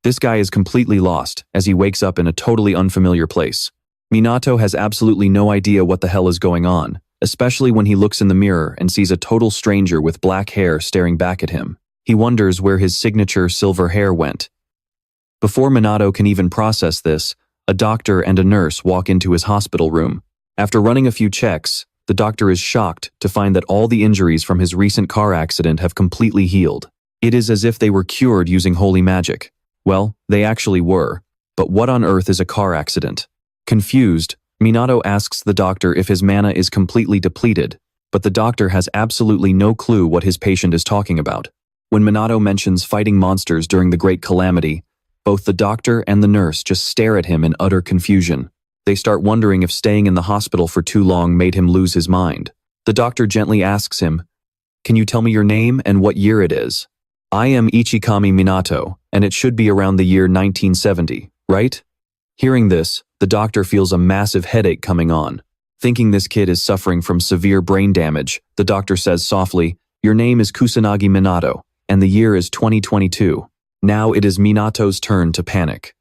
This guy is completely lost as he wakes up in a totally unfamiliar place. Minato has absolutely no idea what the hell is going on, especially when he looks in the mirror and sees a total stranger with black hair staring back at him. He wonders where his signature silver hair went. Before Minato can even process this, a doctor and a nurse walk into his hospital room. After running a few checks, the doctor is shocked to find that all the injuries from his recent car accident have completely healed. It is as if they were cured using holy magic. Well, they actually were. But what on earth is a car accident? Confused, Minato asks the doctor if his mana is completely depleted, but the doctor has absolutely no clue what his patient is talking about. When Minato mentions fighting monsters during the Great Calamity, both the doctor and the nurse just stare at him in utter confusion. They start wondering if staying in the hospital for too long made him lose his mind. The doctor gently asks him, "Can you tell me your name and what year it is?" "I am Ichikami Minato, and it should be around the year 1970, right?" Hearing this, the doctor feels a massive headache coming on. Thinking this kid is suffering from severe brain damage, the doctor says softly, "Your name is Kusanagi Minato, and the year is 2022. Now it is Minato's turn to panic.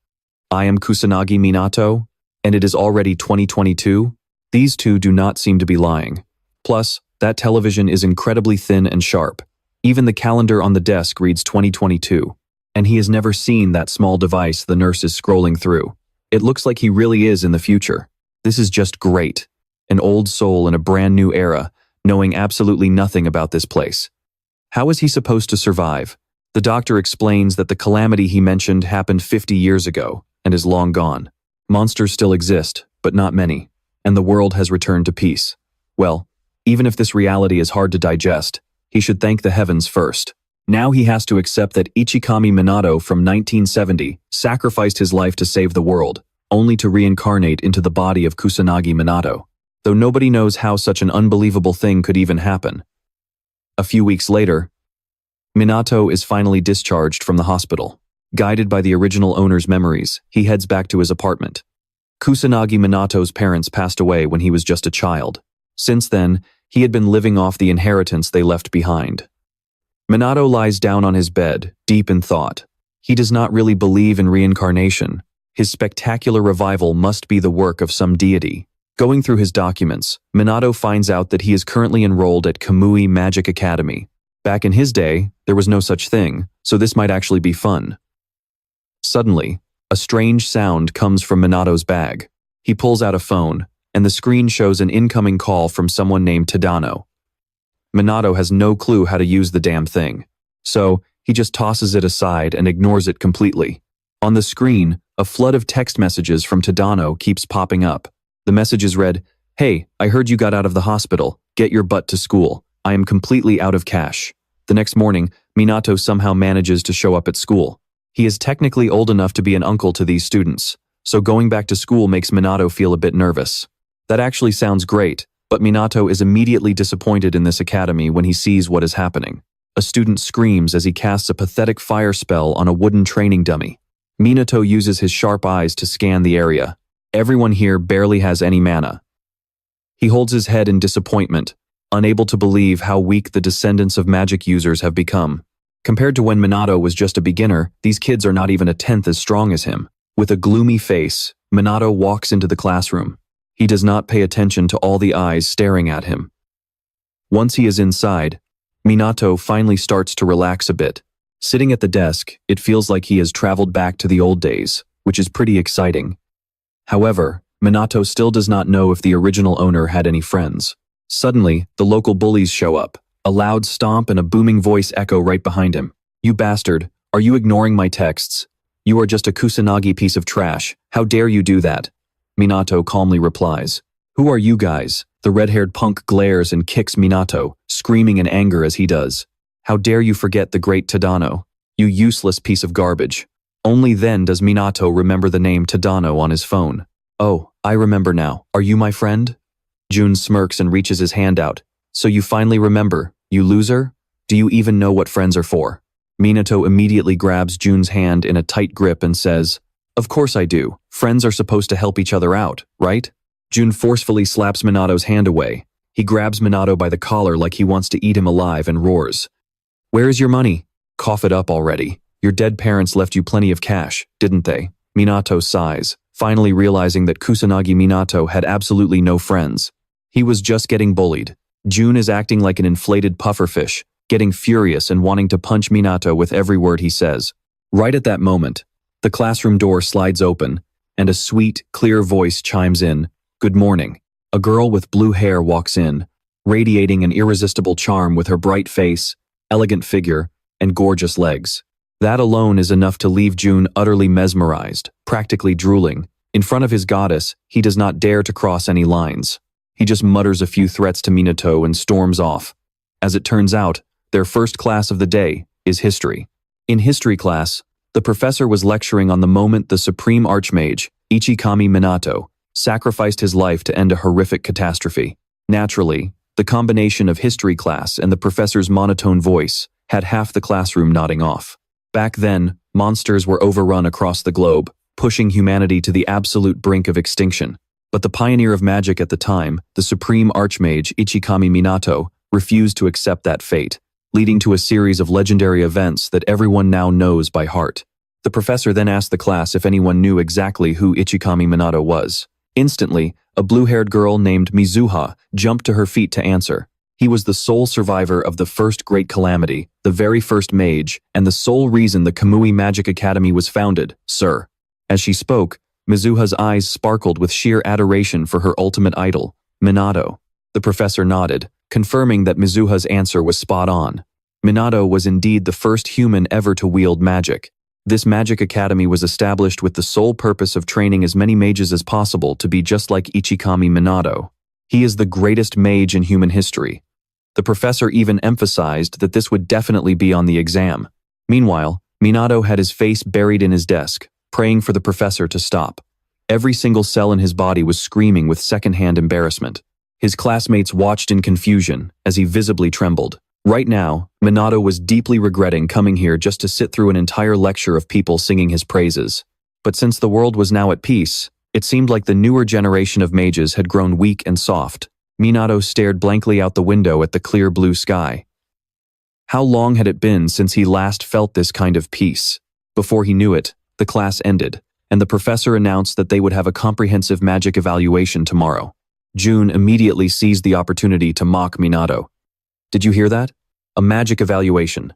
I am Kusanagi Minato, and it is already 2022? These two do not seem to be lying. Plus, that television is incredibly thin and sharp. Even the calendar on the desk reads 2022, and he has never seen that small device the nurse is scrolling through. It looks like he really is in the future. This is just great. An old soul in a brand new era, knowing absolutely nothing about this place. How is he supposed to survive? The doctor explains that the calamity he mentioned happened 50 years ago and is long gone. Monsters still exist, but not many, and the world has returned to peace. Well, even if this reality is hard to digest, he should thank the heavens first. Now he has to accept that Ichikami Minato from 1970 sacrificed his life to save the world, only to reincarnate into the body of Kusanagi Minato, though nobody knows how such an unbelievable thing could even happen. A few weeks later, Minato is finally discharged from the hospital. Guided by the original owner's memories, he heads back to his apartment. Kusanagi Minato's parents passed away when he was just a child. Since then, he had been living off the inheritance they left behind. Minato lies down on his bed, deep in thought. He does not really believe in reincarnation. His spectacular revival must be the work of some deity. Going through his documents, Minato finds out that he is currently enrolled at Kamui Magic Academy. Back in his day, there was no such thing, so this might actually be fun. Suddenly, a strange sound comes from Minato's bag. He pulls out a phone, and the screen shows an incoming call from someone named Tadano. Minato has no clue how to use the damn thing, so he just tosses it aside and ignores it completely. On the screen, a flood of text messages from Tadano keeps popping up. The messages read, "Hey, I heard you got out of the hospital. Get your butt to school. I am completely out of cash." The next morning, Minato somehow manages to show up at school. He is technically old enough to be an uncle to these students, so going back to school makes Minato feel a bit nervous. That actually sounds great, but Minato is immediately disappointed in this academy when he sees what is happening. A student screams as he casts a pathetic fire spell on a wooden training dummy. Minato uses his sharp eyes to scan the area. Everyone here barely has any mana. He holds his head in disappointment, unable to believe how weak the descendants of magic users have become. Compared to when Minato was just a beginner, these kids are not even a tenth as strong as him. With a gloomy face, Minato walks into the classroom. He does not pay attention to all the eyes staring at him. Once he is inside, Minato finally starts to relax a bit. Sitting at the desk, it feels like he has traveled back to the old days, which is pretty exciting. However, Minato still does not know if the original owner had any friends. Suddenly, the local bullies show up. A loud stomp and a booming voice echo right behind him. "You bastard, are you ignoring my texts? You are just a Kusanagi piece of trash. How dare you do that?" Minato calmly replies. "Who are you guys?" The red-haired punk glares and kicks Minato, screaming in anger as he does. "How dare you forget the great Tadano? You useless piece of garbage." Only then does Minato remember the name Tadano on his phone. "Oh, I remember now. Are you my friend?" Jun smirks and reaches his hand out. "So you finally remember, you loser? Do you even know what friends are for?" Minato immediately grabs Jun's hand in a tight grip and says, "Of course I do. Friends are supposed to help each other out, right?" Jun forcefully slaps Minato's hand away. He grabs Minato by the collar like he wants to eat him alive and roars, "Where is your money? Cough it up already. Your dead parents left you plenty of cash, didn't they? Minato sighs, finally realizing that Kusanagi Minato had absolutely no friends. He was just getting bullied. Jun is acting like an inflated pufferfish, getting furious and wanting to punch Minato with every word he says. Right at that moment, the classroom door slides open, and a sweet, clear voice chimes in, "Good morning." A girl with blue hair walks in, radiating an irresistible charm with her bright face, elegant figure, and gorgeous legs. That alone is enough to leave Jun utterly mesmerized, practically drooling. In front of his goddess, he does not dare to cross any lines. He just mutters a few threats to Minato and storms off. As it turns out, their first class of the day is history. In history class, the professor was lecturing on the moment the supreme archmage, Ichikami Minato, sacrificed his life to end a horrific catastrophe. Naturally, the combination of history class and the professor's monotone voice had half the classroom nodding off. Back then, monsters were overrun across the globe, pushing humanity to the absolute brink of extinction. But the pioneer of magic at the time, the supreme archmage Ichikami Minato, refused to accept that fate, leading to a series of legendary events that everyone now knows by heart. The professor then asked the class if anyone knew exactly who Ichikami Minato was. Instantly, a blue-haired girl named Mizuha jumped to her feet to answer. He was the sole survivor of the first great calamity, the very first mage, and the sole reason the Kamui Magic Academy was founded, sir. As she spoke, Mizuha's eyes sparkled with sheer adoration for her ultimate idol, Minato. The professor nodded, confirming that Mizuha's answer was spot on. Minato was indeed the first human ever to wield magic. This magic academy was established with the sole purpose of training as many mages as possible to be just like Ichikami Minato. He is the greatest mage in human history. The professor even emphasized that this would definitely be on the exam. Meanwhile, Minato had his face buried in his desk, praying for the professor to stop. Every single cell in his body was screaming with secondhand embarrassment. His classmates watched in confusion as he visibly trembled. Right now, Minato was deeply regretting coming here just to sit through an entire lecture of people singing his praises. But since the world was now at peace, it seemed like the newer generation of mages had grown weak and soft. Minato stared blankly out the window at the clear blue sky. How long had it been since he last felt this kind of peace? Before he knew it, the class ended, and the professor announced that they would have a comprehensive magic evaluation tomorrow. Jun immediately seized the opportunity to mock Minato. Did you hear that? A magic evaluation.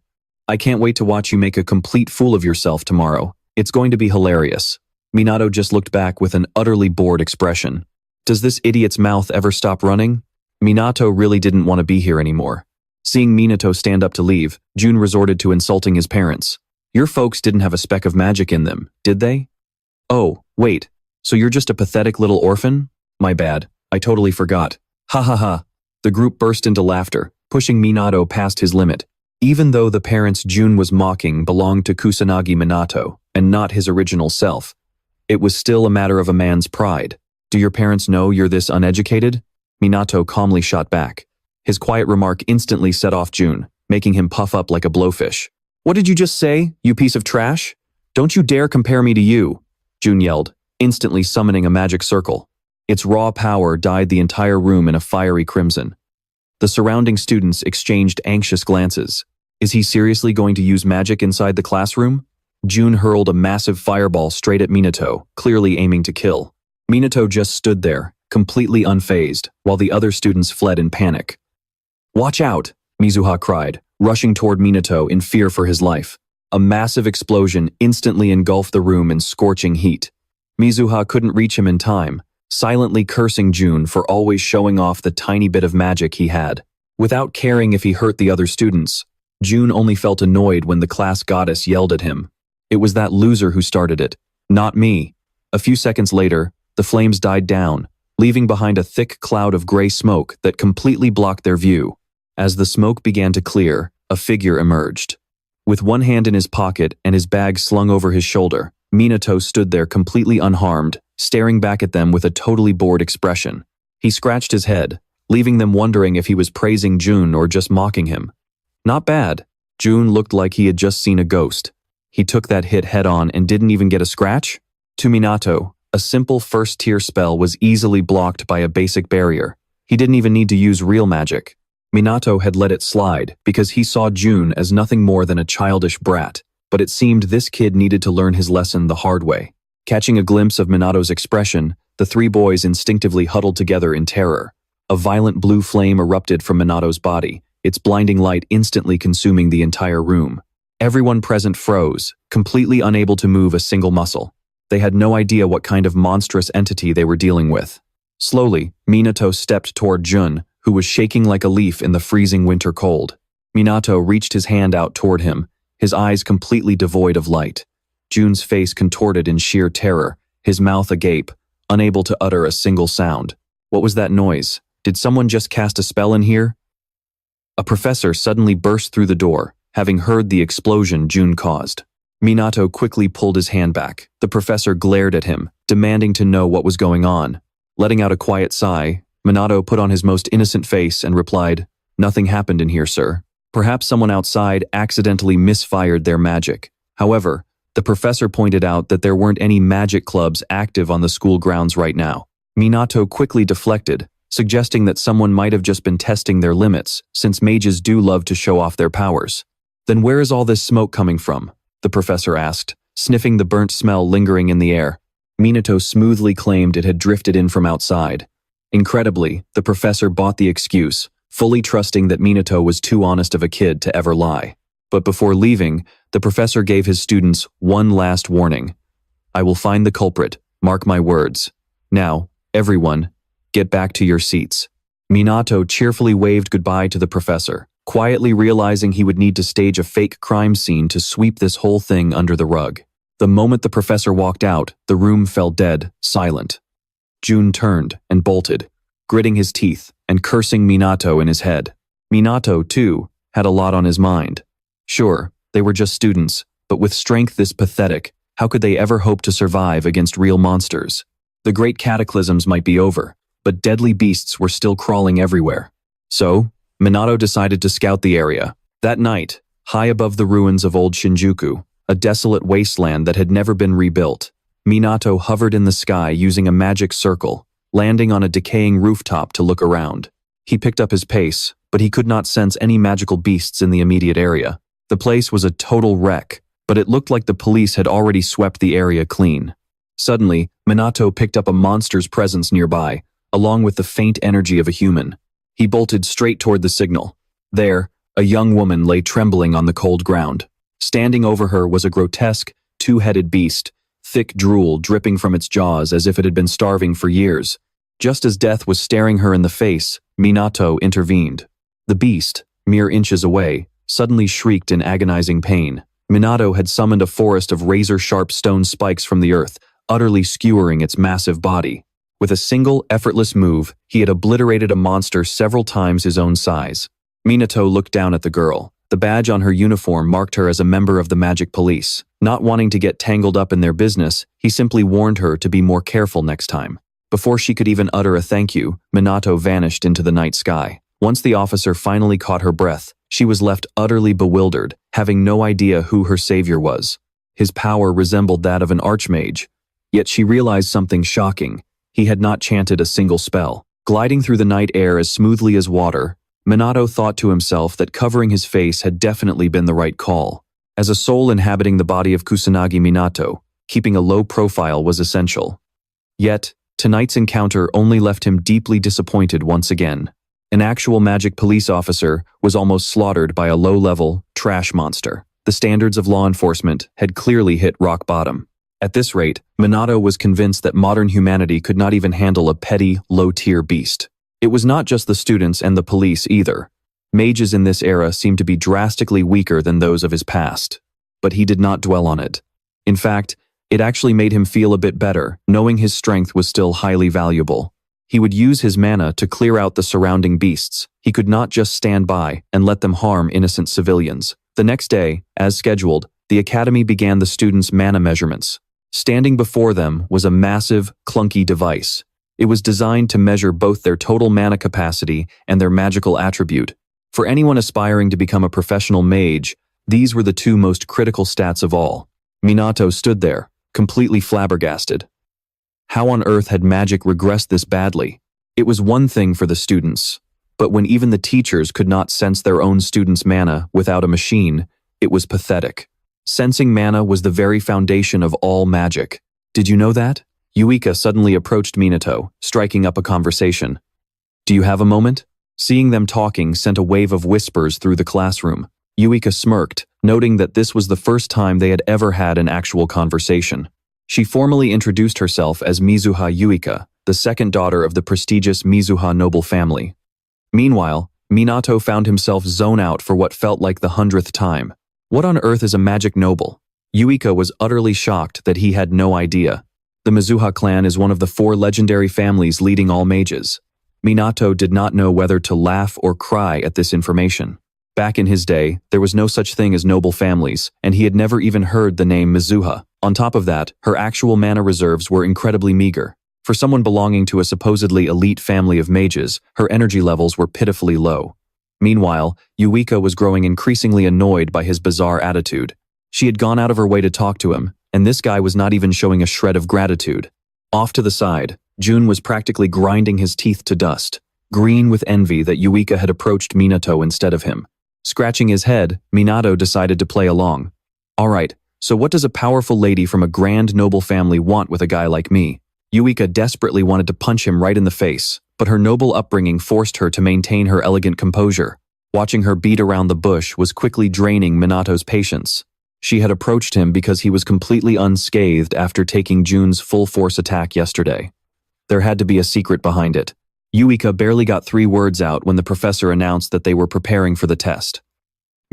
I can't wait to watch you make a complete fool of yourself tomorrow. It's going to be hilarious. Minato just looked back with an utterly bored expression. Does this idiot's mouth ever stop running? Minato really didn't want to be here anymore. Seeing Minato stand up to leave, Jun resorted to insulting his parents. Your folks didn't have a speck of magic in them, did they? Oh, wait, so you're just a pathetic little orphan? My bad, I totally forgot. Ha ha ha. The group burst into laughter, pushing Minato past his limit. Even though the parents Jun was mocking belonged to Kusanagi Minato, and not his original self, it was still a matter of a man's pride. Do your parents know you're this uneducated? Minato calmly shot back. His quiet remark instantly set off Jun, making him puff up like a blowfish. What did you just say, you piece of trash? Don't you dare compare me to you, Jun yelled, instantly summoning a magic circle. Its raw power dyed the entire room in a fiery crimson. The surrounding students exchanged anxious glances. Is he seriously going to use magic inside the classroom? Jun hurled a massive fireball straight at Minato, clearly aiming to kill. Minato just stood there, completely unfazed, while the other students fled in panic. Watch out, Mizuha cried, rushing toward Minato in fear for his life. A massive explosion instantly engulfed the room in scorching heat. Mizuha couldn't reach him in time, silently cursing Jun for always showing off the tiny bit of magic he had. Without caring if he hurt the other students, Jun only felt annoyed when the class goddess yelled at him. It was that loser who started it, not me. A few seconds later, the flames died down, leaving behind a thick cloud of gray smoke that completely blocked their view. As the smoke began to clear, a figure emerged. With one hand in his pocket and his bag slung over his shoulder, Minato stood there completely unharmed, staring back at them with a totally bored expression. He scratched his head, leaving them wondering if he was praising Jun or just mocking him. Not bad. Jun looked like he had just seen a ghost. He took that hit head-on and didn't even get a scratch? To Minato, a simple first-tier spell was easily blocked by a basic barrier. He didn't even need to use real magic. Minato had let it slide because he saw Jun as nothing more than a childish brat. but it seemed this kid needed to learn his lesson the hard way. Catching a glimpse of Minato's expression, the three boys instinctively huddled together in terror. A violent blue flame erupted from Minato's body, its blinding light instantly consuming the entire room. Everyone present froze, completely unable to move a single muscle. They had no idea what kind of monstrous entity they were dealing with. Slowly, Minato stepped toward Jun, who was shaking like a leaf in the freezing winter cold. Minato reached his hand out toward him, his eyes completely devoid of light. Jun's face contorted in sheer terror, his mouth agape, unable to utter a single sound. What was that noise? Did someone just cast a spell in here? A professor suddenly burst through the door, having heard the explosion Jun caused. Minato quickly pulled his hand back. The professor glared at him, demanding to know what was going on. Letting out a quiet sigh, Minato put on his most innocent face and replied, "Nothing happened in here, sir. Perhaps someone outside accidentally misfired their magic." However, the professor pointed out that there weren't any magic clubs active on the school grounds right now. Minato quickly deflected, suggesting that someone might have just been testing their limits, since mages do love to show off their powers. "Then where is all this smoke coming from?" the professor asked, sniffing the burnt smell lingering in the air. Minato smoothly claimed it had drifted in from outside. Incredibly, the professor bought the excuse, fully trusting that Minato was too honest of a kid to ever lie. But before leaving, the professor gave his students one last warning. "I will find the culprit, mark my words. Now, everyone, get back to your seats." Minato cheerfully waved goodbye to the professor, quietly realizing he would need to stage a fake crime scene to sweep this whole thing under the rug. The moment the professor walked out, the room fell dead, silent. Jun turned and bolted, gritting his teeth and cursing Minato in his head. Minato, too, had a lot on his mind. Sure, they were just students, but with strength this pathetic, how could they ever hope to survive against real monsters? The great cataclysms might be over, but deadly beasts were still crawling everywhere. So, Minato decided to scout the area. That night, high above the ruins of old Shinjuku, a desolate wasteland that had never been rebuilt, Minato hovered in the sky using a magic circle, landing on a decaying rooftop to look around. He picked up his pace, but he could not sense any magical beasts in the immediate area. The place was a total wreck, but it looked like the police had already swept the area clean. Suddenly, Minato picked up a monster's presence nearby, along with the faint energy of a human. He bolted straight toward the signal. There, a young woman lay trembling on the cold ground. Standing over her was a grotesque, two-headed beast, thick drool dripping from its jaws as if it had been starving for years. Just as death was staring her in the face, Minato intervened. The beast, mere inches away, suddenly shrieked in agonizing pain. Minato had summoned a forest of razor-sharp stone spikes from the earth, utterly skewering its massive body. With a single, effortless move, he had obliterated a monster several times his own size. Minato looked down at the girl. The badge on her uniform marked her as a member of the magic police. Not wanting to get tangled up in their business, he simply warned her to be more careful next time. Before she could even utter a thank you, Minato vanished into the night sky. Once the officer finally caught her breath, she was left utterly bewildered, having no idea who her savior was. His power resembled that of an archmage. Yet she realized something shocking. He had not chanted a single spell. Gliding through the night air as smoothly as water, Minato thought to himself that covering his face had definitely been the right call. As a soul inhabiting the body of Kusanagi Minato, keeping a low profile was essential. Yet, tonight's encounter only left him deeply disappointed once again. An actual magic police officer was almost slaughtered by a low-level, trash monster. The standards of law enforcement had clearly hit rock bottom. At this rate, Minato was convinced that modern humanity could not even handle a petty, low-tier beast. It was not just the students and the police either. Mages in this era seemed to be drastically weaker than those of his past. But he did not dwell on it. In fact, it actually made him feel a bit better, knowing his strength was still highly valuable. He would use his mana to clear out the surrounding beasts. He could not just stand by and let them harm innocent civilians. The next day, as scheduled, the academy began the students' mana measurements. Standing before them was a massive, clunky device. It was designed to measure both their total mana capacity and their magical attribute. For anyone aspiring to become a professional mage, these were the two most critical stats of all. Minato stood there, completely flabbergasted. How on earth had magic regressed this badly? It was one thing for the students, but when even the teachers could not sense their own students' mana without a machine, it was pathetic. Sensing mana was the very foundation of all magic. Did you know that? Yuika suddenly approached Minato, striking up a conversation. Do you have a moment? Seeing them talking sent a wave of whispers through the classroom. Yuika smirked, noting that this was the first time they had ever had an actual conversation. She formally introduced herself as Mizuha Yuika, the second daughter of the prestigious Mizuha noble family. Meanwhile, Minato found himself zone out for what felt like the 100th time. What on earth is a magic noble? Yuika was utterly shocked that he had no idea. The Mizuha clan is one of the 4 legendary families leading all mages. Minato did not know whether to laugh or cry at this information. Back in his day, there was no such thing as noble families, and he had never even heard the name Mizuha. On top of that, her actual mana reserves were incredibly meager. For someone belonging to a supposedly elite family of mages, her energy levels were pitifully low. Meanwhile, Yuika was growing increasingly annoyed by his bizarre attitude. She had gone out of her way to talk to him, and this guy was not even showing a shred of gratitude. Off to the side, Jun was practically grinding his teeth to dust, green with envy that Yuika had approached Minato instead of him. Scratching his head, Minato decided to play along. Alright, so what does a powerful lady from a grand noble family want with a guy like me? Yuika desperately wanted to punch him right in the face, but her noble upbringing forced her to maintain her elegant composure. Watching her beat around the bush was quickly draining Minato's patience. She had approached him because he was completely unscathed after taking Jun's full-force attack yesterday. There had to be a secret behind it. Yuika barely got 3 words out when the professor announced that they were preparing for the test.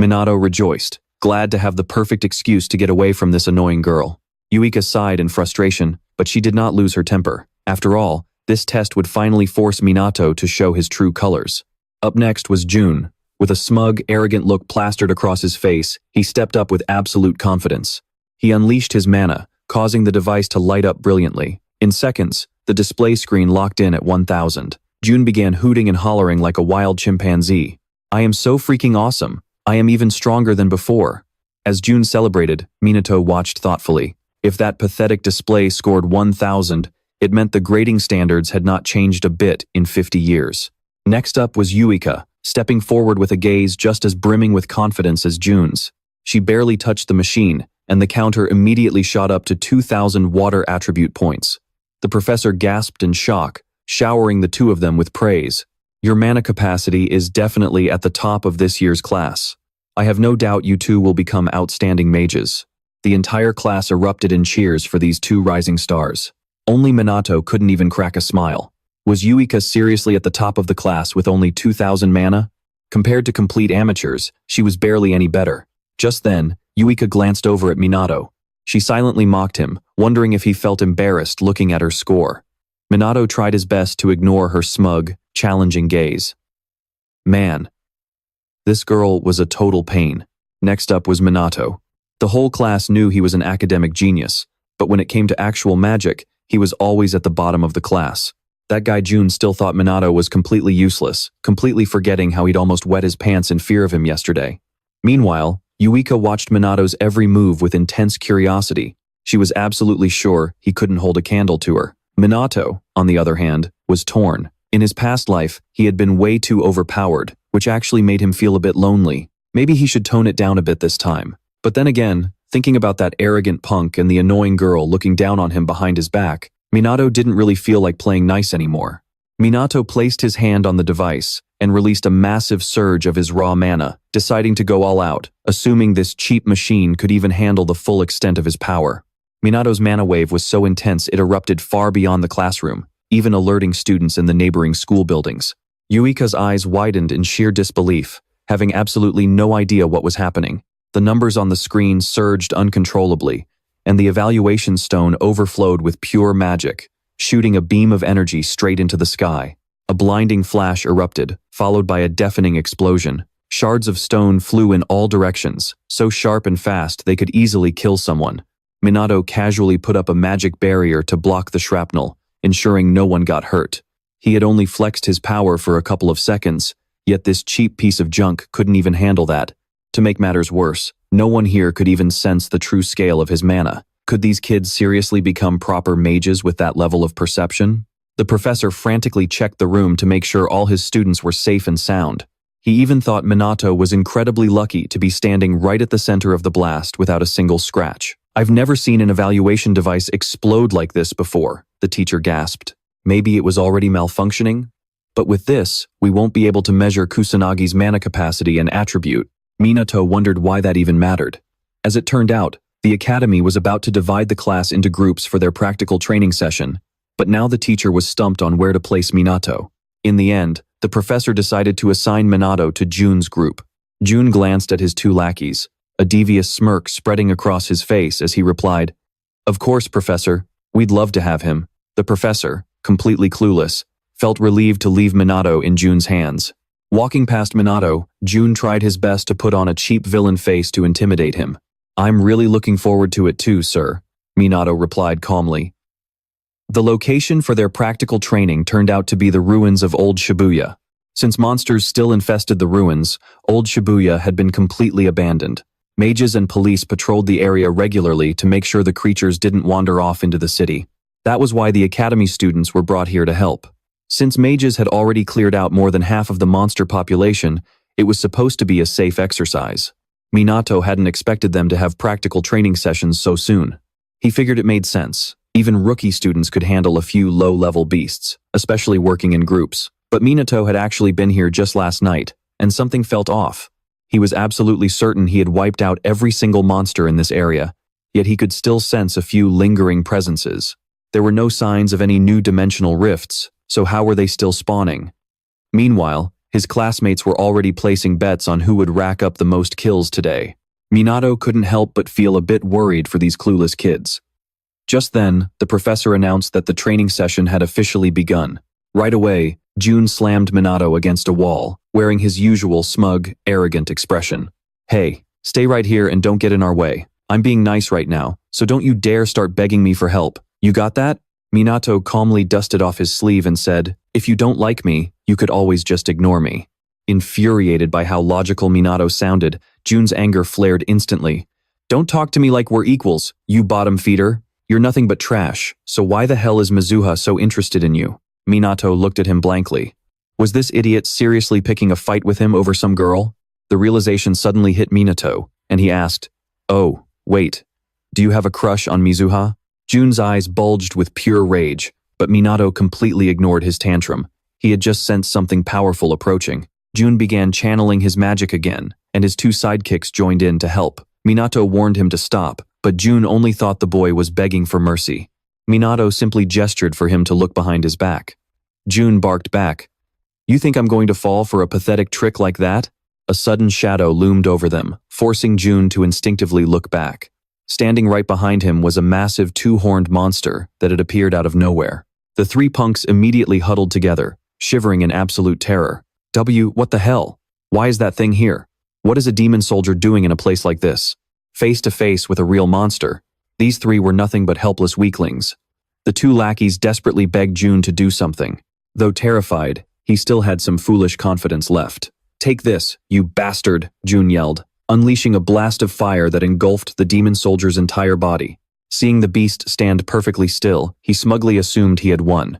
Minato rejoiced, glad to have the perfect excuse to get away from this annoying girl. Yuika sighed in frustration, but she did not lose her temper. After all, this test would finally force Minato to show his true colors. Up next was Jun. With a smug, arrogant look plastered across his face, he stepped up with absolute confidence. He unleashed his mana, causing the device to light up brilliantly. In seconds, the display screen locked in at 1000. Jun began hooting and hollering like a wild chimpanzee. I am so freaking awesome. I am even stronger than before. As Jun celebrated, Minato watched thoughtfully. If that pathetic display scored 1000, it meant the grading standards had not changed a bit in 50 years. Next up was Yuika, stepping forward with a gaze just as brimming with confidence as Jun's. She barely touched the machine, and the counter immediately shot up to 2000 water attribute points. The professor gasped in shock, showering the two of them with praise. Your mana capacity is definitely at the top of this year's class. I have no doubt you two will become outstanding mages. The entire class erupted in cheers for these 2 rising stars. Only Minato couldn't even crack a smile. Was Yuika seriously at the top of the class with only 2000 mana? Compared to complete amateurs, she was barely any better. Just then, Yuika glanced over at Minato. She silently mocked him, wondering if he felt embarrassed looking at her score. Minato tried his best to ignore her smug, challenging gaze. Man, this girl was a total pain. Next up was Minato. The whole class knew he was an academic genius, but when it came to actual magic, he was always at the bottom of the class. That guy Jun still thought Minato was completely useless, completely forgetting how he'd almost wet his pants in fear of him yesterday. Meanwhile, Yuika watched Minato's every move with intense curiosity. She was absolutely sure he couldn't hold a candle to her. Minato, on the other hand, was torn. In his past life, he had been way too overpowered, which actually made him feel a bit lonely. Maybe he should tone it down a bit this time. But then again, thinking about that arrogant punk and the annoying girl looking down on him behind his back, Minato didn't really feel like playing nice anymore. Minato placed his hand on the device and released a massive surge of his raw mana, deciding to go all out, assuming this cheap machine could even handle the full extent of his power. Minato's mana wave was so intense it erupted far beyond the classroom, even alerting students in the neighboring school buildings. Yuika's eyes widened in sheer disbelief, having absolutely no idea what was happening. The numbers on the screen surged uncontrollably, and the evaluation stone overflowed with pure magic, shooting a beam of energy straight into the sky. A blinding flash erupted, followed by a deafening explosion. Shards of stone flew in all directions, so sharp and fast they could easily kill someone. Minato casually put up a magic barrier to block the shrapnel, ensuring no one got hurt. He had only flexed his power for a couple of seconds, yet this cheap piece of junk couldn't even handle that. To make matters worse, no one here could even sense the true scale of his mana. Could these kids seriously become proper mages with that level of perception? The professor frantically checked the room to make sure all his students were safe and sound. He even thought Minato was incredibly lucky to be standing right at the center of the blast without a single scratch. "I've never seen an evaluation device explode like this before," the teacher gasped. Maybe it was already malfunctioning? But with this, we won't be able to measure Kusanagi's mana capacity and attribute. Minato wondered why that even mattered. As it turned out, the academy was about to divide the class into groups for their practical training session, but now the teacher was stumped on where to place Minato. In the end, the professor decided to assign Minato to Jun's group. Jun glanced at his two lackeys, a devious smirk spreading across his face as he replied, "Of course, Professor, we'd love to have him." The professor, completely clueless, felt relieved to leave Minato in Jun's hands. Walking past Minato, Jun tried his best to put on a cheap villain face to intimidate him. "I'm really looking forward to it too, sir," Minato replied calmly. The location for their practical training turned out to be the ruins of Old Shibuya. Since monsters still infested the ruins, Old Shibuya had been completely abandoned. Mages and police patrolled the area regularly to make sure the creatures didn't wander off into the city. That was why the academy students were brought here to help. Since mages had already cleared out more than half of the monster population, it was supposed to be a safe exercise. Minato hadn't expected them to have practical training sessions so soon. He figured it made sense. Even rookie students could handle a few low-level beasts, especially working in groups. But Minato had actually been here just last night, and something felt off. He was absolutely certain he had wiped out every single monster in this area, yet he could still sense a few lingering presences. There were no signs of any new dimensional rifts, so how were they still spawning? Meanwhile, his classmates were already placing bets on who would rack up the most kills today. Minato couldn't help but feel a bit worried for these clueless kids. Just then, the professor announced that the training session had officially begun. Right away, Jun slammed Minato against a wall, wearing his usual smug, arrogant expression. "Hey, stay right here and don't get in our way. I'm being nice right now, so don't you dare start begging me for help. You got that?" Minato calmly dusted off his sleeve and said, "If you don't like me, you could always just ignore me." Infuriated by how logical Minato sounded, Jun's anger flared instantly. "Don't talk to me like we're equals, you bottom feeder. You're nothing but trash, so why the hell is Mizuha so interested in you?" Minato looked at him blankly. Was this idiot seriously picking a fight with him over some girl? The realization suddenly hit Minato, and he asked, "Oh, wait, do you have a crush on Mizuha?" Jun's eyes bulged with pure rage, but Minato completely ignored his tantrum. He had just sensed something powerful approaching. Jun began channeling his magic again, and his two sidekicks joined in to help. Minato warned him to stop, but Jun only thought the boy was begging for mercy. Minato simply gestured for him to look behind his back. Jun barked back, "You think I'm going to fall for a pathetic trick like that?" A sudden shadow loomed over them, forcing Jun to instinctively look back. Standing right behind him was a massive two-horned monster that had appeared out of nowhere. The three punks immediately huddled together, shivering in absolute terror. What the hell? Why is that thing here? What is a demon soldier doing in a place like this? Face to face with a real monster, these three were nothing but helpless weaklings. The two lackeys desperately begged Jun to do something. Though terrified, he still had some foolish confidence left. "Take this, you bastard," Jun yelled, unleashing a blast of fire that engulfed the demon soldier's entire body. Seeing the beast stand perfectly still, he smugly assumed he had won.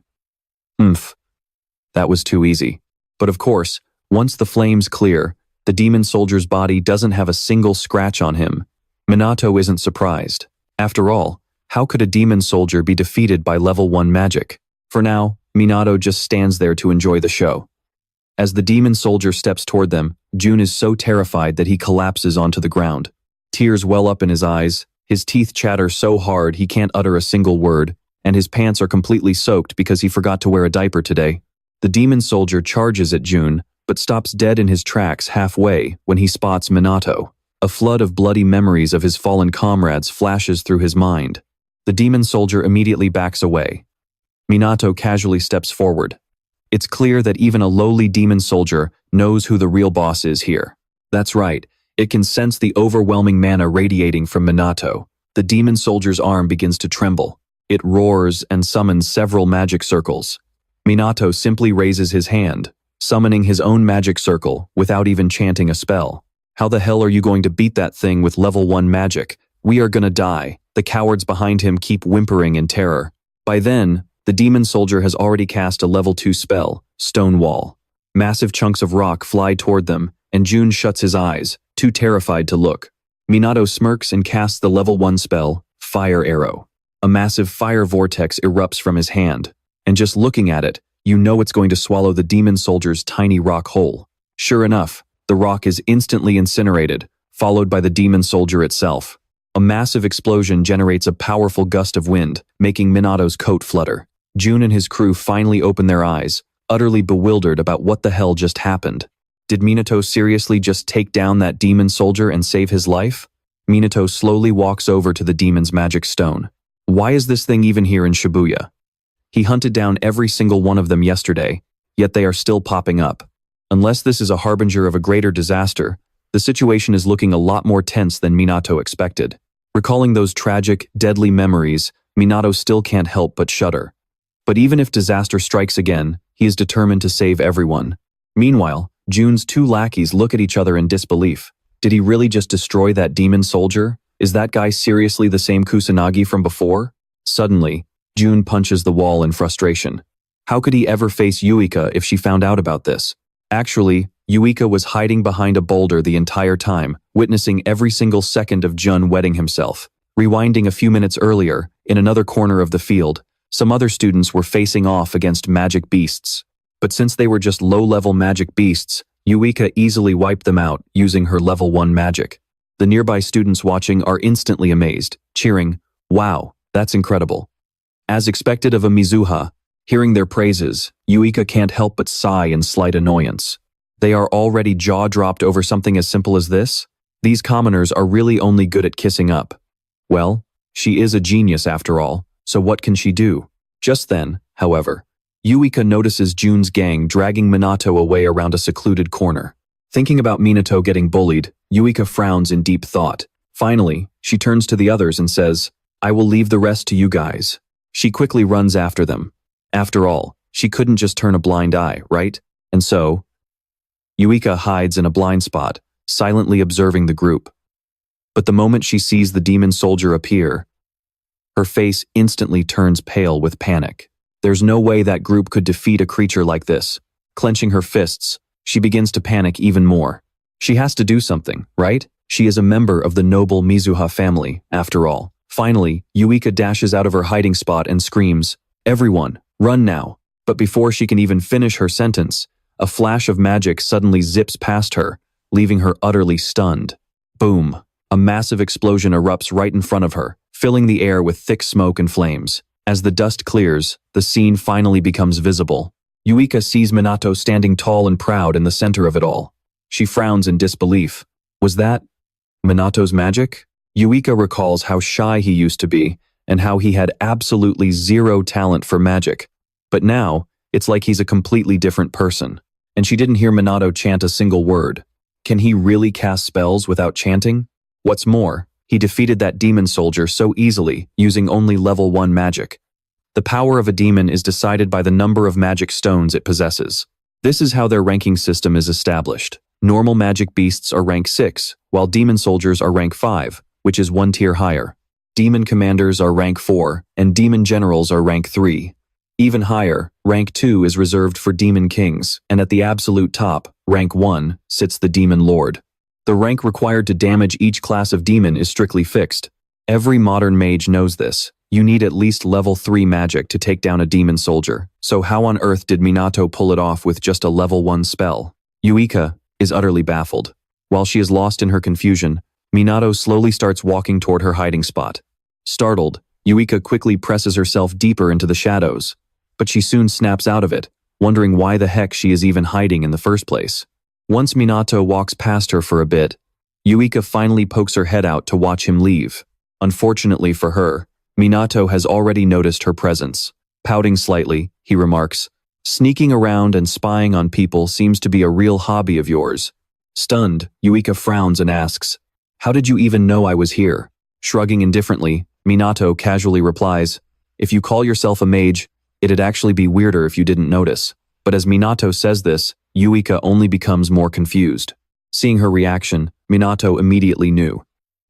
That was too easy. But of course, once the flames clear, the demon soldier's body doesn't have a single scratch on him. Minato isn't surprised. After all, how could a demon soldier be defeated by level 1 magic? For now, Minato just stands there to enjoy the show. As the demon soldier steps toward them, Jun is so terrified that he collapses onto the ground. Tears well up in his eyes, his teeth chatter so hard he can't utter a single word, and his pants are completely soaked because he forgot to wear a diaper today. The demon soldier charges at Jun, but stops dead in his tracks halfway when he spots Minato. A flood of bloody memories of his fallen comrades flashes through his mind. The demon soldier immediately backs away. Minato casually steps forward. It's clear that even a lowly demon soldier knows who the real boss is here. That's right, it can sense the overwhelming mana radiating from Minato. The demon soldier's arm begins to tremble. It roars and summons several magic circles. Minato simply raises his hand, summoning his own magic circle without even chanting a spell. How the hell are you going to beat that thing with level 1 magic? We are gonna die. The cowards behind him keep whimpering in terror. By then, the demon soldier has already cast a level 2 spell, Stone Wall. Massive chunks of rock fly toward them, and Jun shuts his eyes, too terrified to look. Minato smirks and casts the level 1 spell, Fire Arrow. A massive fire vortex erupts from his hand, and just looking at it, you know it's going to swallow the demon soldier's tiny rock whole. Sure enough, the rock is instantly incinerated, followed by the demon soldier itself. A massive explosion generates a powerful gust of wind, making Minato's coat flutter. Jun and his crew finally open their eyes, utterly bewildered about what the hell just happened. Did Minato seriously just take down that demon soldier and save his life? Minato slowly walks over to the demon's magic stone. Why is this thing even here in Shibuya? He hunted down every single one of them yesterday, yet they are still popping up. Unless this is a harbinger of a greater disaster, the situation is looking a lot more tense than Minato expected. Recalling those tragic, deadly memories, Minato still can't help but shudder. But even if disaster strikes again, he is determined to save everyone. Meanwhile, Jun's 2 lackeys look at each other in disbelief. Did he really just destroy that demon soldier? Is that guy seriously the same Kusanagi from before? Suddenly, Jun punches the wall in frustration. How could he ever face Yuika if she found out about this? Actually, Yuika was hiding behind a boulder the entire time, witnessing every single second of Jun wetting himself. Rewinding a few minutes earlier, in another corner of the field, some other students were facing off against magic beasts. But since they were just low-level magic beasts, Yuika easily wiped them out using her level 1 magic. The nearby students watching are instantly amazed, cheering, "Wow, that's incredible." As expected of a Mizuha, hearing their praises, Yuika can't help but sigh in slight annoyance. They are already jaw-dropped over something as simple as this? These commoners are really only good at kissing up. Well, she is a genius after all, so what can she do? Just then, however, Yuika notices Jun's gang dragging Minato away around a secluded corner. Thinking about Minato getting bullied, Yuika frowns in deep thought. Finally, she turns to the others and says, "I will leave the rest to you guys." She quickly runs after them. After all, she couldn't just turn a blind eye, right? And so, Yuika hides in a blind spot, silently observing the group. But the moment she sees the demon soldier appear, her face instantly turns pale with panic. There's no way that group could defeat a creature like this. Clenching her fists, she begins to panic even more. She has to do something, right? She is a member of the noble Mizuha family, after all. Finally, Yuika dashes out of her hiding spot and screams, "Everyone, run now." But before she can even finish her sentence, a flash of magic suddenly zips past her, leaving her utterly stunned. Boom! A massive explosion erupts right in front of her, filling the air with thick smoke and flames. As the dust clears, the scene finally becomes visible. Yuika sees Minato standing tall and proud in the center of it all. She frowns in disbelief. Was that Minato's magic? Yuika recalls how shy he used to be, and how he had absolutely zero talent for magic. But now, it's like he's a completely different person. And she didn't hear Minato chant a single word. Can he really cast spells without chanting? What's more, he defeated that demon soldier so easily, using only level 1 magic. The power of a demon is decided by the number of magic stones it possesses. This is how their ranking system is established. Normal magic beasts are rank 6, while demon soldiers are rank 5, which is 1 tier higher. Demon commanders are rank 4, and demon generals are rank 3. Even higher, rank 2 is reserved for demon kings, and at the absolute top, rank 1, sits the demon lord. The rank required to damage each class of demon is strictly fixed. Every modern mage knows this. You need at least level 3 magic to take down a demon soldier, so how on earth did Minato pull it off with just a level 1 spell? Yuika is utterly baffled. While she is lost in her confusion, Minato slowly starts walking toward her hiding spot. Startled, Yuika quickly presses herself deeper into the shadows, but she soon snaps out of it, wondering why the heck she is even hiding in the first place. Once Minato walks past her for a bit, Yuika finally pokes her head out to watch him leave. Unfortunately for her, Minato has already noticed her presence. Pouting slightly, he remarks, "Sneaking around and spying on people seems to be a real hobby of yours." Stunned, Yuika frowns and asks, "How did you even know I was here?" Shrugging indifferently, Minato casually replies, "If you call yourself a mage, it'd actually be weirder if you didn't notice." But as Minato says this, Yuika only becomes more confused. Seeing her reaction, Minato immediately knew.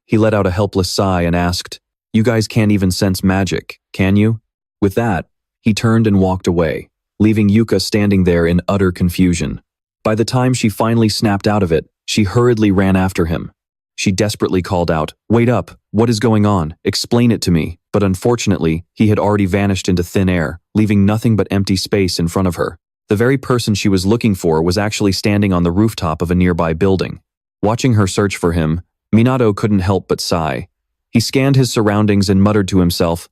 He let out a helpless sigh and asked, "You guys can't even sense magic, can you?" With that, he turned and walked away, leaving Yuika standing there in utter confusion. By the time she finally snapped out of it, she hurriedly ran after him. She desperately called out, "Wait up, what is going on? Explain it to me." But unfortunately, he had already vanished into thin air, leaving nothing but empty space in front of her. The very person she was looking for was actually standing on the rooftop of a nearby building. Watching her search for him, Minato couldn't help but sigh. He scanned his surroundings and muttered to himself,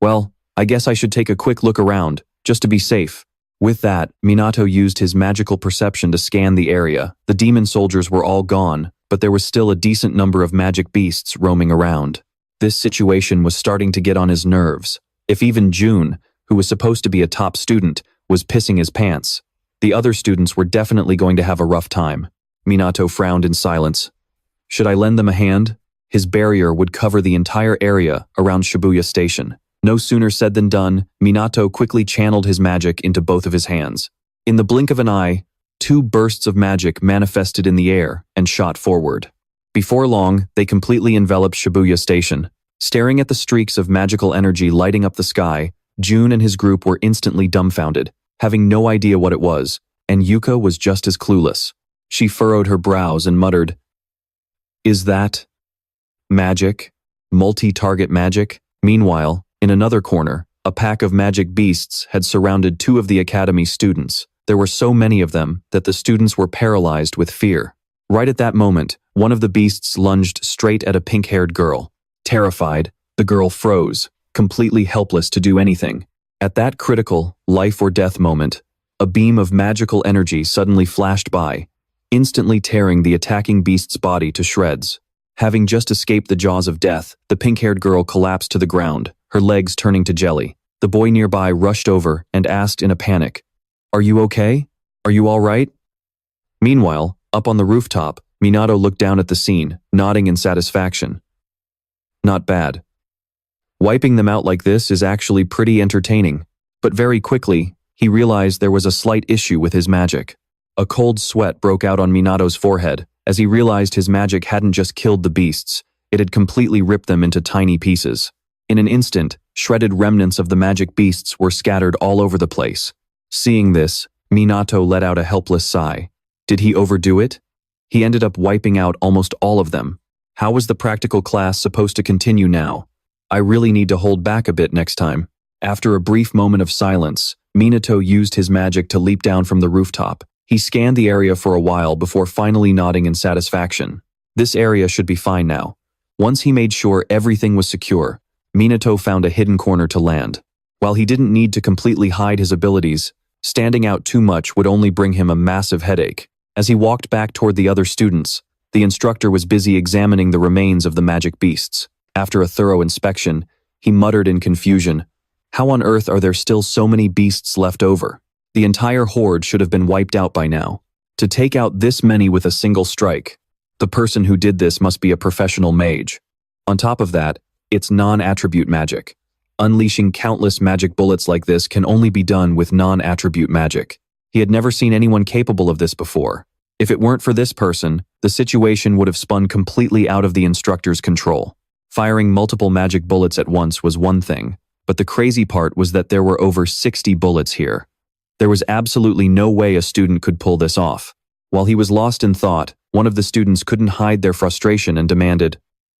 "Well, I guess I should take a quick look around, just to be safe." With that, Minato used his magical perception to scan the area. The demon soldiers were all gone, but there was still a decent number of magic beasts roaming around. This situation was starting to get on his nerves. If even June, who was supposed to be a top student, was pissing his pants, the other students were definitely going to have a rough time. Minato frowned in silence. Should I lend them a hand? His barrier would cover the entire area around Shibuya Station. No sooner said than done, Minato quickly channeled his magic into both of his hands. In the blink of an eye, 2 bursts of magic manifested in the air and shot forward. Before long, they completely enveloped Shibuya Station. Staring at the streaks of magical energy lighting up the sky, June and his group were instantly dumbfounded, having no idea what it was, and Yuka was just as clueless. She furrowed her brows and muttered, "Is that magic? Multi-target magic?" Meanwhile, in another corner, a pack of magic beasts had surrounded 2 of the academy students. There were so many of them that the students were paralyzed with fear. Right at that moment, one of the beasts lunged straight at a pink-haired girl. Terrified, the girl froze, completely helpless to do anything. At that critical, life-or-death moment, a beam of magical energy suddenly flashed by, instantly tearing the attacking beast's body to shreds. Having just escaped the jaws of death, the pink-haired girl collapsed to the ground, her legs turning to jelly. The boy nearby rushed over and asked in a panic, "Are you okay? Are you all right?" Meanwhile, up on the rooftop, Minato looked down at the scene, nodding in satisfaction. Not bad. Wiping them out like this is actually pretty entertaining. But very quickly, he realized there was a slight issue with his magic. A cold sweat broke out on Minato's forehead as he realized his magic hadn't just killed the beasts, it had completely ripped them into tiny pieces. In an instant, shredded remnants of the magic beasts were scattered all over the place. Seeing this, Minato let out a helpless sigh. Did he overdo it? He ended up wiping out almost all of them. How was the practical class supposed to continue now? I really need to hold back a bit next time. After a brief moment of silence, Minato used his magic to leap down from the rooftop. He scanned the area for a while before finally nodding in satisfaction. This area should be fine now. Once he made sure everything was secure, Minato found a hidden corner to land. While he didn't need to completely hide his abilities, standing out too much would only bring him a massive headache. As he walked back toward the other students, the instructor was busy examining the remains of the magic beasts. After a thorough inspection, he muttered in confusion, "How on earth are there still so many beasts left over? The entire horde should have been wiped out by now. To take out this many with a single strike, the person who did this must be a professional mage. On top of that, it's non-attribute magic. Unleashing countless magic bullets like this can only be done with non-attribute magic. He had never seen anyone capable of this before. If it weren't for this person, the situation would have spun completely out of the instructor's control. Firing multiple magic bullets at once was one thing, but the crazy part was that there were over 60 bullets here. There was absolutely no way a student could pull this off. While he was lost in thought, one of the students couldn't hide their frustration and demanded,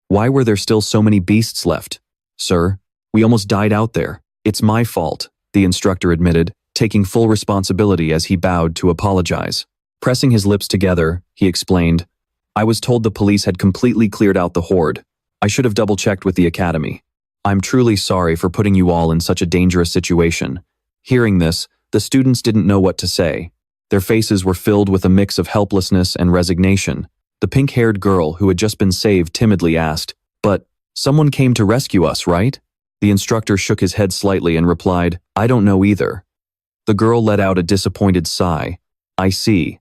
"Why were there still so many beasts left? Sir, we almost died out there. It's my fault," the instructor admitted, taking full responsibility as he bowed to apologize. Pressing his lips together, he explained, "I was told the police had completely cleared out the horde. I should have double-checked with the academy. I'm truly sorry for putting you all in such a dangerous situation." Hearing this, the students didn't know what to say. Their faces were filled with a mix of helplessness and resignation. The pink-haired girl who had just been saved timidly asked, "But someone came to rescue us, right?" The instructor shook his head slightly and replied, "I don't know either." The girl let out a disappointed sigh. "I see.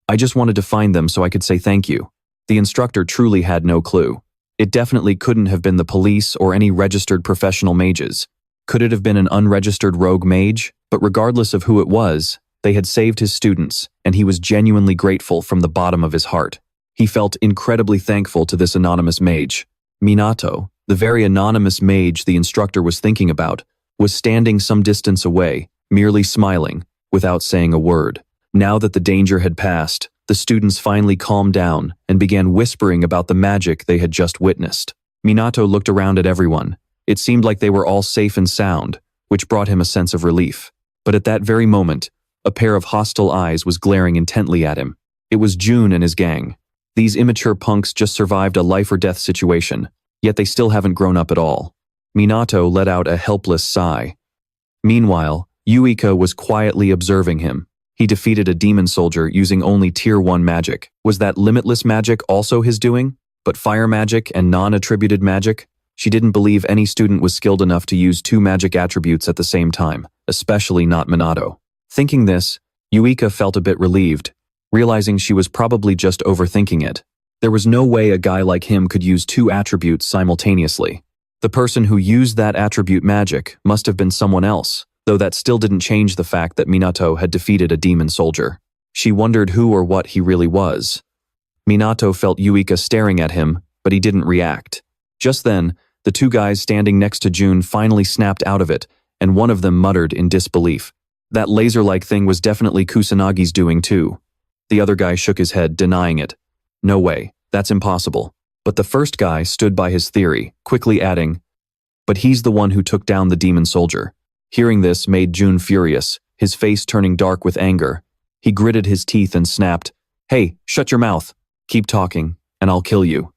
I just wanted to find them so I could say thank you." The instructor truly had no clue. It definitely couldn't have been the police or any registered professional mages. Could it have been an unregistered rogue mage? But regardless of who it was, they had saved his students, and he was genuinely grateful from the bottom of his heart. He felt incredibly thankful to this anonymous mage. Minato, the very anonymous mage the instructor was thinking about, was standing some distance away, merely smiling, without saying a word. Now that the danger had passed, the students finally calmed down and began whispering about the magic they had just witnessed. Minato looked around at everyone. It seemed like they were all safe and sound, which brought him a sense of relief. But at that very moment, a pair of hostile eyes was glaring intently at him. It was Jun and his gang. These immature punks just survived a life-or-death situation, yet they still haven't grown up at all. Minato let out a helpless sigh. Meanwhile, Yuika was quietly observing him. He defeated a demon soldier using only Tier 1 magic. Was that limitless magic also his doing? But fire magic and non-attributed magic? She didn't believe any student was skilled enough to use two magic attributes at the same time, especially not Minato. Thinking this, Yuika felt a bit relieved, realizing she was probably just overthinking it. There was no way a guy like him could use two attributes simultaneously. The person who used that attribute magic must have been someone else, though that still didn't change the fact that Minato had defeated a demon soldier. She wondered who or what he really was. Minato felt Yuika staring at him, but he didn't react. Just then, the two guys standing next to Jun finally snapped out of it, and one of them muttered in disbelief. That laser-like thing was definitely Kusanagi's doing too. The other guy shook his head, denying it. No way, that's impossible. But the first guy stood by his theory, quickly adding, "But he's the one who took down the demon soldier." Hearing this made Jun furious, his face turning dark with anger. He gritted his teeth and snapped, "Hey, shut your mouth. Keep talking, and I'll kill you."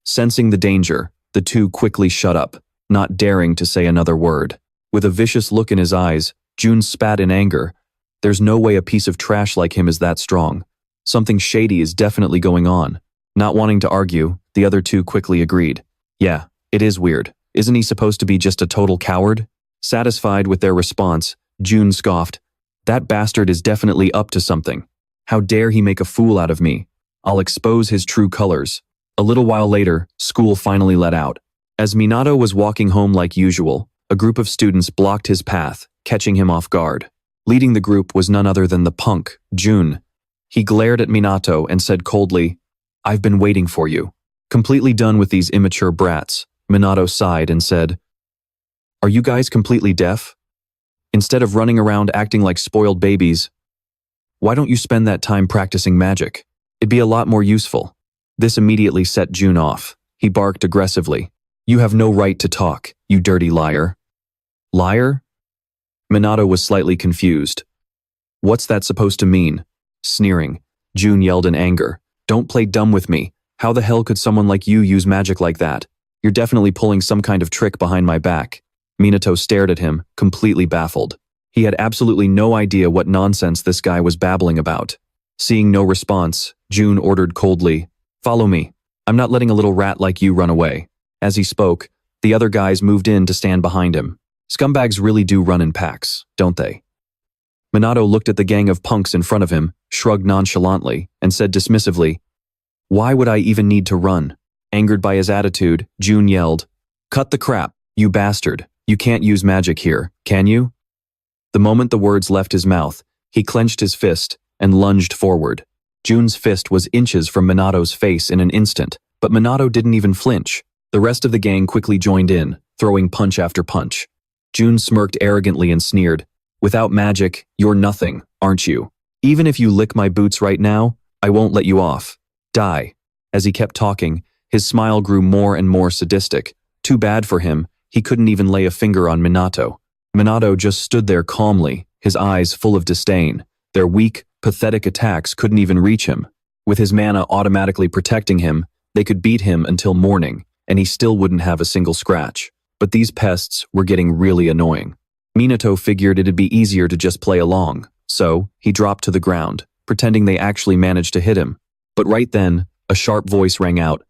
Sensing the danger, the two quickly shut up, not daring to say another word. With a vicious look in his eyes, Jun spat in anger. There's no way a piece of trash like him is that strong. Something shady is definitely going on. Not wanting to argue, the other two quickly agreed. Yeah, it is weird. Isn't he supposed to be just a total coward? Satisfied with their response, Jun scoffed. That bastard is definitely up to something. How dare he make a fool out of me? I'll expose his true colors. A little while later, school finally let out. As Minato was walking home like usual, a group of students blocked his path, catching him off guard. Leading the group was none other than the punk, Jun. He glared at Minato and said coldly, "I've been waiting for you." Completely done with these immature brats, Minato sighed and said, "Are you guys completely deaf? Instead of running around acting like spoiled babies, why don't you spend that time practicing magic? It'd be a lot more useful." This immediately set Jun off. He barked aggressively. "You have no right to talk, you dirty liar." Liar? Minato was slightly confused. What's that supposed to mean? Sneering, Jun yelled in anger. "Don't play dumb with me. How the hell could someone like you use magic like that? You're definitely pulling some kind of trick behind my back." Minato stared at him, completely baffled. He had absolutely no idea what nonsense this guy was babbling about. Seeing no response, Jun ordered coldly, "Follow me. I'm not letting a little rat like you run away." As he spoke, the other guys moved in to stand behind him. Scumbags really do run in packs, don't they? Minato looked at the gang of punks in front of him, shrugged nonchalantly, and said dismissively, "Why would I even need to run?" Angered by his attitude, Jun yelled, "Cut the crap, you bastard. You can't use magic here, can you?" The moment the words left his mouth, he clenched his fist and lunged forward. Jun's fist was inches from Minato's face in an instant, but Minato didn't even flinch. The rest of the gang quickly joined in, throwing punch after punch. Jun smirked arrogantly and sneered, "Without magic, you're nothing, aren't you? Even if you lick my boots right now, I won't let you off. Die." As he kept talking, his smile grew more and more sadistic. Too bad for him, he couldn't even lay a finger on Minato. Minato just stood there calmly, his eyes full of disdain. Their weak, pathetic attacks couldn't even reach him. With his mana automatically protecting him, they could beat him until morning, and he still wouldn't have a single scratch. But these pests were getting really annoying. Minato figured it'd be easier to just play along, so he dropped to the ground, pretending they actually managed to hit him. But right then, a sharp voice rang out.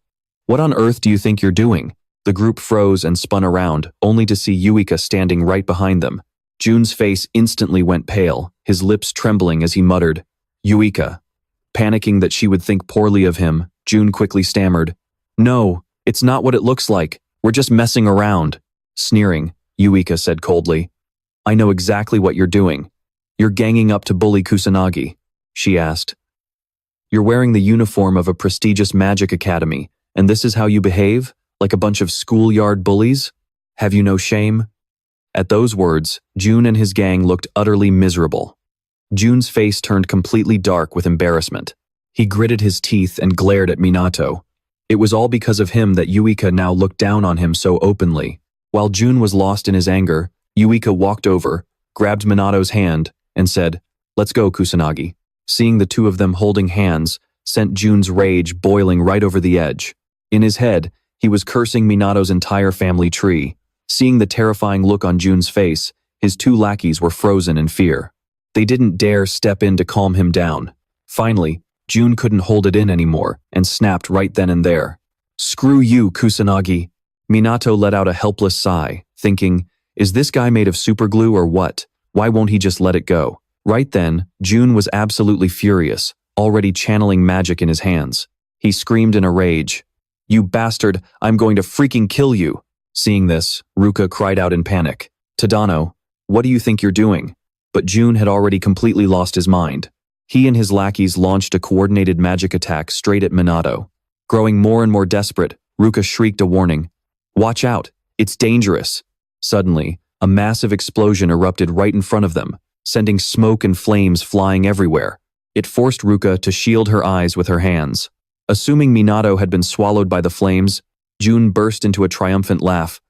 "What on earth do you think you're doing?" The group froze and spun around, only to see Yuika standing right behind them. Jun's face instantly went pale, his lips trembling as he muttered, "Yuika." Panicking that she would think poorly of him, Jun quickly stammered, "No, it's not what it looks like. We're just messing around." Sneering, Yuika said coldly, "I know exactly what you're doing. You're ganging up to bully Kusanagi." She asked, "You're wearing the uniform of a prestigious magic academy, and this is how you behave? Like a bunch of schoolyard bullies? Have you no shame?" At those words, Jun and his gang looked utterly miserable. Jun's face turned completely dark with embarrassment. He gritted his teeth and glared at Minato. It was all because of him that Yuika now looked down on him so openly. While Jun was lost in his anger, Yuika walked over, grabbed Minato's hand, and said, "Let's go, Kusanagi." Seeing the two of them holding hands sent Jun's rage boiling right over the edge. In his head, he was cursing Minato's entire family tree. Seeing the terrifying look on Jun's face, his two lackeys were frozen in fear. They didn't dare step in to calm him down. Finally, Jun couldn't hold it in anymore and snapped right then and there. "Screw you, Kusanagi." Minato let out a helpless sigh, thinking, is this guy made of superglue or what? Why won't he just let it go? Right then, Jun was absolutely furious, already channeling magic in his hands. He screamed in a rage, "You bastard, I'm going to freaking kill you." Seeing this, Ruka cried out in panic, "Tadano, what do you think you're doing?" But Jun had already completely lost his mind. He and his lackeys launched a coordinated magic attack straight at Minato. Growing more and more desperate, Ruka shrieked a warning, "Watch out, it's dangerous." Suddenly, a massive explosion erupted right in front of them, sending smoke and flames flying everywhere. It forced Ruka to shield her eyes with her hands. Assuming Minato had been swallowed by the flames, Jun burst into a triumphant laugh.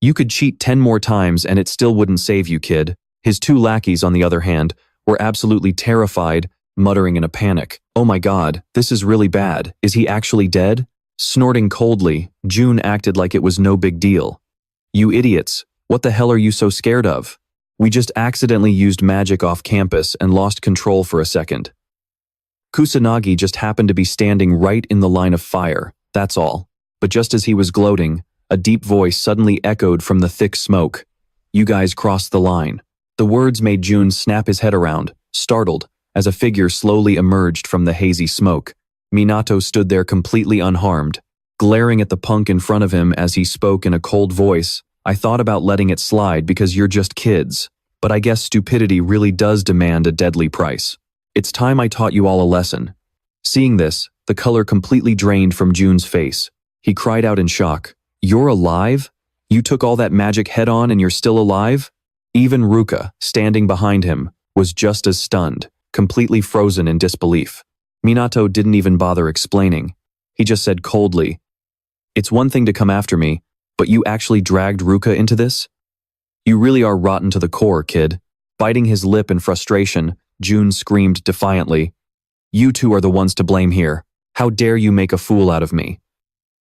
"You could cheat 10 more times and it still wouldn't save you, kid." His two lackeys, on the other hand, were absolutely terrified, muttering in a panic, "Oh my god, this is really bad. Is he actually dead?" Snorting coldly, Jun acted like it was no big deal. "You idiots, what the hell are you so scared of? We just accidentally used magic off campus and lost control for a second. Kusanagi just happened to be standing right in the line of fire, that's all." But just as he was gloating, a deep voice suddenly echoed from the thick smoke. "You guys crossed the line." The words made Jun snap his head around, startled, as a figure slowly emerged from the hazy smoke. Minato stood there completely unharmed, glaring at the punk in front of him as he spoke in a cold voice. "I thought about letting it slide because you're just kids, but I guess stupidity really does demand a deadly price. It's time I taught you all a lesson." Seeing this, the color completely drained from Jun's face. He cried out in shock, "You're alive? You took all that magic head on and you're still alive?" Even Ruka, standing behind him, was just as stunned, completely frozen in disbelief. Minato didn't even bother explaining. He just said coldly, "It's one thing to come after me, but you actually dragged Ruka into this? You really are rotten to the core, kid." Biting his lip in frustration, Jun screamed defiantly, "You two are the ones to blame here. How dare you make a fool out of me?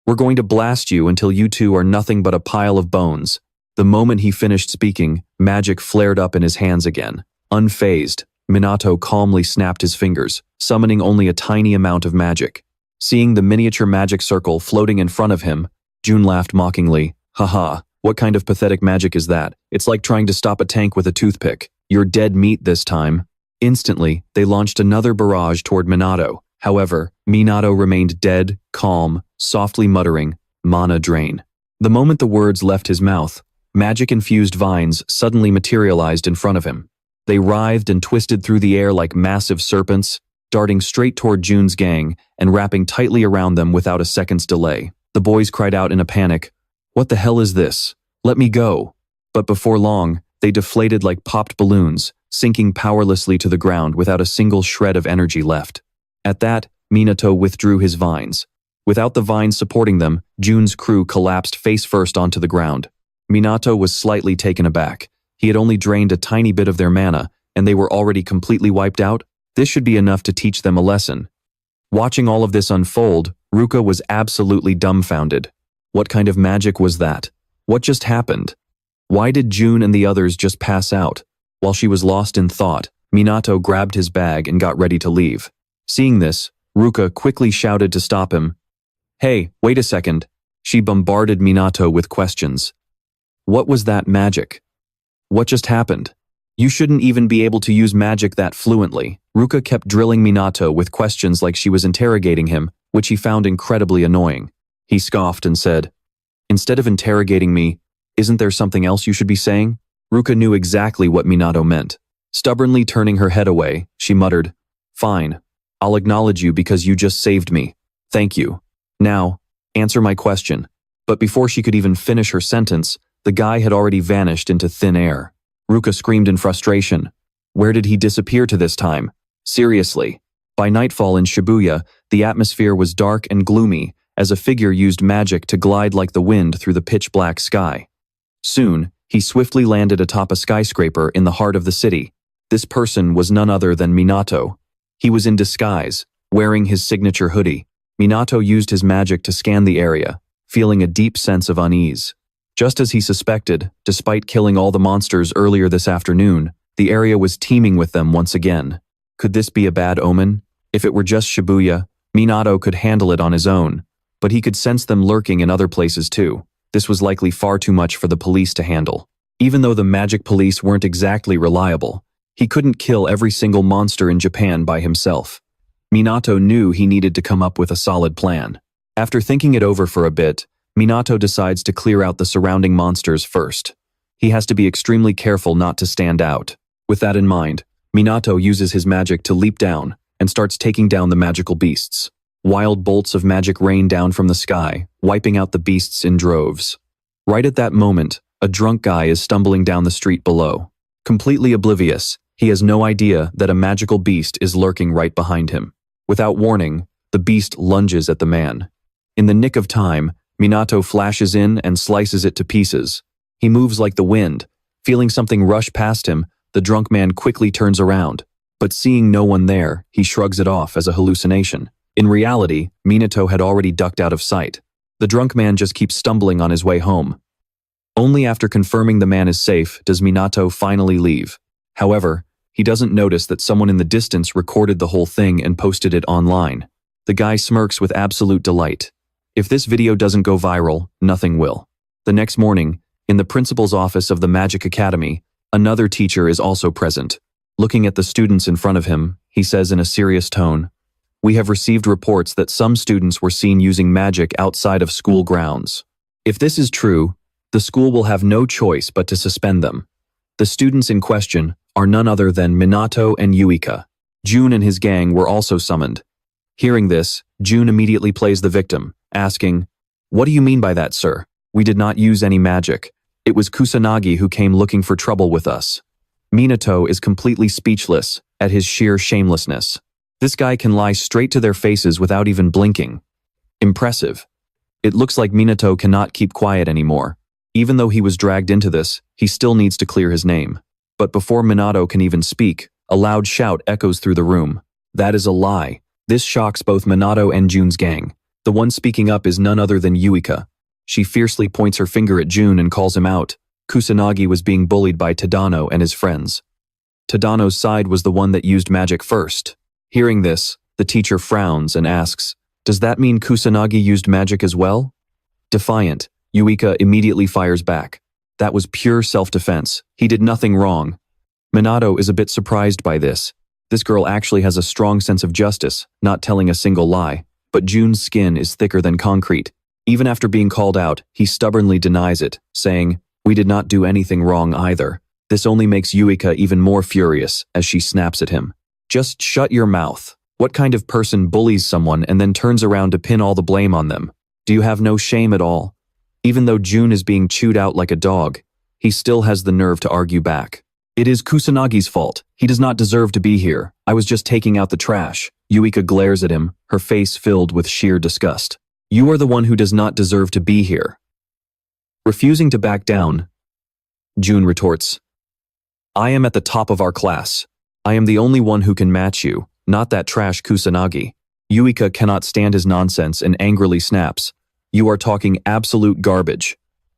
We're going to blast you until you two are nothing but a pile of bones." The moment he finished speaking, magic flared up in his hands again. Unfazed, Minato calmly snapped his fingers, summoning only a tiny amount of magic. Seeing the miniature magic circle floating in front of him, Jun laughed mockingly. "Haha, what kind of pathetic magic is that? It's like trying to stop a tank with a toothpick. You're dead meat this time." Instantly, they launched another barrage toward Minato. However, Minato remained dead, calm, softly muttering, "Mana drain." The moment the words left his mouth, magic-infused vines suddenly materialized in front of him. They writhed and twisted through the air like massive serpents, darting straight toward Jun's gang and wrapping tightly around them without a second's delay. The boys cried out in a panic, "What the hell is this? Let me go!" But before long, they deflated like popped balloons, sinking powerlessly to the ground without a single shred of energy left. At that, Minato withdrew his vines. Without the vines supporting them, Jun's crew collapsed face first onto the ground. Minato was slightly taken aback. He had only drained a tiny bit of their mana, and they were already completely wiped out. This should be enough to teach them a lesson. Watching all of this unfold, Ruka was absolutely dumbfounded. What kind of magic was that? What just happened? Why did Jun and the others just pass out? While she was lost in thought, Minato grabbed his bag and got ready to leave. Seeing this, Ruka quickly shouted to stop him. "Hey, wait a second." She bombarded Minato with questions. What was that magic? What just happened? You shouldn't even be able to use magic that fluently. Ruka kept drilling Minato with questions like she was interrogating him, which he found incredibly annoying. He scoffed and said, "Instead of interrogating me, isn't there something else you should be saying?" Ruka knew exactly what Minato meant. Stubbornly turning her head away, she muttered, "Fine, I'll acknowledge you because you just saved me. Thank you. Now, answer my question." But before she could even finish her sentence, the guy had already vanished into thin air. Ruka screamed in frustration, Where did he disappear to this time? Seriously. By nightfall in Shibuya, the atmosphere was dark and gloomy, as a figure used magic to glide like the wind through the pitch-black sky. Soon, he swiftly landed atop a skyscraper in the heart of the city. This person was none other than Minato. He was in disguise, wearing his signature hoodie. Minato used his magic to scan the area, feeling a deep sense of unease. Just as he suspected, despite killing all the monsters earlier this afternoon, the area was teeming with them once again. Could this be a bad omen? If it were just Shibuya, Minato could handle it on his own, but he could sense them lurking in other places too. This was likely far too much for the police to handle. Even though the magic police weren't exactly reliable, he couldn't kill every single monster in Japan by himself. Minato knew he needed to come up with a solid plan. After thinking it over for a bit, Minato decides to clear out the surrounding monsters first. He has to be extremely careful not to stand out. With that in mind, Minato uses his magic to leap down and starts taking down the magical beasts. Wild bolts of magic rain down from the sky, wiping out the beasts in droves. Right at that moment, a drunk guy is stumbling down the street below. Completely oblivious, he has no idea that a magical beast is lurking right behind him. Without warning, the beast lunges at the man. In the nick of time, Minato flashes in and slices it to pieces. He moves like the wind. Feeling something rush past him, the drunk man quickly turns around. But seeing no one there, he shrugs it off as a hallucination. In reality, Minato had already ducked out of sight. The drunk man just keeps stumbling on his way home. Only after confirming the man is safe does Minato finally leave. However, he doesn't notice that someone in the distance recorded the whole thing and posted it online. The guy smirks with absolute delight. If this video doesn't go viral, nothing will. The next morning, in the principal's office of the Magic Academy, another teacher is also present. Looking at the students in front of him, he says in a serious tone, "We have received reports that some students were seen using magic outside of school grounds. If this is true, the school will have no choice but to suspend them." The students in question are none other than Minato and Yuika. Jun and his gang were also summoned. Hearing this, Jun immediately plays the victim, asking, "What do you mean by that, sir? We did not use any magic. It was Kusanagi who came looking for trouble with us." Minato is completely speechless at his sheer shamelessness. This guy can lie straight to their faces without even blinking. Impressive. It looks like Minato cannot keep quiet anymore. Even though he was dragged into this, he still needs to clear his name. But before Minato can even speak, a loud shout echoes through the room. That is a lie. This shocks both Minato and Jun's gang. The one speaking up is none other than Yuika. She fiercely points her finger at Jun and calls him out. Kusanagi was being bullied by Tadano and his friends. Tadano's side was the one that used magic first. Hearing this, the teacher frowns and asks, "Does that mean Kusanagi used magic as well?" Defiant, Yuika immediately fires back. That was pure self-defense. He did nothing wrong. Minato is a bit surprised by this. This girl actually has a strong sense of justice, not telling a single lie. But Jun's skin is thicker than concrete. Even after being called out, he stubbornly denies it, saying, "We did not do anything wrong either." This only makes Yuika even more furious as she snaps at him. "Just shut your mouth. What kind of person bullies someone and then turns around to pin all the blame on them? Do you have no shame at all?" Even though Jun is being chewed out like a dog, he still has the nerve to argue back. "It is Kusanagi's fault. He does not deserve to be here. I was just taking out the trash." Yuika glares at him, her face filled with sheer disgust. "You are the one who does not deserve to be here." Refusing to back down, Jun retorts, "I am at the top of our class. I am the only one who can match you, not that trash Kusanagi." Yuika cannot stand his nonsense and angrily snaps, "You are talking absolute garbage."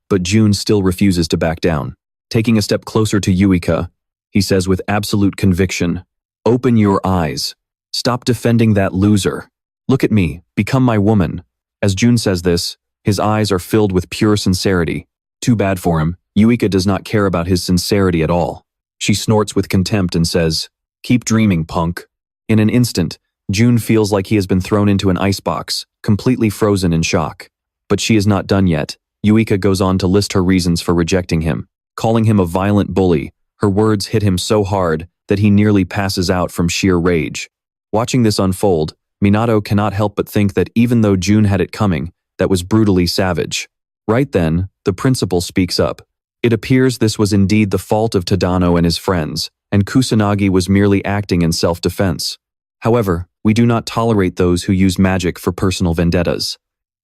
But Jun still refuses to back down. Taking a step closer to Yuika, he says with absolute conviction, "Open your eyes. Stop defending that loser. Look at me, become my woman." As Jun says this, his eyes are filled with pure sincerity. Too bad for him, Yuika does not care about his sincerity at all. She snorts with contempt and says, "Keep dreaming, punk." In an instant, Jun feels like he has been thrown into an icebox, completely frozen in shock. But she is not done yet. Yuika goes on to list her reasons for rejecting him, calling him a violent bully. Her words hit him so hard that he nearly passes out from sheer rage. Watching this unfold, Minato cannot help but think that even though Jun had it coming, that was brutally savage. Right then, the principal speaks up. It appears this was indeed the fault of Tadano and his friends, and Kusanagi was merely acting in self-defense. However, we do not tolerate those who use magic for personal vendettas.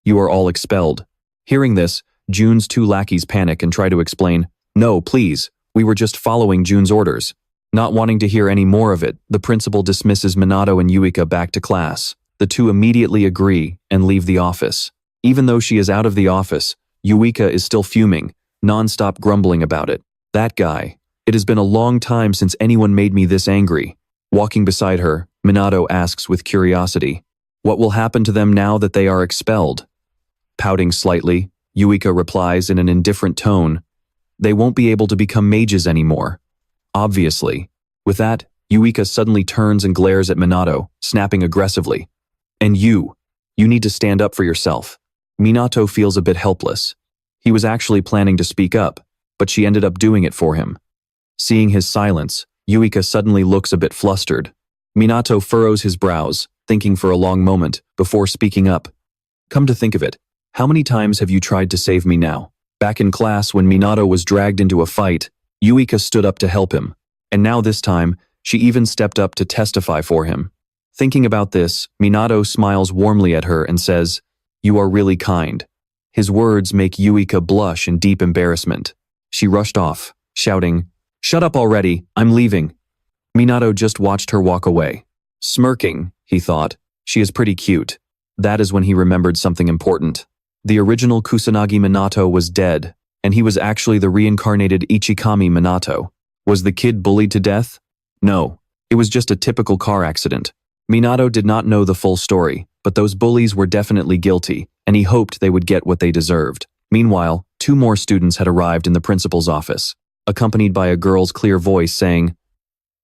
You are all expelled. Hearing this, Jun's two lackeys panic and try to explain, "No, please, we were just following Jun's orders." Not wanting to hear any more of it, the principal dismisses Minato and Yuika back to class. The two immediately agree and leave the office. Even though she is out of the office, Yuika is still fuming, non-stop grumbling about it. That guy. It has been a long time since anyone made me this angry. Walking beside her, Minato asks with curiosity, "What will happen to them now that they are expelled?" Pouting slightly, Yuika replies in an indifferent tone, "They won't be able to become mages anymore." Obviously. With that, Yuika suddenly turns and glares at Minato, snapping aggressively. "And you need to stand up for yourself." Minato feels a bit helpless. He was actually planning to speak up, but she ended up doing it for him. Seeing his silence, Yuika suddenly looks a bit flustered. Minato furrows his brows, thinking for a long moment, before speaking up. "Come to think of it, how many times have you tried to save me now?" Back in class when Minato was dragged into a fight, Yuika stood up to help him. And now this time, she even stepped up to testify for him. Thinking about this, Minato smiles warmly at her and says, "You are really kind." His words make Yuika blush in deep embarrassment. She rushed off, shouting, "Shut up already, I'm leaving." Minato just watched her walk away. Smirking, he thought, she is pretty cute. That is when he remembered something important. The original Kusanagi Minato was dead, and he was actually the reincarnated Ichikami Minato. Was the kid bullied to death? No, it was just a typical car accident. Minato did not know the full story, but those bullies were definitely guilty, and he hoped they would get what they deserved. Meanwhile, 2 more students had arrived in the principal's office, accompanied by a girl's clear voice saying,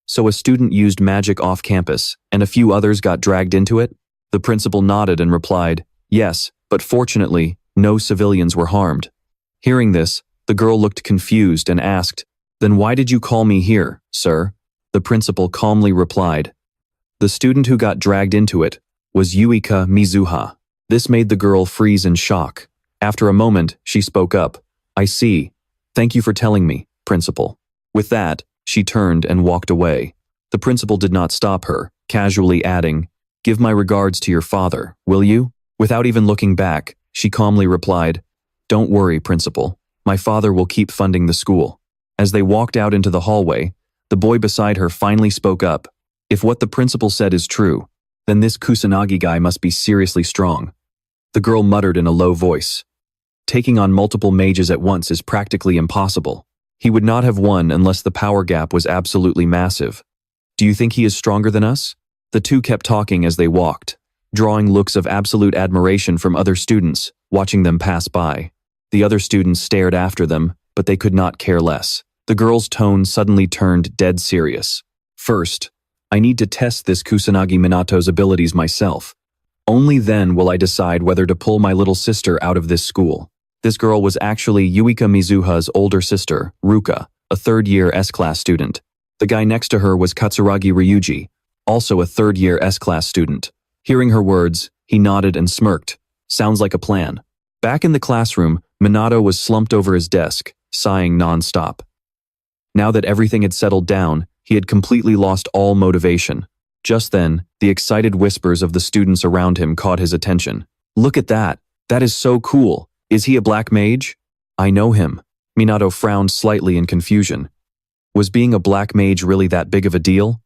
"So a student used magic off campus, and a few others got dragged into it?" The principal nodded and replied, "Yes, but fortunately, no civilians were harmed." Hearing this, the girl looked confused and asked, "Then why did you call me here, sir?" The principal calmly replied, "The student who got dragged into it was Yuika Mizuha." This made the girl freeze in shock. After a moment, she spoke up, "I see. Thank you for telling me, principal." With that, she turned and walked away. The principal did not stop her, casually adding, "Give my regards to your father, will you?" Without even looking back, she calmly replied, "Don't worry, principal. My father will keep funding the school." As they walked out into the hallway, the boy beside her finally spoke up. If what the principal said is true, then this Kusanagi guy must be seriously strong. The girl muttered in a low voice. Taking on multiple mages at once is practically impossible. He would not have won unless the power gap was absolutely massive. "Do you think he is stronger than us?" The two kept talking as they walked, drawing looks of absolute admiration from other students, watching them pass by. The other students stared after them, but they could not care less. The girl's tone suddenly turned dead serious. "First, I need to test this Kusanagi Minato's abilities myself. Only then will I decide whether to pull my little sister out of this school." This girl was actually Yuika Mizuha's older sister, Ruka, a third-year S-class student. The guy next to her was Katsuragi Ryuji, also a third-year S-class student. Hearing her words, he nodded and smirked. Sounds like a plan. Back in the classroom, Minato was slumped over his desk, sighing non-stop. Now that everything had settled down, he had completely lost all motivation. Just then, the excited whispers of the students around him caught his attention. "Look at that! That is so cool! Is he a black mage?" "I know him." Minato frowned slightly in confusion. Was being a black mage really that big of a deal?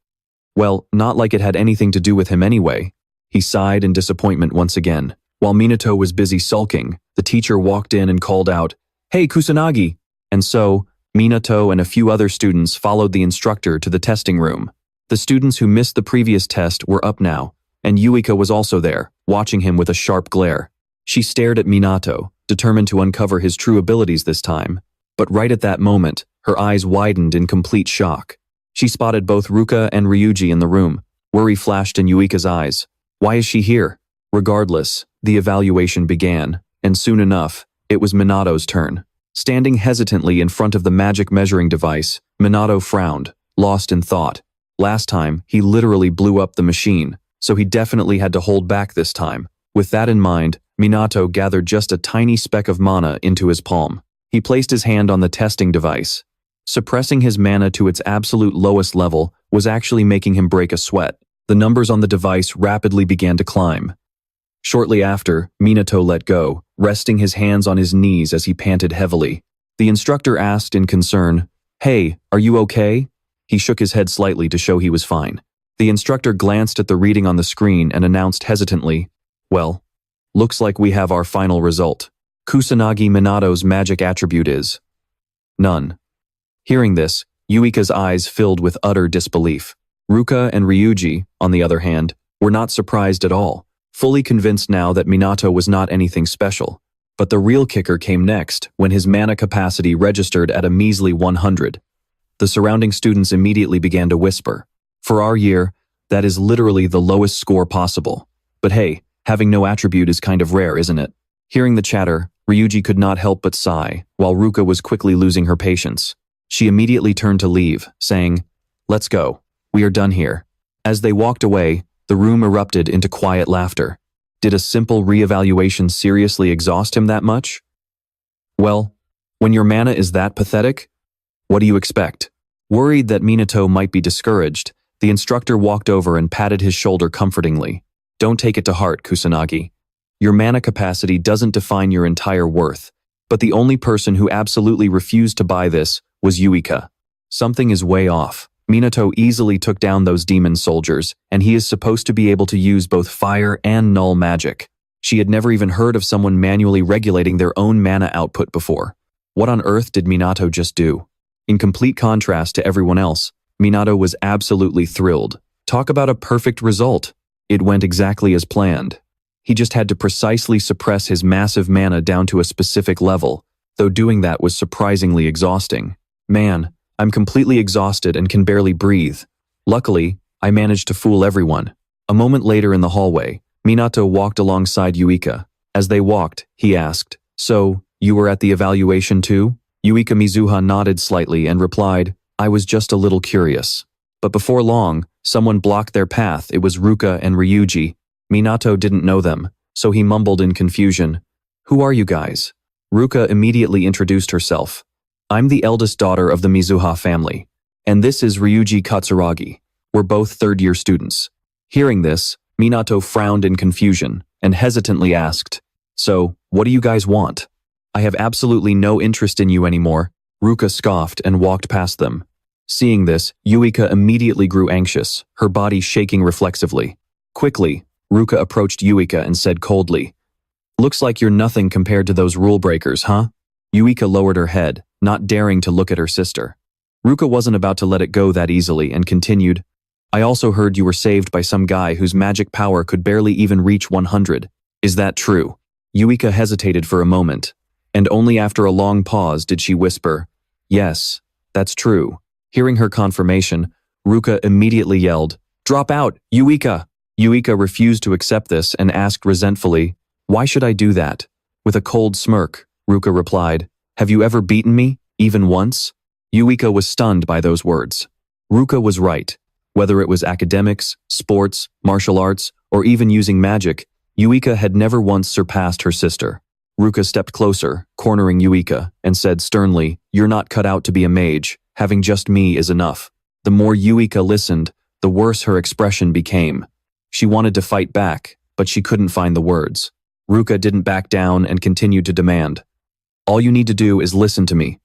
Well, not like it had anything to do with him anyway. He sighed in disappointment once again. While Minato was busy sulking, the teacher walked in and called out, "Hey, Kusanagi!" And so, Minato and a few other students followed the instructor to the testing room. The students who missed the previous test were up now, and Yuika was also there, watching him with a sharp glare. She stared at Minato, determined to uncover his true abilities this time. But right at that moment, her eyes widened in complete shock. She spotted both Ruka and Ryuji in the room. Worry flashed in Yuika's eyes. Why is she here? Regardless, the evaluation began, and soon enough, it was Minato's turn. Standing hesitantly in front of the magic measuring device, Minato frowned, lost in thought. Last time, he literally blew up the machine, so he definitely had to hold back this time. With that in mind, Minato gathered just a tiny speck of mana into his palm. He placed his hand on the testing device. Suppressing his mana to its absolute lowest level was actually making him break a sweat. The numbers on the device rapidly began to climb. Shortly after, Minato let go, resting his hands on his knees as he panted heavily. The instructor asked in concern, "Hey, are you okay?" He shook his head slightly to show he was fine. The instructor glanced at the reading on the screen and announced hesitantly, "Well, looks like we have our final result. Kusanagi Minato's magic attribute is none." Hearing this, Yuika's eyes filled with utter disbelief. Ruka and Ryuji, on the other hand, were not surprised at all, fully convinced now that Minato was not anything special. But the real kicker came next, when his mana capacity registered at a measly 100. The surrounding students immediately began to whisper, "For our year, that is literally the lowest score possible. But hey, having no attribute is kind of rare, isn't it?" Hearing the chatter, Ryuji could not help but sigh, while Ruka was quickly losing her patience. She immediately turned to leave, saying, "Let's go. We are done here." As they walked away, the room erupted into quiet laughter. Did a simple reevaluation seriously exhaust him that much? Well, when your mana is that pathetic, what do you expect? Worried that Minato might be discouraged, the instructor walked over and patted his shoulder comfortingly. "Don't take it to heart, Kusanagi. Your mana capacity doesn't define your entire worth, but the only person who absolutely refused to buy this was Yuika. Something is way off. Minato easily took down those demon soldiers, and he is supposed to be able to use both fire and null magic. She had never even heard of someone manually regulating their own mana output before. What on earth did Minato just do?" In complete contrast to everyone else, Minato was absolutely thrilled. Talk about a perfect result. It went exactly as planned. He just had to precisely suppress his massive mana down to a specific level, though doing that was surprisingly exhausting. "Man, I'm completely exhausted and can barely breathe. Luckily, I managed to fool everyone." A moment later in the hallway, Minato walked alongside Yuika. As they walked, he asked, "So, you were at the evaluation too?" Yuika Mizuha nodded slightly and replied, "I was just a little curious." But before long, someone blocked their path. It was Ruka and Ryuji. Minato didn't know them, so he mumbled in confusion, "Who are you guys?" Ruka immediately introduced herself. "I'm the eldest daughter of the Mizuha family, and this is Ryuji Katsuragi. We're both third-year students." Hearing this, Minato frowned in confusion and hesitantly asked, "So, what do you guys want?" "I have absolutely no interest in you anymore," Ruka scoffed and walked past them. Seeing this, Yuika immediately grew anxious, her body shaking reflexively. Quickly, Ruka approached Yuika and said coldly, "Looks like you're nothing compared to those rule breakers, huh?" Yuika lowered her head, not daring to look at her sister. Ruka wasn't about to let it go that easily and continued, "I also heard you were saved by some guy whose magic power could barely even reach 100. Is that true?" Yuika hesitated for a moment, and only after a long pause did she whisper, "Yes, that's true." Hearing her confirmation, Ruka immediately yelled, "Drop out, Yuika!" Yuika refused to accept this and asked resentfully, "Why should I do that?" With a cold smirk, Ruka replied, "Have you ever beaten me, even once?" Yuika was stunned by those words. Ruka was right. Whether it was academics, sports, martial arts, or even using magic, Yuika had never once surpassed her sister. Ruka stepped closer, cornering Yuika, and said sternly, "You're not cut out to be a mage. Having just me is enough." The more Yuika listened, the worse her expression became. She wanted to fight back, but she couldn't find the words. Ruka didn't back down and continued to demand, "All you need to do is listen to me.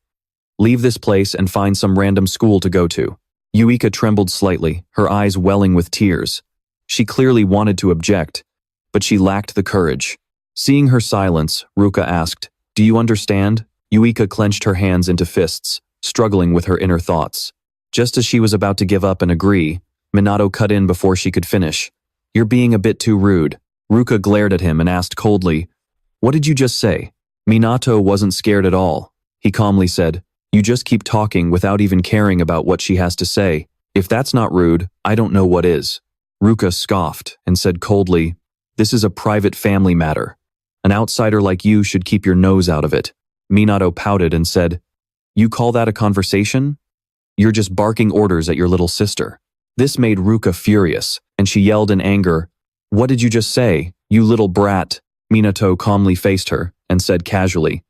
Leave this place and find some random school to go to." Yuika trembled slightly, her eyes welling with tears. She clearly wanted to object, but she lacked the courage. Seeing her silence, Ruka asked, "Do you understand?" Yuika clenched her hands into fists, struggling with her inner thoughts. Just as she was about to give up and agree, Minato cut in before she could finish. "You're being a bit too rude." Ruka glared at him and asked coldly, "What did you just say?" Minato wasn't scared at all. He calmly said, "You just keep talking without even caring about what she has to say. If that's not rude, I don't know what is." Ruka scoffed and said coldly, "This is a private family matter. An outsider like you should keep your nose out of it." Minato pouted and said, "You call that a conversation? You're just barking orders at your little sister." This made Ruka furious, and she yelled in anger, "What did you just say, you little brat?" Minato calmly faced her and said casually,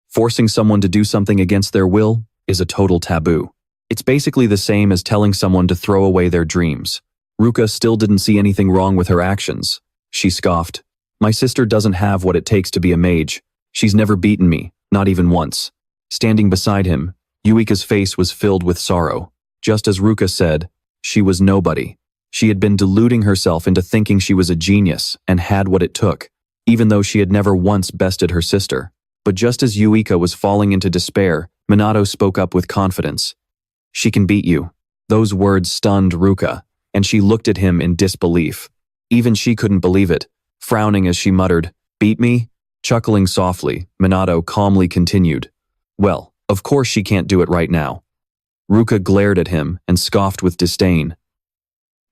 "Forcing someone to do something against their will? is a total taboo. It's basically the same as telling someone to throw away their dreams. Ruka still didn't see anything wrong with her actions. She scoffed. My sister doesn't have what it takes to be a mage. She's never beaten me, not even once. Standing beside him, Yuika's face was filled with sorrow. Just as Ruka said, she was nobody. She had been deluding herself into thinking she was a genius and had what it took, even though she had never once bested her sister. But just as Yuika was falling into despair, Minato spoke up with confidence. She can beat you. Those words stunned Ruka, and she looked at him in disbelief. Even she couldn't believe it, frowning as she muttered, "Beat me?" Chuckling softly, Minato calmly continued, "Well, of course she can't do it right now." Ruka glared at him and scoffed with disdain.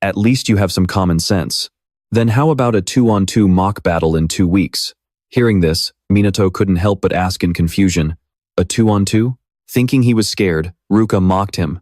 "At least you have some common sense. Then how about a 2-on-2 mock battle in 2 weeks?" Hearing this, Minato couldn't help but ask in confusion, "A 2-on-2? Thinking he was scared, Ruka mocked him.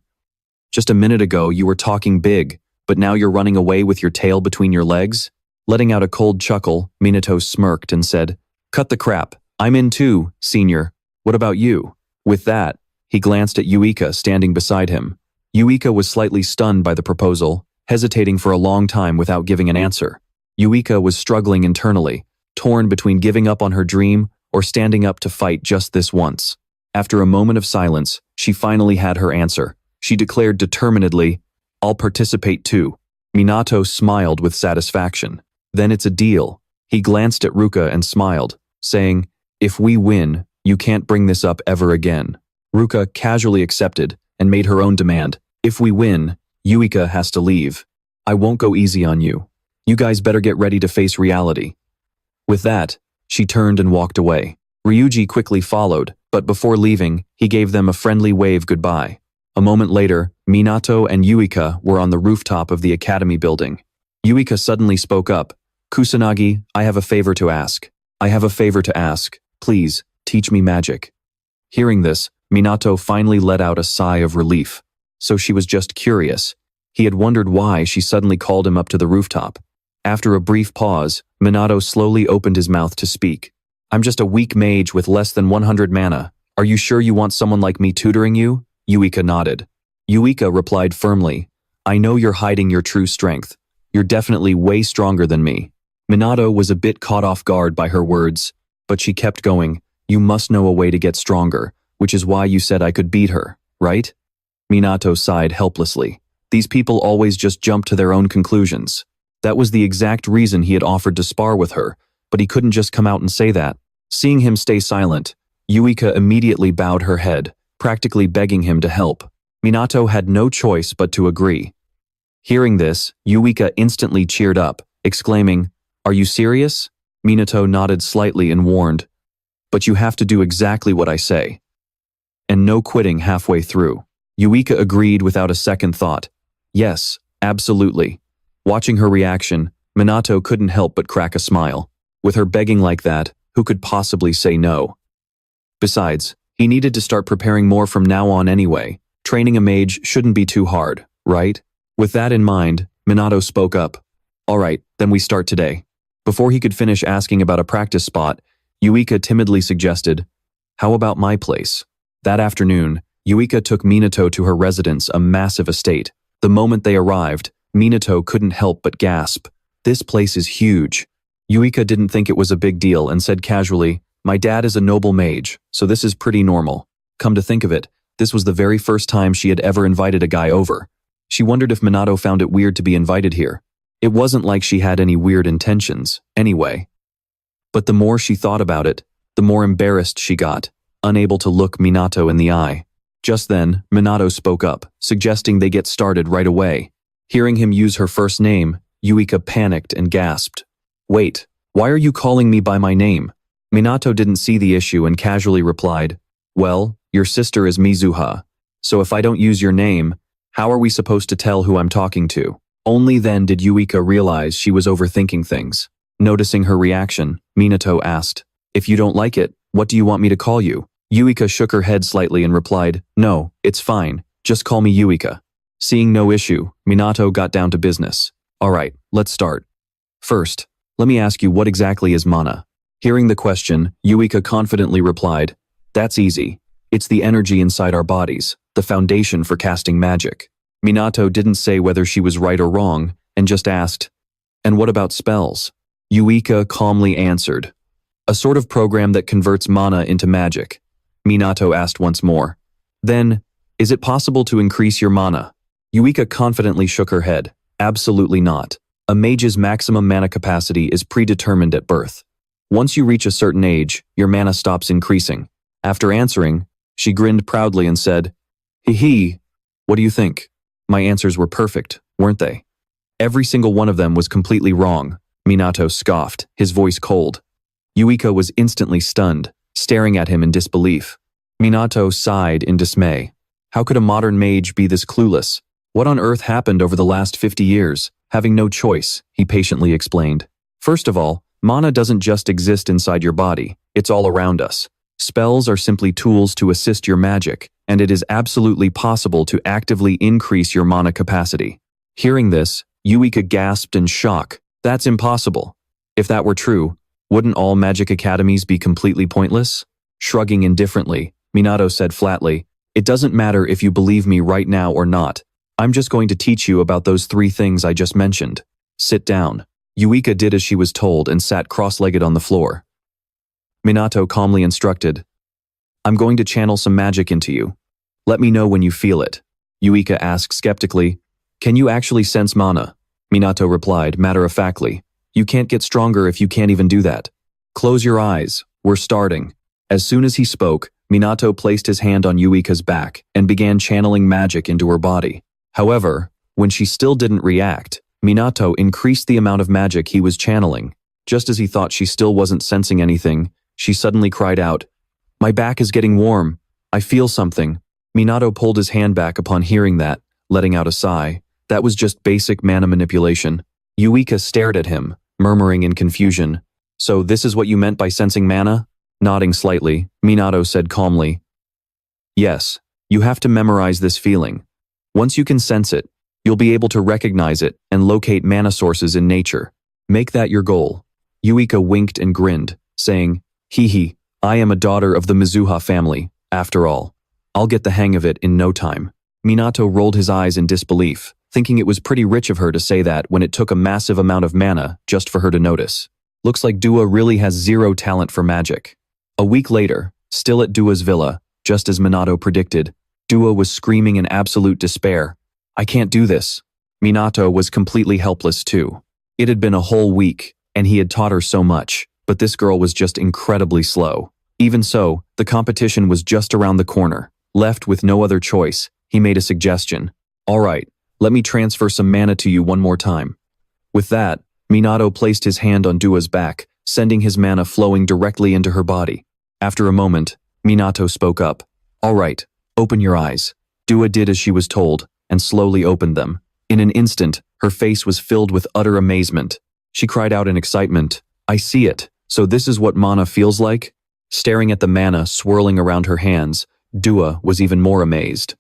"Just a minute ago you were talking big, but now you're running away with your tail between your legs?" Letting out a cold chuckle, Minato smirked and said, "Cut the crap. I'm in too, senior. What about you?" With that, he glanced at Yuika standing beside him. Yuika was slightly stunned by the proposal, hesitating for a long time without giving an answer. Yuika was struggling internally, torn between giving up on her dream or standing up to fight just this once. After a moment of silence, she finally had her answer. She declared determinedly, "I'll participate too." Minato smiled with satisfaction. "Then it's a deal." He glanced at Ruka and smiled, saying, "If we win, you can't bring this up ever again." Ruka casually accepted and made her own demand. "If we win, Yuika has to leave. I won't go easy on you. You guys better get ready to face reality." With that, she turned and walked away. Ryuji quickly followed, but before leaving, he gave them a friendly wave goodbye. A moment later, Minato and Yuika were on the rooftop of the academy building. Yuika suddenly spoke up, "Kusanagi, I have a favor to ask. I have a favor to ask. Please, teach me magic." Hearing this, Minato finally let out a sigh of relief. So she was just curious. He had wondered why she suddenly called him up to the rooftop. After a brief pause, Minato slowly opened his mouth to speak. "I'm just a weak mage with less than 100 mana. Are you sure you want someone like me tutoring you?" Yuika nodded. Yuika replied firmly, "I know you're hiding your true strength. You're definitely way stronger than me." Minato was a bit caught off guard by her words, but she kept going, "You must know a way to get stronger, which is why you said I could beat her, right?" Minato sighed helplessly. These people always just jump to their own conclusions. That was the exact reason he had offered to spar with her, but he couldn't just come out and say that. Seeing him stay silent, Yuika immediately bowed her head, practically begging him to help. Minato had no choice but to agree. Hearing this, Yuika instantly cheered up, exclaiming, "Are you serious?" Minato nodded slightly and warned, "But you have to do exactly what I say. And no quitting halfway through." Yuika agreed without a second thought. "Yes, absolutely." Watching her reaction, Minato couldn't help but crack a smile. With her begging like that, who could possibly say no? Besides, he needed to start preparing more from now on anyway. Training a mage shouldn't be too hard, right? With that in mind, Minato spoke up. "All right, then we start today." Before he could finish asking about a practice spot, Yuika timidly suggested, "How about my place?" That afternoon, Yuika took Minato to her residence, a massive estate. The moment they arrived, Minato couldn't help but gasp. "This place is huge." Yuika didn't think it was a big deal and said casually, "My dad is a noble mage, so this is pretty normal." Come to think of it, this was the very first time she had ever invited a guy over. She wondered if Minato found it weird to be invited here. It wasn't like she had any weird intentions, anyway. But the more she thought about it, the more embarrassed she got, unable to look Minato in the eye. Just then, Minato spoke up, suggesting they get started right away. Hearing him use her first name, Yuika panicked and gasped. "Wait, why are you calling me by my name?" Minato didn't see the issue and casually replied, "Well, your sister is Mizuha, so if I don't use your name, how are we supposed to tell who I'm talking to?" Only then did Yuika realize she was overthinking things. Noticing her reaction, Minato asked, "If you don't like it, what do you want me to call you?" Yuika shook her head slightly and replied, "No, it's fine, just call me Yuika." Seeing no issue, Minato got down to business. "All right, let's start. First, let me ask you, what exactly is mana?" Hearing the question, Yuika confidently replied, "That's easy. It's the energy inside our bodies, the foundation for casting magic. Minato didn't say whether she was right or wrong, and just asked, "And what about spells?" Yuika calmly answered, "A sort of program that converts mana into magic." Minato asked once more, "Then, is it possible to increase your mana?" Yuika confidently shook her head. Absolutely not. A mage's maximum mana capacity is predetermined at birth. Once you reach a certain age, your mana stops increasing. After answering, she grinned proudly and said, "Hee hee, what do you think?" My answers were perfect, weren't they? Every single one of them was completely wrong. Minato scoffed, his voice cold. Yuika was instantly stunned, staring at him in disbelief. Minato sighed in dismay. How could a modern mage be this clueless? What on earth happened over the last 50 years? Having no choice, he patiently explained. First of all, mana doesn't just exist inside your body, it's all around us. Spells are simply tools to assist your magic, and it is absolutely possible to actively increase your mana capacity. Hearing this, Yuika gasped in shock. That's impossible. If that were true, wouldn't all magic academies be completely pointless? Shrugging indifferently, Minato said flatly, "It doesn't matter if you believe me right now or not. I'm just going to teach you about those 3 things I just mentioned. Sit down." Yuika did as she was told and sat cross-legged on the floor. Minato calmly instructed, "I'm going to channel some magic into you. Let me know when you feel it." Yuika asked skeptically, "Can you actually sense mana?" Minato replied matter-of-factly, "You can't get stronger if you can't even do that. Close your eyes, we're starting." As soon as he spoke, Minato placed his hand on Yuika's back and began channeling magic into her body. However, when she still didn't react, Minato increased the amount of magic he was channeling. Just as he thought she still wasn't sensing anything, she suddenly cried out, "My back is getting warm. I feel something." Minato pulled his hand back upon hearing that, letting out a sigh. That was just basic mana manipulation. Yuika stared at him, murmuring in confusion, "So this is what you meant by sensing mana?" Nodding slightly, Minato said calmly, "Yes, you have to memorize this feeling. Once you can sense it, you'll be able to recognize it and locate mana sources in nature. Make that your goal." Yuika winked and grinned, saying, "Hee hee, I am a daughter of the Mizuha family, after all. I'll get the hang of it in no time." Minato rolled his eyes in disbelief, thinking it was pretty rich of her to say that when it took a massive amount of mana just for her to notice. Looks like Dua really has 0 talent for magic. A week later, still at Dua's villa, just as Minato predicted, Dua was screaming in absolute despair. "I can't do this." Minato was completely helpless too. It had been a whole week, and he had taught her so much, but this girl was just incredibly slow. Even so, the competition was just around the corner. Left with no other choice, he made a suggestion. "All right, let me transfer some mana to you one more time." With that, Minato placed his hand on Dua's back, sending his mana flowing directly into her body. After a moment, Minato spoke up. "All right, open your eyes." Dua did as she was told, and slowly opened them. In an instant, her face was filled with utter amazement. She cried out in excitement, "I see it. So this is what mana feels like?" Staring at the mana swirling around her hands, Dua was even more amazed.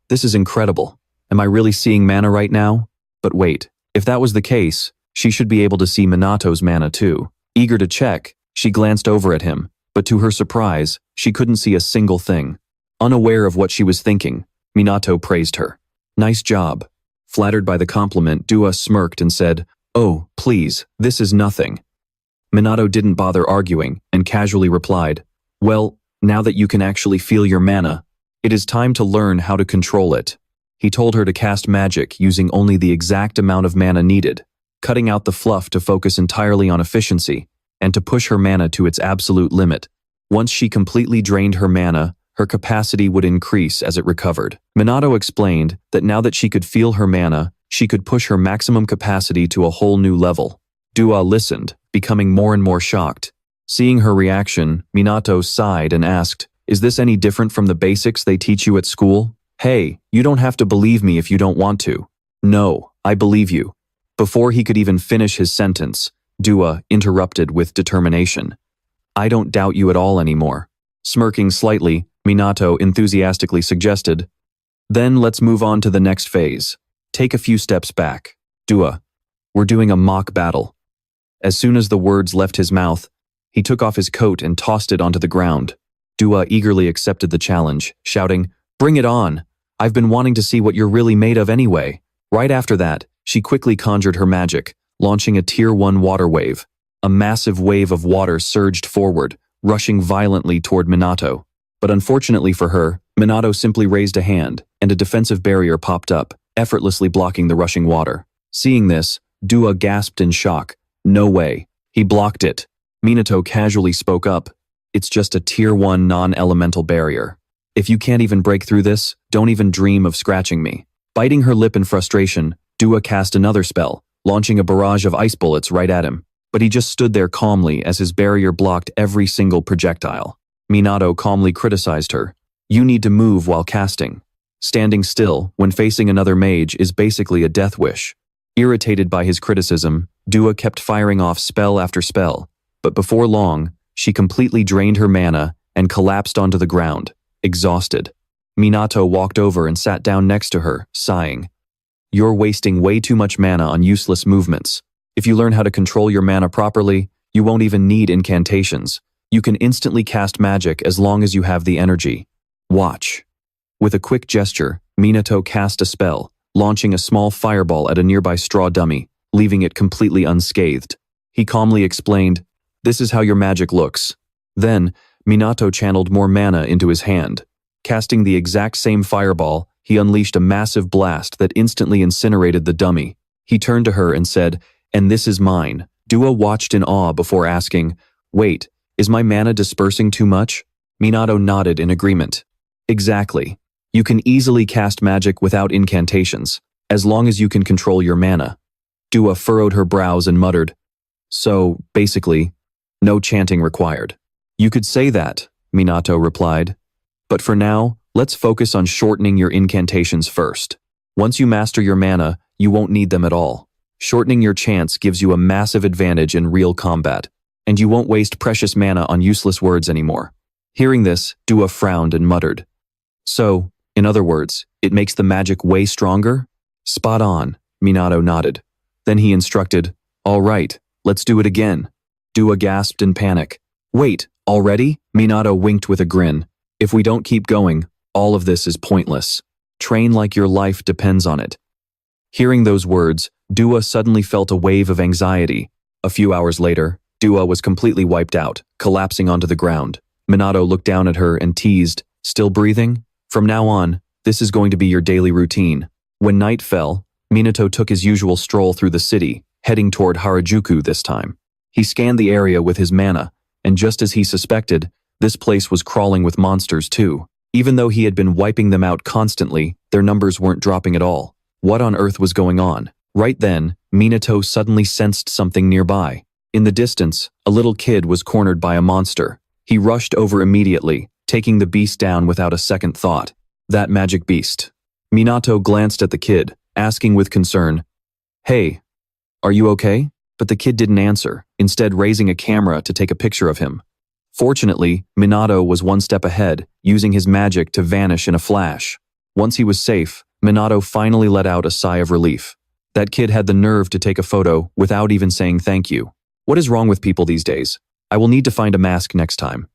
"This is incredible. Am I really seeing mana right now?" But wait, if that was the case, she should be able to see Minato's mana too. Eager to check, she glanced over at him, but to her surprise, she couldn't see a single thing. Unaware of what she was thinking, Minato praised her. "Nice job." Flattered by the compliment, Dua smirked and said, "Oh, please, this is nothing." Minato didn't bother arguing and casually replied, "Well, now that you can actually feel your mana, it is time to learn how to control it." He told her to cast magic using only the exact amount of mana needed, cutting out the fluff to focus entirely on efficiency, and to push her mana to its absolute limit. Once she completely drained her mana, her capacity would increase as it recovered. Minato explained that now that she could feel her mana, she could push her maximum capacity to a whole new level. Dua listened, becoming more and more shocked. Seeing her reaction, Minato sighed and asked, "Is this any different from the basics they teach you at school?" "Hey, you don't have to believe me if you don't want to." "No, I believe you." Before he could even finish his sentence, Dua interrupted with determination. "I don't doubt you at all anymore." Smirking slightly, Minato enthusiastically suggested, "Then let's move on to the next phase. Take a few steps back. Dua, we're doing a mock battle." As soon as the words left his mouth, he took off his coat and tossed it onto the ground. Dua eagerly accepted the challenge, shouting, "Bring it on! I've been wanting to see what you're really made of anyway." Right after that, she quickly conjured her magic, launching a Tier 1 water wave. A massive wave of water surged forward, rushing violently toward Minato. But unfortunately for her, Minato simply raised a hand, and a defensive barrier popped up, effortlessly blocking the rushing water. Seeing this, Dua gasped in shock. "No way. He blocked it." Minato casually spoke up. "It's just a Tier 1 non-elemental barrier. If you can't even break through this, don't even dream of scratching me." Biting her lip in frustration, Dua cast another spell, launching a barrage of ice bullets right at him. But he just stood there calmly as his barrier blocked every single projectile. Minato calmly criticized her. "You need to move while casting. Standing still, when facing another mage, is basically a death wish." Irritated by his criticism, Dua kept firing off spell after spell, but before long, she completely drained her mana and collapsed onto the ground, exhausted. Minato walked over and sat down next to her, sighing. "You're wasting way too much mana on useless movements. If you learn how to control your mana properly, you won't even need incantations. You can instantly cast magic as long as you have the energy. Watch." With a quick gesture, Minato cast a spell, launching a small fireball at a nearby straw dummy, leaving it completely unscathed. He calmly explained, "This is how your magic looks." Then, Minato channeled more mana into his hand. Casting the exact same fireball, he unleashed a massive blast that instantly incinerated the dummy. He turned to her and said, "And this is mine." Dua watched in awe before asking, "Wait, is my mana dispersing too much?" Minato nodded in agreement. "Exactly. You can easily cast magic without incantations, as long as you can control your mana." Dua furrowed her brows and muttered, "So, basically, no chanting required." "You could say that," Minato replied. "But for now, let's focus on shortening your incantations first. Once you master your mana, you won't need them at all. Shortening your chants gives you a massive advantage in real combat, and you won't waste precious mana on useless words anymore." Hearing this, Dua frowned and muttered, "So, in other words, it makes the magic way stronger?" "Spot on," Minato nodded. Then he instructed, "All right, let's do it again." Dua gasped in panic. "Wait, already?" Minato winked with a grin. "If we don't keep going, all of this is pointless. Train like your life depends on it." Hearing those words, Dua suddenly felt a wave of anxiety. A few hours later, Dua was completely wiped out, collapsing onto the ground. Minato looked down at her and teased, "Still breathing? From now on, this is going to be your daily routine." When night fell, Minato took his usual stroll through the city, heading toward Harajuku this time. He scanned the area with his mana, and just as he suspected, this place was crawling with monsters too. Even though he had been wiping them out constantly, their numbers weren't dropping at all. What on earth was going on? Right then, Minato suddenly sensed something nearby. In the distance, a little kid was cornered by a monster. He rushed over immediately, taking the beast down without a second thought. That magic beast. Minato glanced at the kid, asking with concern, "Hey, are you okay?" But the kid didn't answer, instead raising a camera to take a picture of him. Fortunately, Minato was one step ahead, using his magic to vanish in a flash. Once he was safe, Minato finally let out a sigh of relief. That kid had the nerve to take a photo without even saying thank you. What is wrong with people these days? I will need to find a mask next time.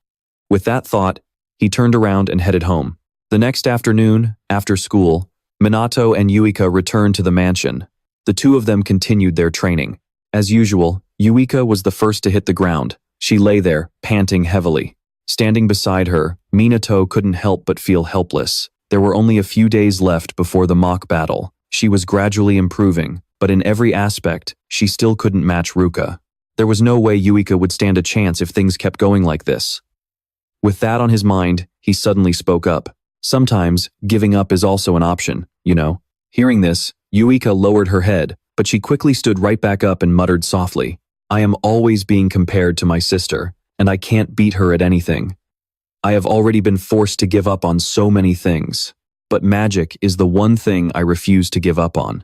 With that thought, he turned around and headed home. The next afternoon, after school, Minato and Yuika returned to the mansion. The two of them continued their training. As usual, Yuika was the first to hit the ground. She lay there, panting heavily. Standing beside her, Minato couldn't help but feel helpless. There were only a few days left before the mock battle. She was gradually improving, but in every aspect, she still couldn't match Ruka. There was no way Yuika would stand a chance if things kept going like this. With that on his mind, he suddenly spoke up. Sometimes, giving up is also an option, you know. Hearing this, Yuika lowered her head, but she quickly stood right back up and muttered softly, "I am always being compared to my sister, and I can't beat her at anything. I have already been forced to give up on so many things, but magic is the one thing I refuse to give up on."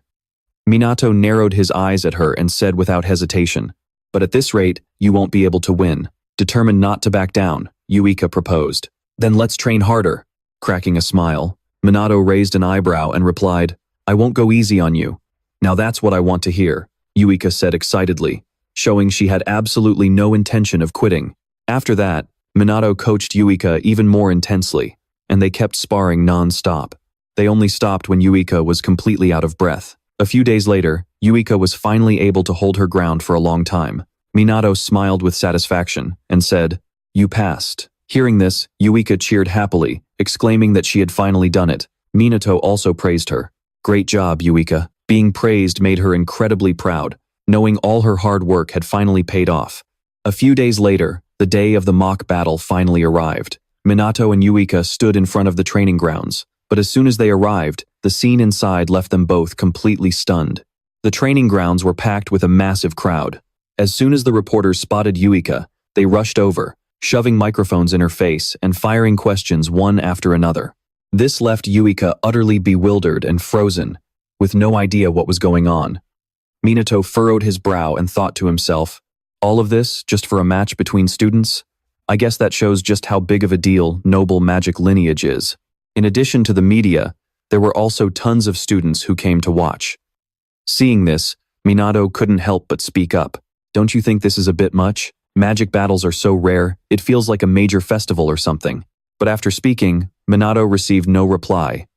Minato narrowed his eyes at her and said without hesitation, "But at this rate, you won't be able to win." Determined not to back down, Yuika proposed, "Then let's train harder." Cracking a smile, Minato raised an eyebrow and replied, "I won't go easy on you." "Now that's what I want to hear," Yuika said excitedly, showing she had absolutely no intention of quitting. After that, Minato coached Yuika even more intensely, and they kept sparring non-stop. They only stopped when Yuika was completely out of breath. A few days later, Yuika was finally able to hold her ground for a long time. Minato smiled with satisfaction and said, "You passed." Hearing this, Yuika cheered happily, exclaiming that she had finally done it. Minato also praised her. "Great job, Yuika." Being praised made her incredibly proud, knowing all her hard work had finally paid off. A few days later, the day of the mock battle finally arrived. Minato and Yuika stood in front of the training grounds, but as soon as they arrived, the scene inside left them both completely stunned. The training grounds were packed with a massive crowd. As soon as the reporters spotted Yuika, they rushed over, shoving microphones in her face and firing questions one after another. This left Yuika utterly bewildered and frozen, with no idea what was going on. Minato furrowed his brow and thought to himself, "All of this just for a match between students? I guess that shows just how big of a deal noble magic lineage is." In addition to the media, there were also tons of students who came to watch. Seeing this, Minato couldn't help but speak up. "Don't you think this is a bit much? Magic battles are so rare, it feels like a major festival or something." But after speaking, Minato received no reply.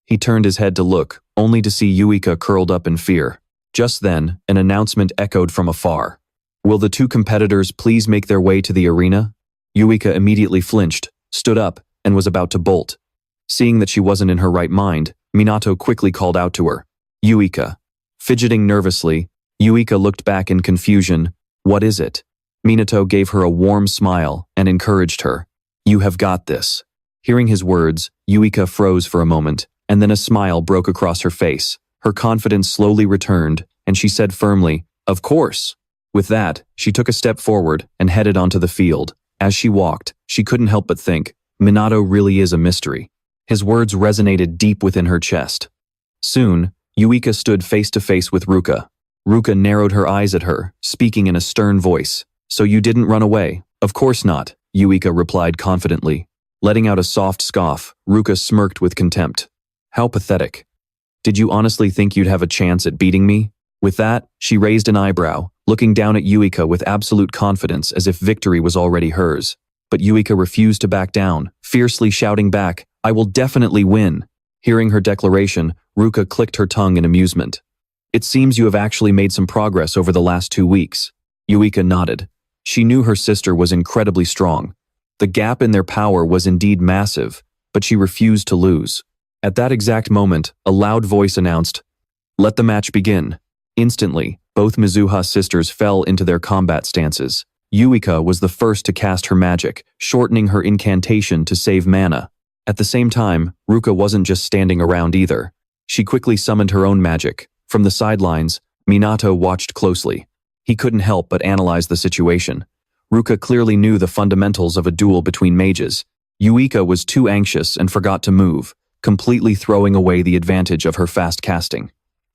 He turned his head to look, only to see Yuika curled up in fear. Just then, an announcement echoed from afar. "Will the two competitors please make their way to the arena?" Yuika immediately flinched, stood up, and was about to bolt. Seeing that she wasn't in her right mind, Minato quickly called out to her, "Yuika." Fidgeting nervously, Yuika looked back in confusion. "What is it?" Minato gave her a warm smile and encouraged her. "You have got this." Hearing his words, Yuika froze for a moment, and then a smile broke across her face. Her confidence slowly returned, and she said firmly, "Of course." With that, she took a step forward and headed onto the field. As she walked, she couldn't help but think, Minato really is a mystery. His words resonated deep within her chest. Soon, Yuika stood face to face with Ruka. Ruka narrowed her eyes at her, speaking in a stern voice. "So you didn't run away?" "Of course not," Yuika replied confidently. Letting out a soft scoff, Ruka smirked with contempt. "How pathetic. Did you honestly think you'd have a chance at beating me?" With that, she raised an eyebrow, looking down at Yuika with absolute confidence as if victory was already hers. But Yuika refused to back down, fiercely shouting back, "I will definitely win." Hearing her declaration, Ruka clicked her tongue in amusement. "It seems you have actually made some progress over the last 2 weeks." Yuika nodded. She knew her sister was incredibly strong. The gap in their power was indeed massive, but she refused to lose. At that exact moment, a loud voice announced, "Let the match begin." Instantly, both Mizuha sisters fell into their combat stances. Yuika was the first to cast her magic, shortening her incantation to save mana. At the same time, Ruka wasn't just standing around either. She quickly summoned her own magic. From the sidelines, Minato watched closely. He couldn't help but analyze the situation. Ruka clearly knew the fundamentals of a duel between mages. Yuika was too anxious and forgot to move, completely throwing away the advantage of her fast casting.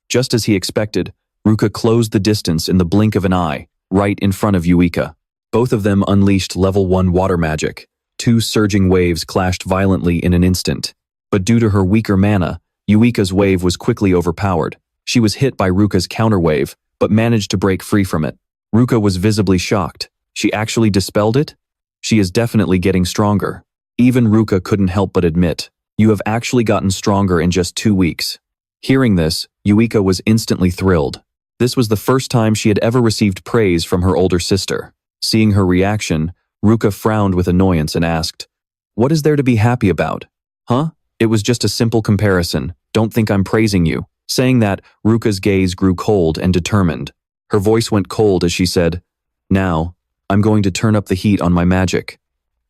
Just as he expected, Ruka closed the distance in the blink of an eye, right in front of Yuika. Both of them unleashed level 1 water magic. 2 surging waves clashed violently in an instant. But due to her weaker mana, Yuika's wave was quickly overpowered. She was hit by Ruka's counterwave, but managed to break free from it. Ruka was visibly shocked. She actually dispelled it? She is definitely getting stronger. Even Ruka couldn't help but admit, "You have actually gotten stronger in just 2 weeks." Hearing this, Yuika was instantly thrilled. This was the first time she had ever received praise from her older sister. Seeing her reaction, Ruka frowned with annoyance and asked, "What is there to be happy about?" "Huh? It was just a simple comparison. Don't think I'm praising you." Saying that, Ruka's gaze grew cold and determined. Her voice went cold as she said, "Now, I'm going to turn up the heat on my magic."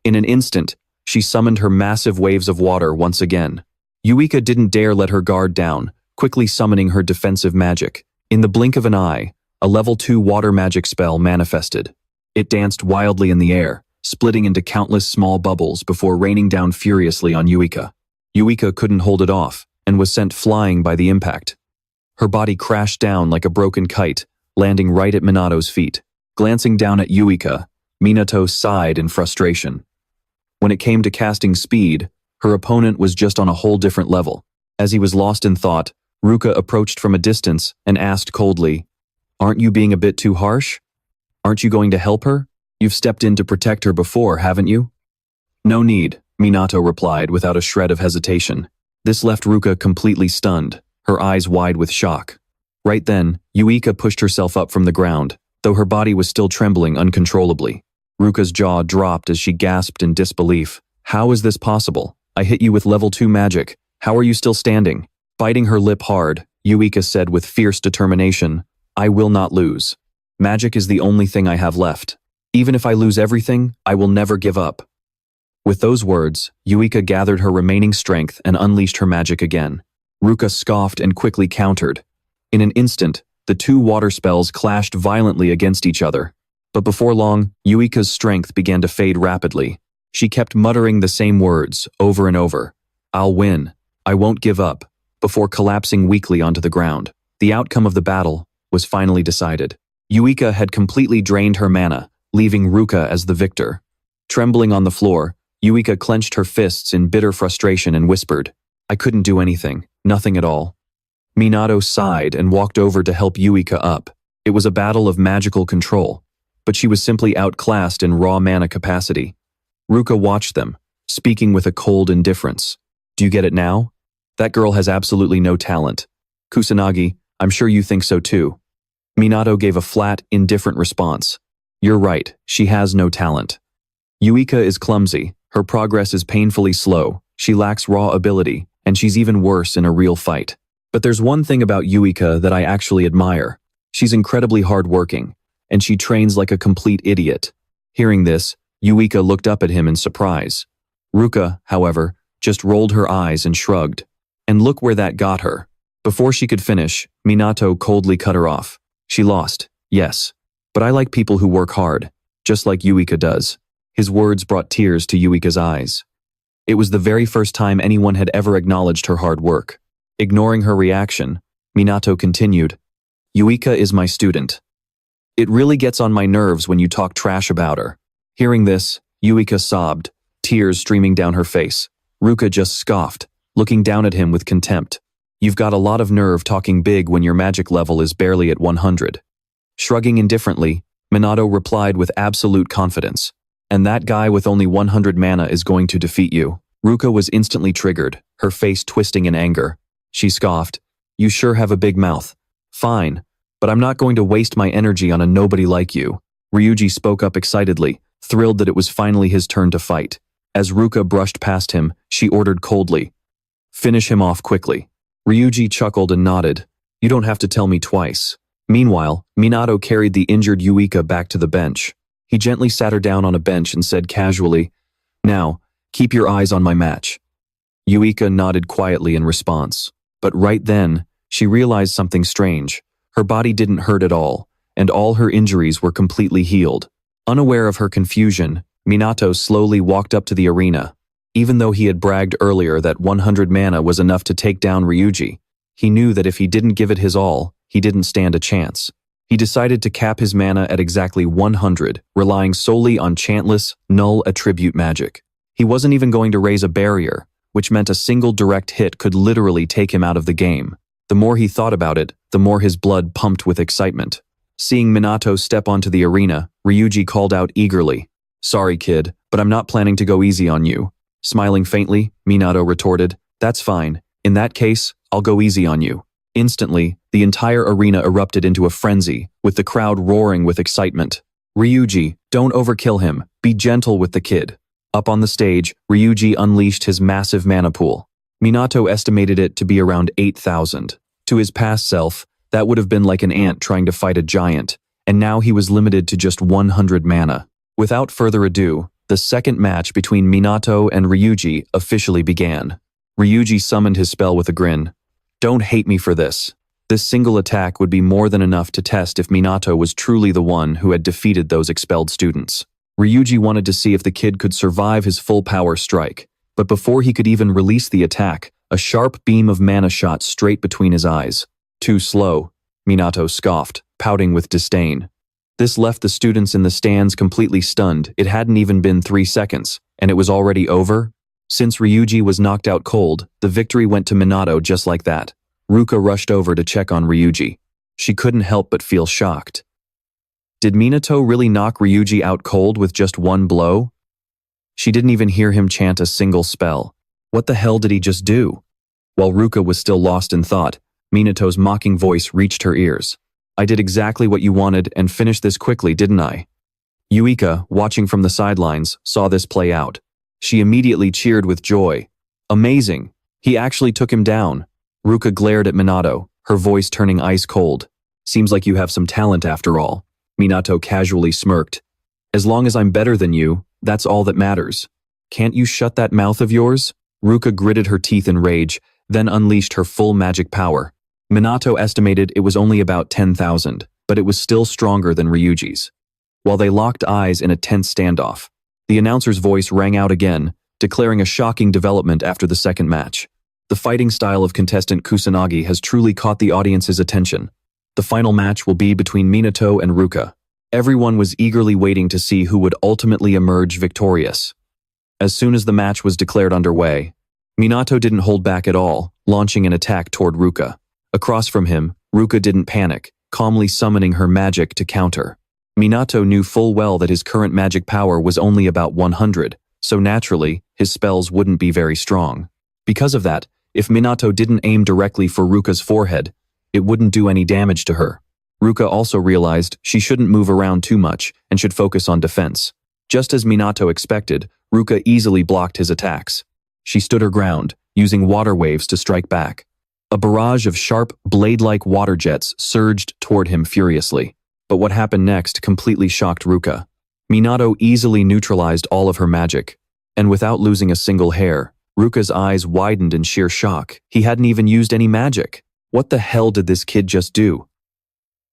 In an instant, she summoned her massive waves of water once again. Yuika didn't dare let her guard down, quickly summoning her defensive magic. In the blink of an eye, a level 2 water magic spell manifested. It danced wildly in the air, splitting into countless small bubbles before raining down furiously on Yuika. Yuika couldn't hold it off, and was sent flying by the impact. Her body crashed down like a broken kite, landing right at Minato's feet. Glancing down at Yuika, Minato sighed in frustration. When it came to casting speed, her opponent was just on a whole different level. As he was lost in thought, Ruka approached from a distance and asked coldly, "Aren't you being a bit too harsh? Aren't you going to help her? You've stepped in to protect her before, haven't you?" No need, Minato replied without a shred of hesitation. This left Ruka completely stunned, her eyes wide with shock. Right then, Yuika pushed herself up from the ground, though her body was still trembling uncontrollably. Ruka's jaw dropped as she gasped in disbelief. How is this possible? I hit you with level 2 magic. How are you still standing? Biting her lip hard, Yuika said with fierce determination, I will not lose. Magic is the only thing I have left. Even if I lose everything, I will never give up. With those words, Yuika gathered her remaining strength and unleashed her magic again. Ruka scoffed and quickly countered. In an instant, the two water spells clashed violently against each other. But before long, Yuika's strength began to fade rapidly. She kept muttering the same words over and over. I'll win. I won't give up. Before collapsing weakly onto the ground. The outcome of the battle was finally decided. Yuika had completely drained her mana, leaving Ruka as the victor. Trembling on the floor, Yuika clenched her fists in bitter frustration and whispered, I couldn't do anything, nothing at all. Minato sighed and walked over to help Yuika up. It was a battle of magical control, but she was simply outclassed in raw mana capacity. Ruka watched them, speaking with a cold indifference. Do you get it now? That girl has absolutely no talent. Kusanagi, I'm sure you think so too. Minato gave a flat, indifferent response. You're right, she has no talent. Yuika is clumsy, her progress is painfully slow, she lacks raw ability, and she's even worse in a real fight. But there's one thing about Yuika that I actually admire. She's incredibly hardworking, and she trains like a complete idiot. Hearing this, Yuika looked up at him in surprise. Ruka, however, just rolled her eyes and shrugged. And look where that got her. Before she could finish, Minato coldly cut her off. She lost, yes. But I like people who work hard, just like Yuika does. His words brought tears to Yuika's eyes. It was the very first time anyone had ever acknowledged her hard work. Ignoring her reaction, Minato continued, Yuika is my student. It really gets on my nerves when you talk trash about her. Hearing this, Yuika sobbed, tears streaming down her face. Ruka just scoffed, looking down at him with contempt. You've got a lot of nerve talking big when your magic level is barely at 100. Shrugging indifferently, Minato replied with absolute confidence. And that guy with only 100 mana is going to defeat you. Ruka was instantly triggered, her face twisting in anger. She scoffed. You sure have a big mouth. Fine, but I'm not going to waste my energy on a nobody like you. Ryuji spoke up excitedly, thrilled that it was finally his turn to fight. As Ruka brushed past him, she ordered coldly, finish him off quickly. Ryuji chuckled and nodded. You don't have to tell me twice. Meanwhile, Minato carried the injured Yuika back to the bench. He gently sat her down on a bench and said casually, Now, keep your eyes on my match. Yuika nodded quietly in response. But right then, she realized something strange. Her body didn't hurt at all, and all her injuries were completely healed. Unaware of her confusion, Minato slowly walked up to the arena. Even though he had bragged earlier that 100 mana was enough to take down Ryuji, he knew that if he didn't give it his all, he didn't stand a chance. He decided to cap his mana at exactly 100, relying solely on chantless, null attribute magic. He wasn't even going to raise a barrier, which meant a single direct hit could literally take him out of the game. The more he thought about it, the more his blood pumped with excitement. Seeing Minato step onto the arena, Ryuji called out eagerly, Sorry kid, but I'm not planning to go easy on you. Smiling faintly, Minato retorted, That's fine. In that case, I'll go easy on you. Instantly, the entire arena erupted into a frenzy, with the crowd roaring with excitement. Ryuji, don't overkill him. Be gentle with the kid. Up on the stage, Ryuji unleashed his massive mana pool. Minato estimated it to be around 8,000. To his past self, that would have been like an ant trying to fight a giant, and now he was limited to just 100 mana. Without further ado, the second match between Minato and Ryuji officially began. Ryuji summoned his spell with a grin. Don't hate me for this. This single attack would be more than enough to test if Minato was truly the one who had defeated those expelled students. Ryuji wanted to see if the kid could survive his full power strike, but before he could even release the attack, a sharp beam of mana shot straight between his eyes. Too slow, Minato scoffed, pouting with disdain. This left the students in the stands completely stunned. It hadn't even been 3 seconds, and it was already over? Since Ryuji was knocked out cold, the victory went to Minato just like that. Ruka rushed over to check on Ryuji. She couldn't help but feel shocked. Did Minato really knock Ryuji out cold with just one blow? She didn't even hear him chant a single spell. What the hell did he just do? While Ruka was still lost in thought, Minato's mocking voice reached her ears. I did exactly what you wanted and finished this quickly, didn't I? Yuika, watching from the sidelines, saw this play out. She immediately cheered with joy. Amazing! He actually took him down. Ruka glared at Minato, her voice turning ice cold. Seems like you have some talent after all. Minato casually smirked. As long as I'm better than you, that's all that matters. Can't you shut that mouth of yours? Ruka gritted her teeth in rage, then unleashed her full magic power. Minato estimated it was only about 10,000, but it was still stronger than Ryuji's. While they locked eyes in a tense standoff, the announcer's voice rang out again, declaring a shocking development after the second match. The fighting style of contestant Kusanagi has truly caught the audience's attention. The final match will be between Minato and Ruka. Everyone was eagerly waiting to see who would ultimately emerge victorious. As soon as the match was declared underway, Minato didn't hold back at all, launching an attack toward Ruka. Across from him, Ruka didn't panic, calmly summoning her magic to counter. Minato knew full well that his current magic power was only about 100, so naturally, his spells wouldn't be very strong. Because of that, if Minato didn't aim directly for Ruka's forehead, it wouldn't do any damage to her. Ruka also realized she shouldn't move around too much and should focus on defense. Just as Minato expected, Ruka easily blocked his attacks. She stood her ground, using water waves to strike back. A barrage of sharp, blade-like water jets surged toward him furiously. But what happened next completely shocked Ruka. Minato easily neutralized all of her magic. And without losing a single hair, Ruka's eyes widened in sheer shock. He hadn't even used any magic. What the hell did this kid just do?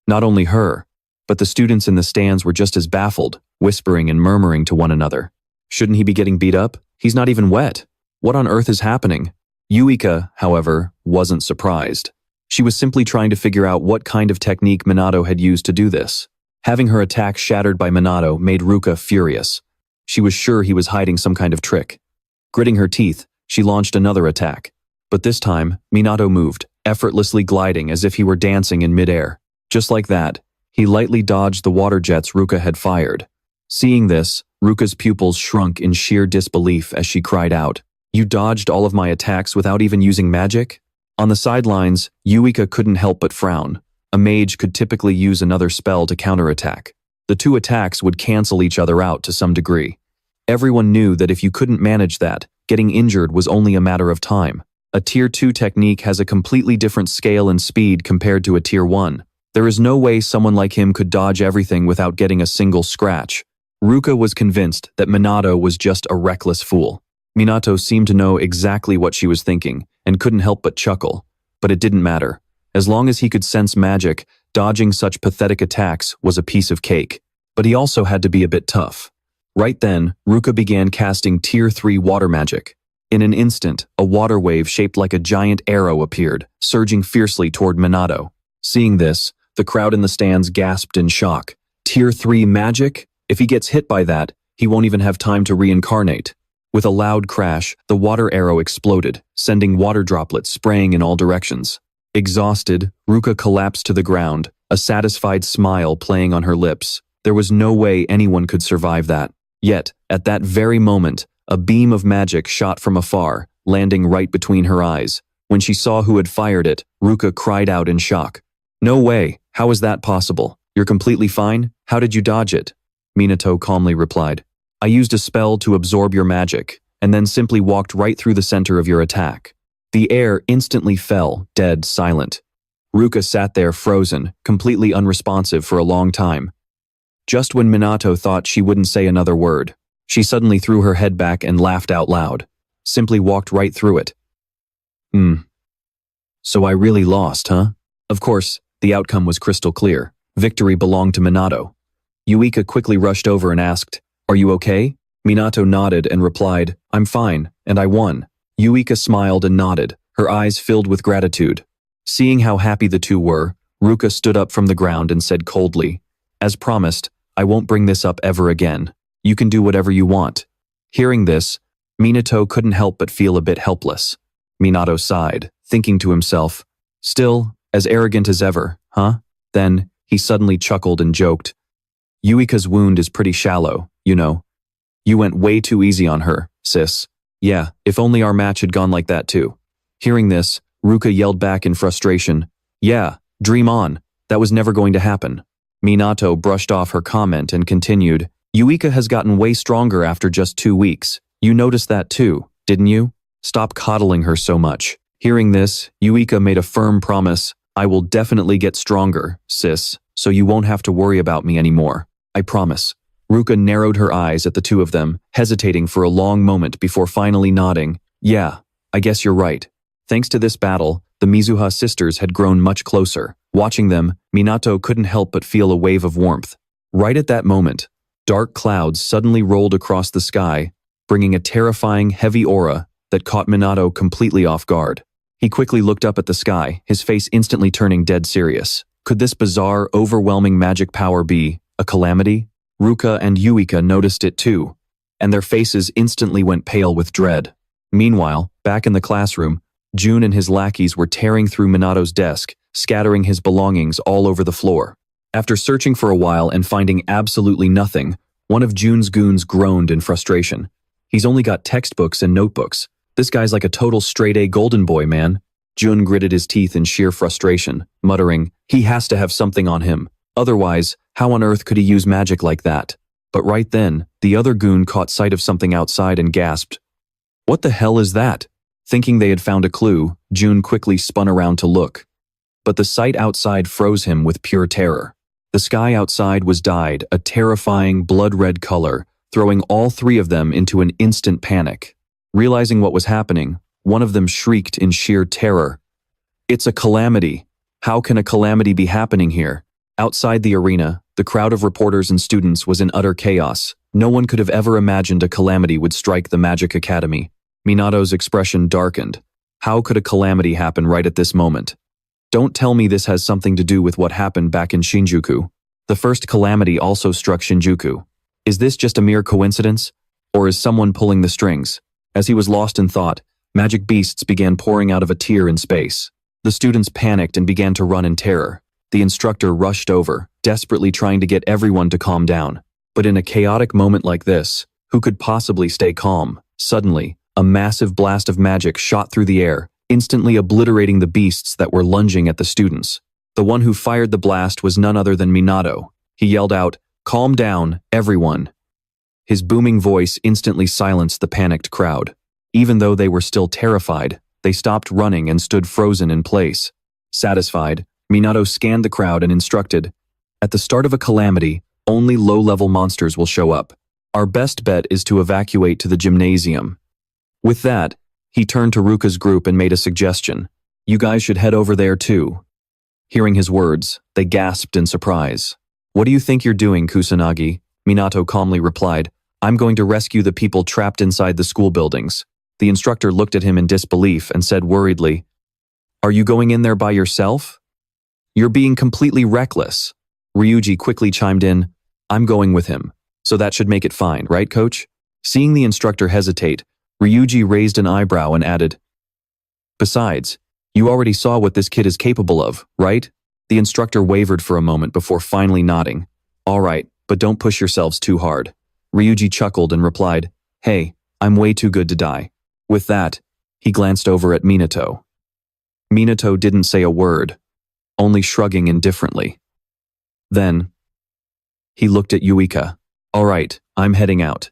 Not only her, but the students in the stands were just as baffled, whispering and murmuring to one another. Shouldn't he be getting beat up? He's not even wet. What on earth is happening? Yuika, however, wasn't surprised. She was simply trying to figure out what kind of technique Minato had used to do this. Having her attack shattered by Minato made Ruka furious. She was sure he was hiding some kind of trick. Gritting her teeth, she launched another attack. But this time, Minato moved, effortlessly gliding as if he were dancing in midair. Just like that, he lightly dodged the water jets Ruka had fired. Seeing this, Ruka's pupils shrunk in sheer disbelief as she cried out, "You dodged all of my attacks without even using magic?" On the sidelines, Yuika couldn't help but frown. A mage could typically use another spell to counterattack. The two attacks would cancel each other out to some degree. Everyone knew that if you couldn't manage that, getting injured was only a matter of time. A Tier 2 technique has a completely different scale and speed compared to a Tier 1. There is no way someone like him could dodge everything without getting a single scratch. Ruka was convinced that Minato was just a reckless fool. Minato seemed to know exactly what she was thinking, and couldn't help but chuckle. But it didn't matter. As long as he could sense magic, dodging such pathetic attacks was a piece of cake. But he also had to be a bit tough. Right then, Ruka began casting Tier 3 water magic. In an instant, a water wave shaped like a giant arrow appeared, surging fiercely toward Minato. Seeing this, the crowd in the stands gasped in shock. Tier 3 magic? If he gets hit by that, he won't even have time to reincarnate. With a loud crash, the water arrow exploded, sending water droplets spraying in all directions. Exhausted, Ruka collapsed to the ground, a satisfied smile playing on her lips. There was no way anyone could survive that. Yet, at that very moment, a beam of magic shot from afar, landing right between her eyes. When she saw who had fired it, Ruka cried out in shock. "No way! How is that possible? You're completely fine? How did you dodge it?" Minato calmly replied, "I used a spell to absorb your magic, and then simply walked right through the center of your attack." The air instantly fell, dead silent. Ruka sat there frozen, completely unresponsive for a long time. Just when Minato thought she wouldn't say another word, she suddenly threw her head back and laughed out loud. Simply walked right through it. So I really lost, huh? Of course, the outcome was crystal clear. Victory belonged to Minato. Yuika quickly rushed over and asked, "Are you okay?" Minato nodded and replied, "I'm fine, and I won." Yuika smiled and nodded, her eyes filled with gratitude. Seeing how happy the two were, Ruka stood up from the ground and said coldly, "As promised, I won't bring this up ever again. You can do whatever you want." Hearing this, Minato couldn't help but feel a bit helpless. Minato sighed, thinking to himself, "Still, as arrogant as ever, huh?" Then, he suddenly chuckled and joked, "Yuika's wound is pretty shallow, you know." You went way too easy on her, sis. Yeah, if only our match had gone like that too. Hearing this, Ruka yelled back in frustration. Yeah, dream on. That was never going to happen. Minato brushed off her comment and continued. Yuika has gotten way stronger after just 2 weeks. You noticed that too, didn't you? Stop coddling her so much. Hearing this, Yuika made a firm promise. I will definitely get stronger, sis, so you won't have to worry about me anymore. I promise. Ruka narrowed her eyes at the two of them, hesitating for a long moment before finally nodding. Yeah, I guess you're right. Thanks to this battle, the Mizuha sisters had grown much closer. Watching them, Minato couldn't help but feel a wave of warmth. Right at that moment, dark clouds suddenly rolled across the sky, bringing a terrifying, heavy aura that caught Minato completely off guard. He quickly looked up at the sky, his face instantly turning dead serious. Could this bizarre, overwhelming magic power be a calamity? Ruka and Yuika noticed it too, and their faces instantly went pale with dread. Meanwhile, back in the classroom, Jun and his lackeys were tearing through Minato's desk, scattering his belongings all over the floor. After searching for a while and finding absolutely nothing, one of Jun's goons groaned in frustration. He's only got textbooks and notebooks. This guy's like a total straight-A golden boy, man. Jun gritted his teeth in sheer frustration, muttering, he has to have something on him. Otherwise, how on earth could he use magic like that? But right then, the other goon caught sight of something outside and gasped. What the hell is that? Thinking they had found a clue, Jun quickly spun around to look. But the sight outside froze him with pure terror. The sky outside was dyed a terrifying blood-red color, throwing all three of them into an instant panic. Realizing what was happening, one of them shrieked in sheer terror. It's a calamity. How can a calamity be happening here? Outside the arena, the crowd of reporters and students was in utter chaos. No one could have ever imagined a calamity would strike the Magic Academy. Minato's expression darkened. How could a calamity happen right at this moment? Don't tell me this has something to do with what happened back in Shinjuku. The first calamity also struck Shinjuku. Is this just a mere coincidence? Or is someone pulling the strings? As he was lost in thought, magic beasts began pouring out of a tear in space. The students panicked and began to run in terror. The instructor rushed over, desperately trying to get everyone to calm down. But in a chaotic moment like this, who could possibly stay calm? Suddenly, a massive blast of magic shot through the air, instantly obliterating the beasts that were lunging at the students. The one who fired the blast was none other than Minato. He yelled out, "Calm down, everyone." His booming voice instantly silenced the panicked crowd. Even though they were still terrified, they stopped running and stood frozen in place. Satisfied, Minato scanned the crowd and instructed, "At the start of a calamity, only low-level monsters will show up. Our best bet is to evacuate to the gymnasium." With that, he turned to Ruka's group and made a suggestion. "You guys should head over there too." Hearing his words, they gasped in surprise. "What do you think you're doing, Kusanagi?" Minato calmly replied, "I'm going to rescue the people trapped inside the school buildings." The instructor looked at him in disbelief and said worriedly, "Are you going in there by yourself? You're being completely reckless." Ryuji quickly chimed in, "I'm going with him, so that should make it fine, right, coach?" Seeing the instructor hesitate, Ryuji raised an eyebrow and added, "Besides, you already saw what this kid is capable of, right?" The instructor wavered for a moment before finally nodding. "All right, but don't push yourselves too hard." Ryuji chuckled and replied, "Hey, I'm way too good to die." With that, he glanced over at Minato. Minato didn't say a word, only shrugging indifferently. Then, he looked at Yuika. "All right, I'm heading out."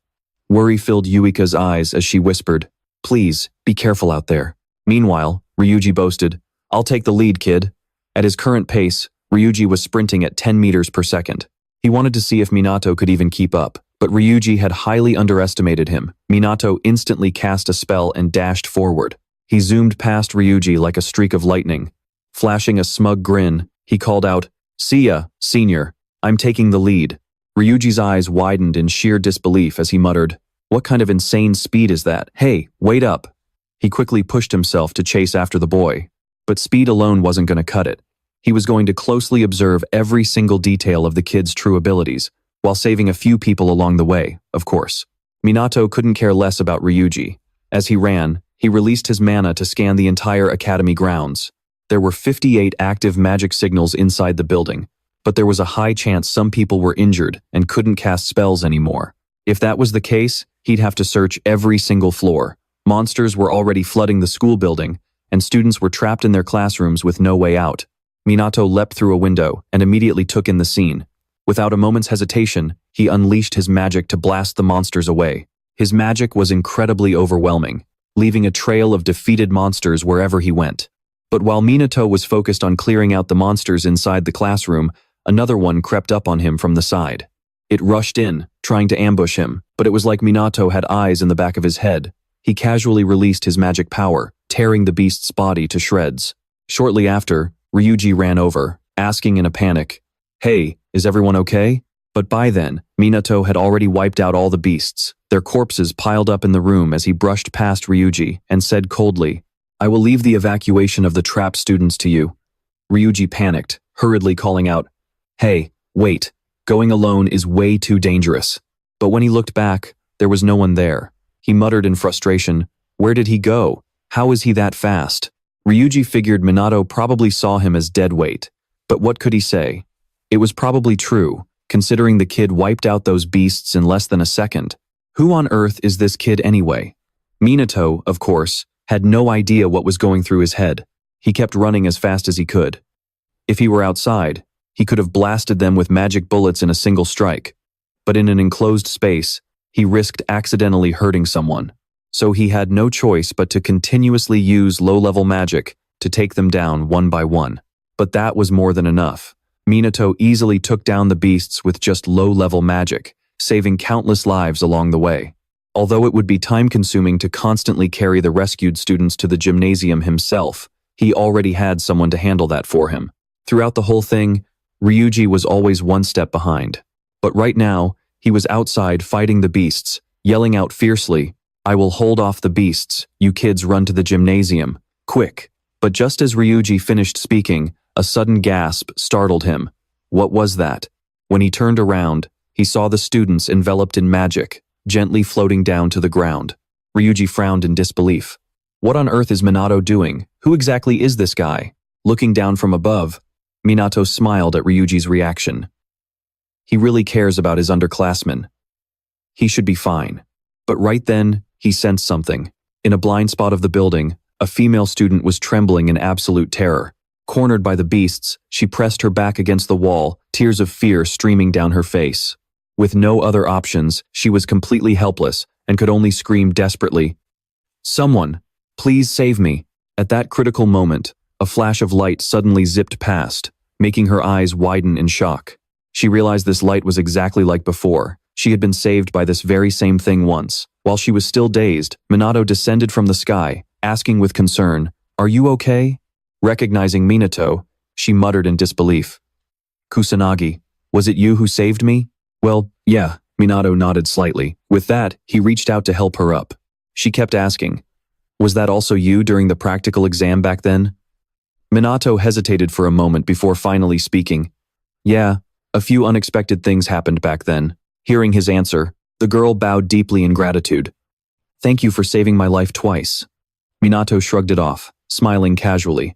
Worry filled Yuika's eyes as she whispered, "Please, be careful out there." Meanwhile, Ryuji boasted, "I'll take the lead, kid." At his current pace, Ryuji was sprinting at 10 meters per second. He wanted to see if Minato could even keep up, but Ryuji had highly underestimated him. Minato instantly cast a spell and dashed forward. He zoomed past Ryuji like a streak of lightning. Flashing a smug grin, he called out, "See ya, senior. I'm taking the lead." Ryuji's eyes widened in sheer disbelief as he muttered, "What kind of insane speed is that? Hey, wait up." He quickly pushed himself to chase after the boy. But speed alone wasn't going to cut it. He was going to closely observe every single detail of the kid's true abilities, while saving a few people along the way, of course. Minato couldn't care less about Ryuji. As he ran, he released his mana to scan the entire academy grounds. There were 58 active magic signals inside the building, but there was a high chance some people were injured and couldn't cast spells anymore. If that was the case, he'd have to search every single floor. Monsters were already flooding the school building, and students were trapped in their classrooms with no way out. Minato leapt through a window and immediately took in the scene. Without a moment's hesitation, he unleashed his magic to blast the monsters away. His magic was incredibly overwhelming, leaving a trail of defeated monsters wherever he went. But while Minato was focused on clearing out the monsters inside the classroom, another one crept up on him from the side. It rushed in, trying to ambush him, but it was like Minato had eyes in the back of his head. He casually released his magic power, tearing the beast's body to shreds. Shortly after, Ryuji ran over, asking in a panic, "Hey, is everyone okay?" But by then, Minato had already wiped out all the beasts, their corpses piled up in the room as he brushed past Ryuji and said coldly, "I will leave the evacuation of the trapped students to you." Ryuji panicked, hurriedly calling out, "Hey, wait, going alone is way too dangerous." But when he looked back, there was no one there. He muttered in frustration, "Where did he go? How is he that fast?" Ryuji figured Minato probably saw him as dead weight. But what could he say? It was probably true, considering the kid wiped out those beasts in less than a second. Who on earth is this kid anyway? Minato, of course, had no idea what was going through his head. He kept running as fast as he could. If he were outside, he could have blasted them with magic bullets in a single strike. But in an enclosed space, he risked accidentally hurting someone. So he had no choice but to continuously use low-level magic to take them down one by one. But that was more than enough. Minato easily took down the beasts with just low-level magic, saving countless lives along the way. Although it would be time-consuming to constantly carry the rescued students to the gymnasium himself, he already had someone to handle that for him. Throughout the whole thing, Ryuji was always one step behind. But right now, he was outside fighting the beasts, yelling out fiercely, "I will hold off the beasts, you kids run to the gymnasium, quick." But just as Ryuji finished speaking, a sudden gasp startled him. What was that? When he turned around, he saw the students enveloped in magic, gently floating down to the ground. Ryuji frowned in disbelief. What on earth is Minato doing? Who exactly is this guy? Looking down from above, Minato smiled at Ryuji's reaction. He really cares about his underclassmen. He should be fine. But right then, he sensed something. In a blind spot of the building, a female student was trembling in absolute terror. Cornered by the beasts, she pressed her back against the wall, tears of fear streaming down her face. With no other options, she was completely helpless and could only scream desperately, "Someone, please save me." At that critical moment, a flash of light suddenly zipped past, making her eyes widen in shock. She realized this light was exactly like before. She had been saved by this very same thing once. While she was still dazed, Minato descended from the sky, asking with concern, "Are you okay?" Recognizing Minato, she muttered in disbelief. "Kusanagi, was it you who saved me?" "Well, yeah," Minato nodded slightly. With that, he reached out to help her up. She kept asking, "Was that also you during the practical exam back then?" Minato hesitated for a moment before finally speaking. "Yeah, a few unexpected things happened back then." Hearing his answer, the girl bowed deeply in gratitude. "Thank you for saving my life twice." Minato shrugged it off, smiling casually.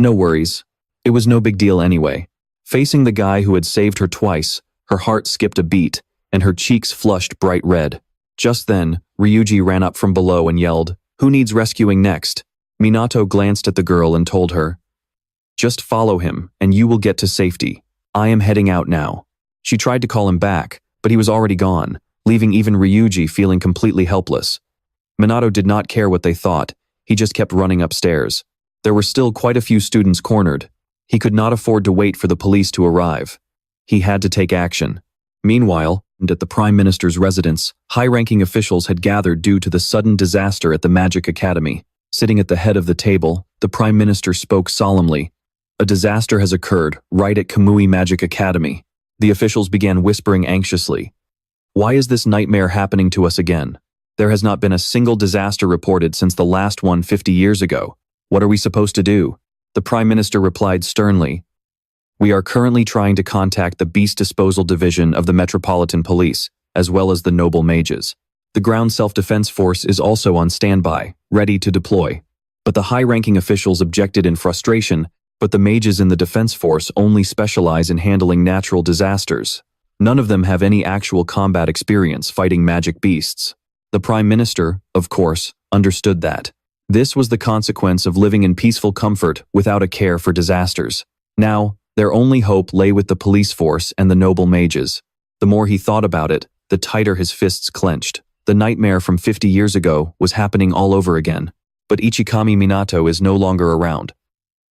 No worries. It was no big deal anyway. Facing the guy who had saved her twice, her heart skipped a beat, and her cheeks flushed bright red. Just then, Ryuji ran up from below and yelled, "Who needs rescuing next?" Minato glanced at the girl and told her, "Just follow him, and you will get to safety. I am heading out now." She tried to call him back, but he was already gone, leaving even Ryuji feeling completely helpless. Minato did not care what they thought. He just kept running upstairs. There were still quite a few students cornered. He could not afford to wait for the police to arrive. He had to take action. Meanwhile, at the Prime Minister's residence, high-ranking officials had gathered due to the sudden disaster at the Magic Academy. Sitting at the head of the table, the Prime Minister spoke solemnly. "A disaster has occurred right at Kamui Magic Academy." The officials began whispering anxiously. "Why is this nightmare happening to us again? There has not been a single disaster reported since the last one 50 years ago. What are we supposed to do?" The Prime Minister replied sternly, "We are currently trying to contact the Beast Disposal Division of the Metropolitan Police, as well as the Noble Mages. The Ground Self-Defense Force is also on standby, ready to deploy." But the high-ranking officials objected in frustration, "But the mages in the defense force only specialize in handling natural disasters." None of them have any actual combat experience fighting magic beasts. The Prime Minister, of course, understood that. This was the consequence of living in peaceful comfort without a care for disasters. Now, their only hope lay with the police force and the noble mages. The more he thought about it, the tighter his fists clenched. The nightmare from 50 years ago was happening all over again. But Ichikami Minato is no longer around.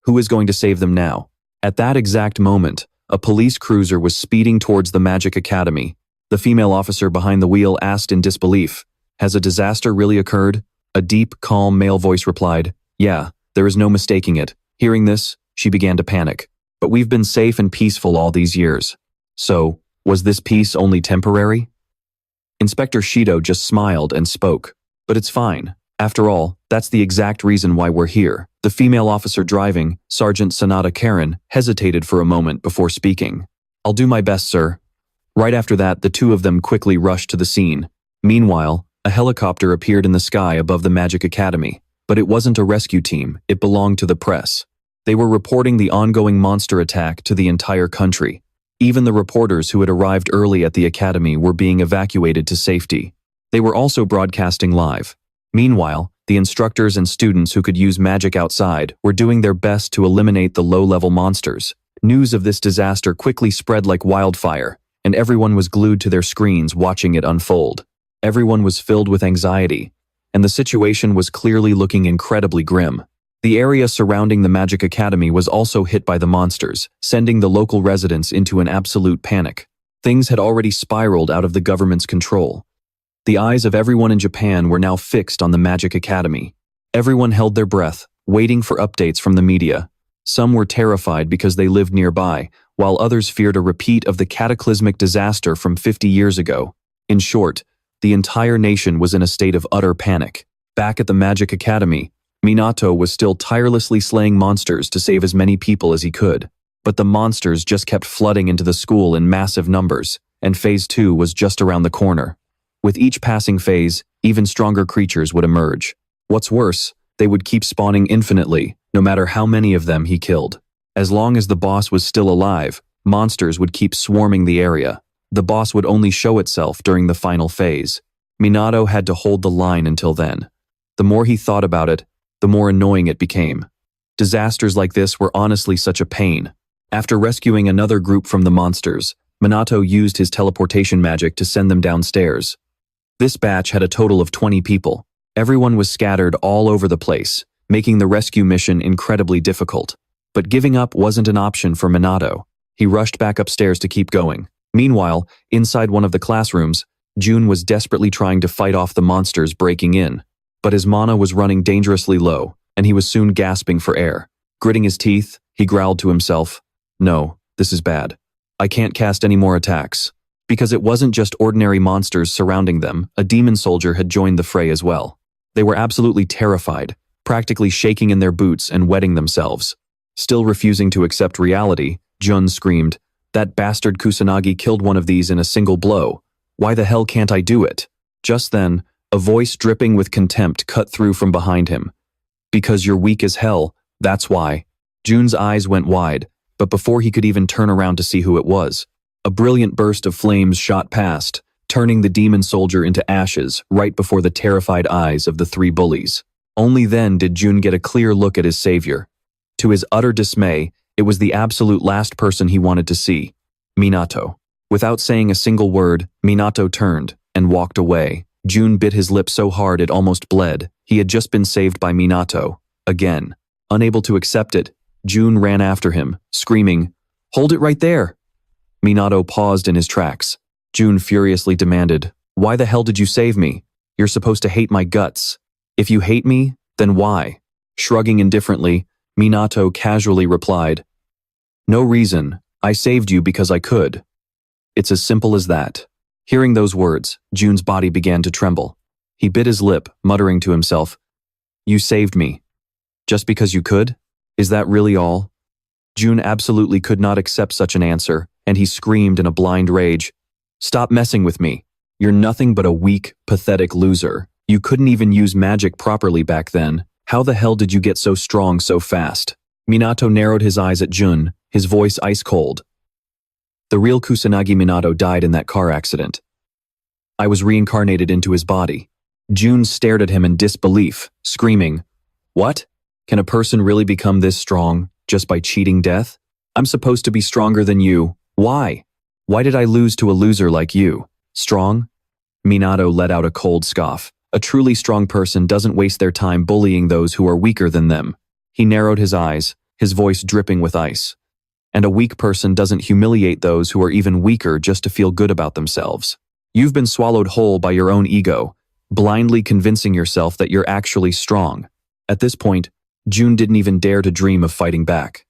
Who is going to save them now? At that exact moment, a police cruiser was speeding towards the Magic Academy. The female officer behind the wheel asked in disbelief, "Has a disaster really occurred?" A deep, calm male voice replied, "Yeah, there is no mistaking it." Hearing this, she began to panic. "But we've been safe and peaceful all these years. So, was this peace only temporary?" Inspector Shido just smiled and spoke. "But it's fine. After all, that's the exact reason why we're here." The female officer driving, Sergeant Sanada Karen, hesitated for a moment before speaking. "I'll do my best, sir." Right after that, the two of them quickly rushed to the scene. Meanwhile, a helicopter appeared in the sky above the Magic Academy. But it wasn't a rescue team, it belonged to the press. They were reporting the ongoing monster attack to the entire country. Even the reporters who had arrived early at the academy were being evacuated to safety. They were also broadcasting live. Meanwhile, the instructors and students who could use magic outside were doing their best to eliminate the low-level monsters. News of this disaster quickly spread like wildfire, and everyone was glued to their screens watching it unfold. Everyone was filled with anxiety, and the situation was clearly looking incredibly grim. The area surrounding the Magic Academy was also hit by the monsters, sending the local residents into an absolute panic. Things had already spiraled out of the government's control. The eyes of everyone in Japan were now fixed on the Magic Academy. Everyone held their breath, waiting for updates from the media. Some were terrified because they lived nearby, while others feared a repeat of the cataclysmic disaster from 50 years ago. In short, the entire nation was in a state of utter panic. Back at the Magic Academy, Minato was still tirelessly slaying monsters to save as many people as he could. But the monsters just kept flooding into the school in massive numbers, and Phase 2 was just around the corner. With each passing phase, even stronger creatures would emerge. What's worse, they would keep spawning infinitely, no matter how many of them he killed. As long as the boss was still alive, monsters would keep swarming the area. The boss would only show itself during the final phase. Minato had to hold the line until then. The more he thought about it, the more annoying it became. Disasters like this were honestly such a pain. After rescuing another group from the monsters, Minato used his teleportation magic to send them downstairs. This batch had a total of 20 people. Everyone was scattered all over the place, making the rescue mission incredibly difficult. But giving up wasn't an option for Minato. He rushed back upstairs to keep going. Meanwhile, inside one of the classrooms, Jun was desperately trying to fight off the monsters breaking in. But his mana was running dangerously low, and he was soon gasping for air. Gritting his teeth, he growled to himself, "No, this is bad. I can't cast any more attacks." Because it wasn't just ordinary monsters surrounding them, a demon soldier had joined the fray as well. They were absolutely terrified, practically shaking in their boots and wetting themselves. Still refusing to accept reality, Jun screamed, "That bastard Kusanagi killed one of these in a single blow. Why the hell can't I do it?" Just then, a voice dripping with contempt cut through from behind him. "Because you're weak as hell, that's why." Jun's eyes went wide, but before he could even turn around to see who it was, a brilliant burst of flames shot past, turning the demon soldier into ashes right before the terrified eyes of the three bullies. Only then did Jun get a clear look at his savior. To his utter dismay, it was the absolute last person he wanted to see, Minato. Without saying a single word, Minato turned and walked away. Jun bit his lip so hard it almost bled. He had just been saved by Minato. Again. Unable to accept it, Jun ran after him, screaming, "Hold it right there!" Minato paused in his tracks. Jun furiously demanded, "Why the hell did you save me? You're supposed to hate my guts. If you hate me, then why?" Shrugging indifferently, Minato casually replied, "No reason. I saved you because I could. It's as simple as that." Hearing those words, Jun's body began to tremble. He bit his lip, muttering to himself, "You saved me. Just because you could? Is that really all?" Jun absolutely could not accept such an answer, and he screamed in a blind rage, "Stop messing with me. You're nothing but a weak, pathetic loser. You couldn't even use magic properly back then. How the hell did you get so strong so fast?" Minato narrowed his eyes at Jun, his voice ice cold. The real Kusanagi Minato died in that car accident. I was reincarnated into his body. June stared at him in disbelief, screaming, "What? Can a person really become this strong, just by cheating death? I'm supposed to be stronger than you. Why? Why did I lose to a loser like you? Strong?" Minato let out a cold scoff. A truly strong person doesn't waste their time bullying those who are weaker than them. He narrowed his eyes, his voice dripping with ice. And a weak person doesn't humiliate those who are even weaker just to feel good about themselves. You've been swallowed whole by your own ego, blindly convincing yourself that you're actually strong. At this point, June didn't even dare to dream of fighting back.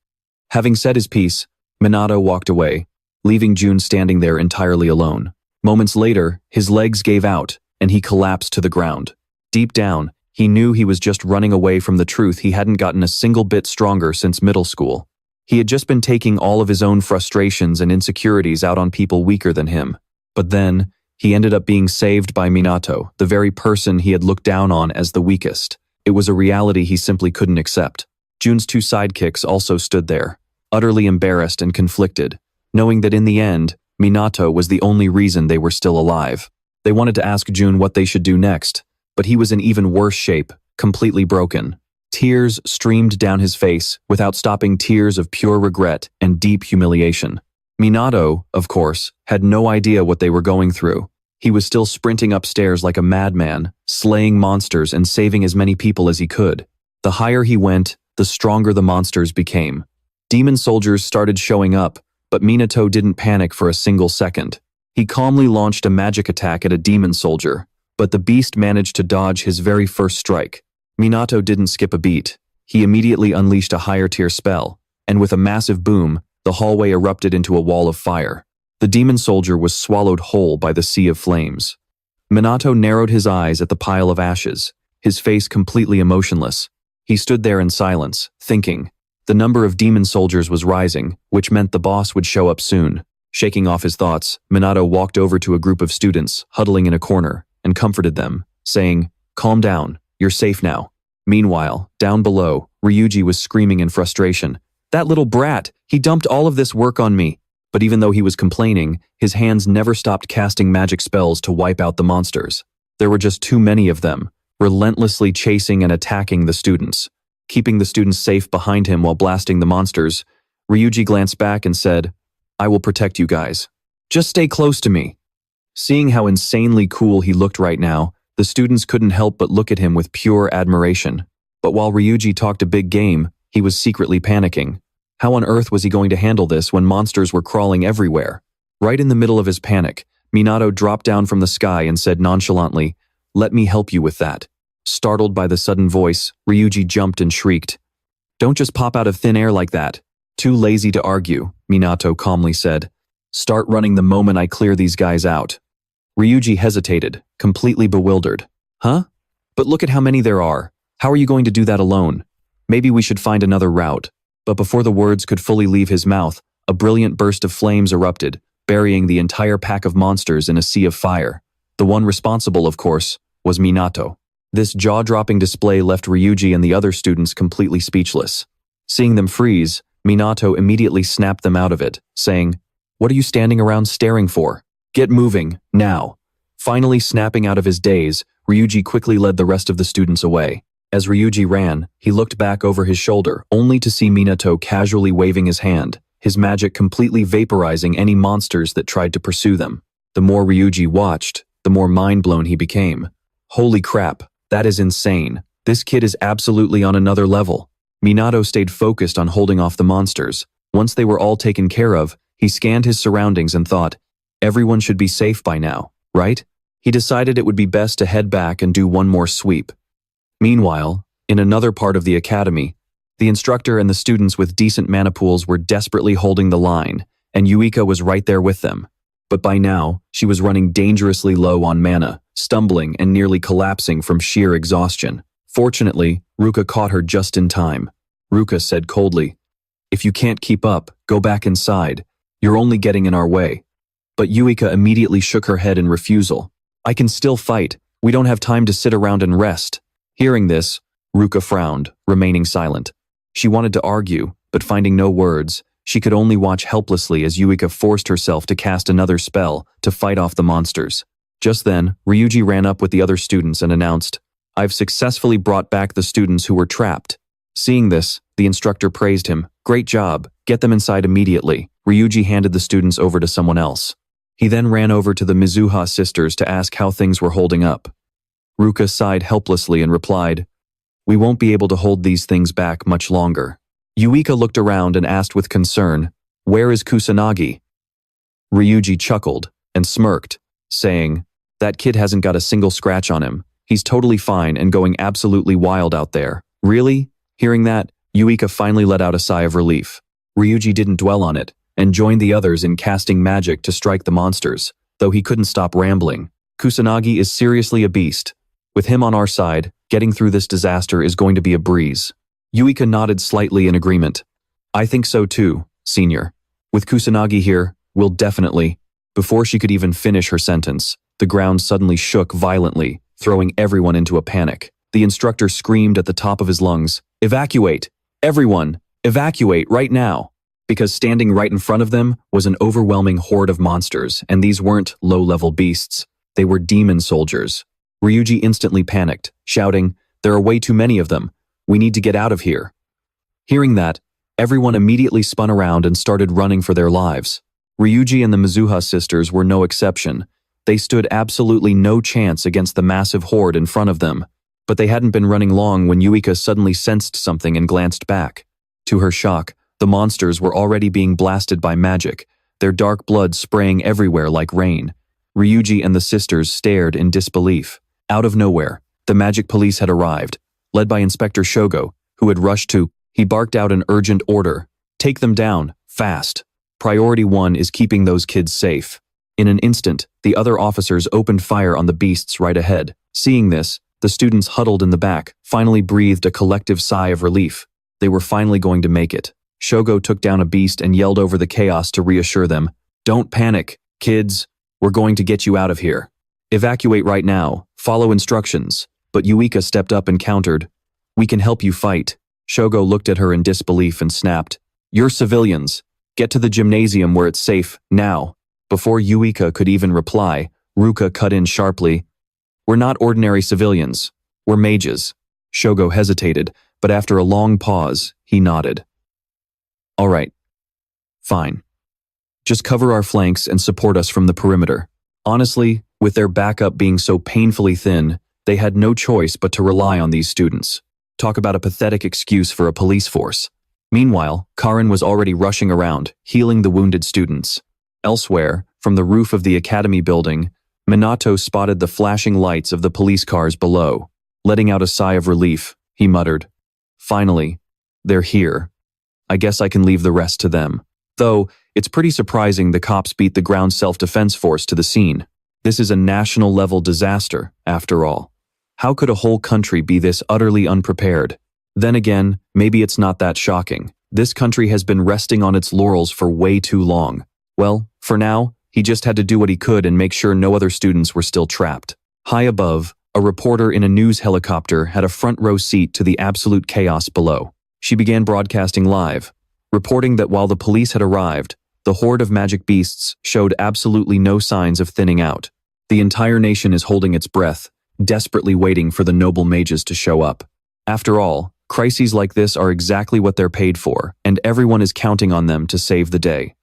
Having said his piece, Minato walked away, leaving June standing there entirely alone. Moments later, his legs gave out, and he collapsed to the ground. Deep down, he knew he was just running away from the truth he hadn't gotten a single bit stronger since middle school. He had just been taking all of his own frustrations and insecurities out on people weaker than him. But then, he ended up being saved by Minato, the very person he had looked down on as the weakest. It was a reality he simply couldn't accept. June's two sidekicks also stood there, utterly embarrassed and conflicted, knowing that in the end, Minato was the only reason they were still alive. They wanted to ask June what they should do next, but he was in even worse shape, completely broken. Tears streamed down his face, without stopping tears of pure regret and deep humiliation. Minato, of course, had no idea what they were going through. He was still sprinting upstairs like a madman, slaying monsters and saving as many people as he could. The higher he went, the stronger the monsters became. Demon soldiers started showing up, but Minato didn't panic for a single second. He calmly launched a magic attack at a demon soldier, but the beast managed to dodge his very first strike. Minato didn't skip a beat. He immediately unleashed a higher tier spell, and with a massive boom, the hallway erupted into a wall of fire. The demon soldier was swallowed whole by the sea of flames. Minato narrowed his eyes at the pile of ashes, his face completely emotionless. He stood there in silence, thinking. The number of demon soldiers was rising, which meant the boss would show up soon. Shaking off his thoughts, Minato walked over to a group of students, huddling in a corner, and comforted them, saying, "Calm down, you're safe now." Meanwhile, down below, Ryuji was screaming in frustration. "That little brat, he dumped all of this work on me." But even though he was complaining, his hands never stopped casting magic spells to wipe out the monsters. There were just too many of them, relentlessly chasing and attacking the students. Keeping the students safe behind him while blasting the monsters, Ryuji glanced back and said, "I will protect you guys. Just stay close to me." Seeing how insanely cool he looked right now, the students couldn't help but look at him with pure admiration. But while Ryuji talked a big game, he was secretly panicking. How on earth was he going to handle this when monsters were crawling everywhere? Right in the middle of his panic, Minato dropped down from the sky and said nonchalantly, "Let me help you with that." Startled by the sudden voice, Ryuji jumped and shrieked. "Don't just pop out of thin air like that." "Too lazy to argue," Minato calmly said. "Start running the moment I clear these guys out." Ryuji hesitated, completely bewildered. "Huh? But look at how many there are. How are you going to do that alone? Maybe we should find another route." But before the words could fully leave his mouth, a brilliant burst of flames erupted, burying the entire pack of monsters in a sea of fire. The one responsible, of course, was Minato. This jaw-dropping display left Ryuji and the other students completely speechless. Seeing them freeze, Minato immediately snapped them out of it, saying, "What are you standing around staring for? Get moving, now." Finally snapping out of his daze, Ryuji quickly led the rest of the students away. As Ryuji ran, he looked back over his shoulder, only to see Minato casually waving his hand, his magic completely vaporizing any monsters that tried to pursue them. The more Ryuji watched, the more mind-blown he became. Holy crap, that is insane. This kid is absolutely on another level. Minato stayed focused on holding off the monsters. Once they were all taken care of, he scanned his surroundings and thought, everyone should be safe by now, right? He decided it would be best to head back and do one more sweep. Meanwhile, in another part of the academy, the instructor and the students with decent mana pools were desperately holding the line, and Yuika was right there with them. But by now, she was running dangerously low on mana, stumbling and nearly collapsing from sheer exhaustion. Fortunately, Ruka caught her just in time. Ruka said coldly, "If you can't keep up, go back inside. You're only getting in our way." But Yuika immediately shook her head in refusal. "I can still fight. We don't have time to sit around and rest." Hearing this, Ruka frowned, remaining silent. She wanted to argue, but finding no words, She could only watch helplessly as Yuika forced herself to cast another spell to fight off the monsters. Just then, Ryuji ran up with the other students and announced, "I've successfully brought back the students who were trapped." Seeing this, the instructor praised him. "Great job, get them inside immediately." Ryuji handed the students over to someone else. He then ran over to the Mizuha sisters to ask how things were holding up. Ruka sighed helplessly and replied, "We won't be able to hold these things back much longer." Yuika looked around and asked with concern, "Where is Kusanagi?" Ryuji chuckled and smirked, saying, "That kid hasn't got a single scratch on him. He's totally fine and going absolutely wild out there." "Really?" Hearing that, Yuika finally let out a sigh of relief. Ryuji didn't dwell on it and joined the others in casting magic to strike the monsters, though he couldn't stop rambling. "Kusanagi is seriously a beast. With him on our side, getting through this disaster is going to be a breeze." Yuika nodded slightly in agreement. "I think so too, senior. With Kusanagi here, we'll definitely..." Before she could even finish her sentence, the ground suddenly shook violently, throwing everyone into a panic. The instructor screamed at the top of his lungs, "Evacuate! Everyone, evacuate right now!" Because standing right in front of them was an overwhelming horde of monsters, and these weren't low-level beasts. They were demon soldiers. Ryuji instantly panicked, shouting, "There are way too many of them. We need to get out of here." Hearing that, everyone immediately spun around and started running for their lives. Ryuji and the Mizuha sisters were no exception. They stood absolutely no chance against the massive horde in front of them. But they hadn't been running long when Yuika suddenly sensed something and glanced back. To her shock, the monsters were already being blasted by magic, their dark blood spraying everywhere like rain. Ryuji and the sisters stared in disbelief. Out of nowhere, the magic police had arrived, led by Inspector Shogo, who had rushed to. He barked out an urgent order. "Take them down, fast. Priority 1 is keeping those kids safe." In an instant, the other officers opened fire on the beasts right ahead. Seeing this, the students huddled in the back, finally breathed a collective sigh of relief. They were finally going to make it. Shogo took down a beast and yelled over the chaos to reassure them. "Don't panic, kids. We're going to get you out of here. Evacuate right now. Follow instructions." But Yuika stepped up and countered, "We can help you fight." Shogo looked at her in disbelief and snapped, "You're civilians. Get to the gymnasium where it's safe, now." Before Yuika could even reply, Ruka cut in sharply, "We're not ordinary civilians. We're mages." Shogo hesitated, but after a long pause, he nodded. "All right. Fine. Just cover our flanks and support us from the perimeter." Honestly, with their backup being so painfully thin, they had no choice but to rely on these students. Talk about a pathetic excuse for a police force. Meanwhile, Karin was already rushing around, healing the wounded students. Elsewhere, from the roof of the academy building, Minato spotted the flashing lights of the police cars below. Letting out a sigh of relief, he muttered, "Finally, they're here. I guess I can leave the rest to them." Though, it's pretty surprising the cops beat the ground self-defense force to the scene. This is a national-level disaster, after all. How could a whole country be this utterly unprepared? Then again, maybe it's not that shocking. This country has been resting on its laurels for way too long. Well, for now, he just had to do what he could and make sure no other students were still trapped. High above, a reporter in a news helicopter had a front-row seat to the absolute chaos below. She began broadcasting live, reporting that while the police had arrived, the horde of magic beasts showed absolutely no signs of thinning out. The entire nation is holding its breath, desperately waiting for the noble mages to show up. After all, crises like this are exactly what they're paid for, and everyone is counting on them to save the day.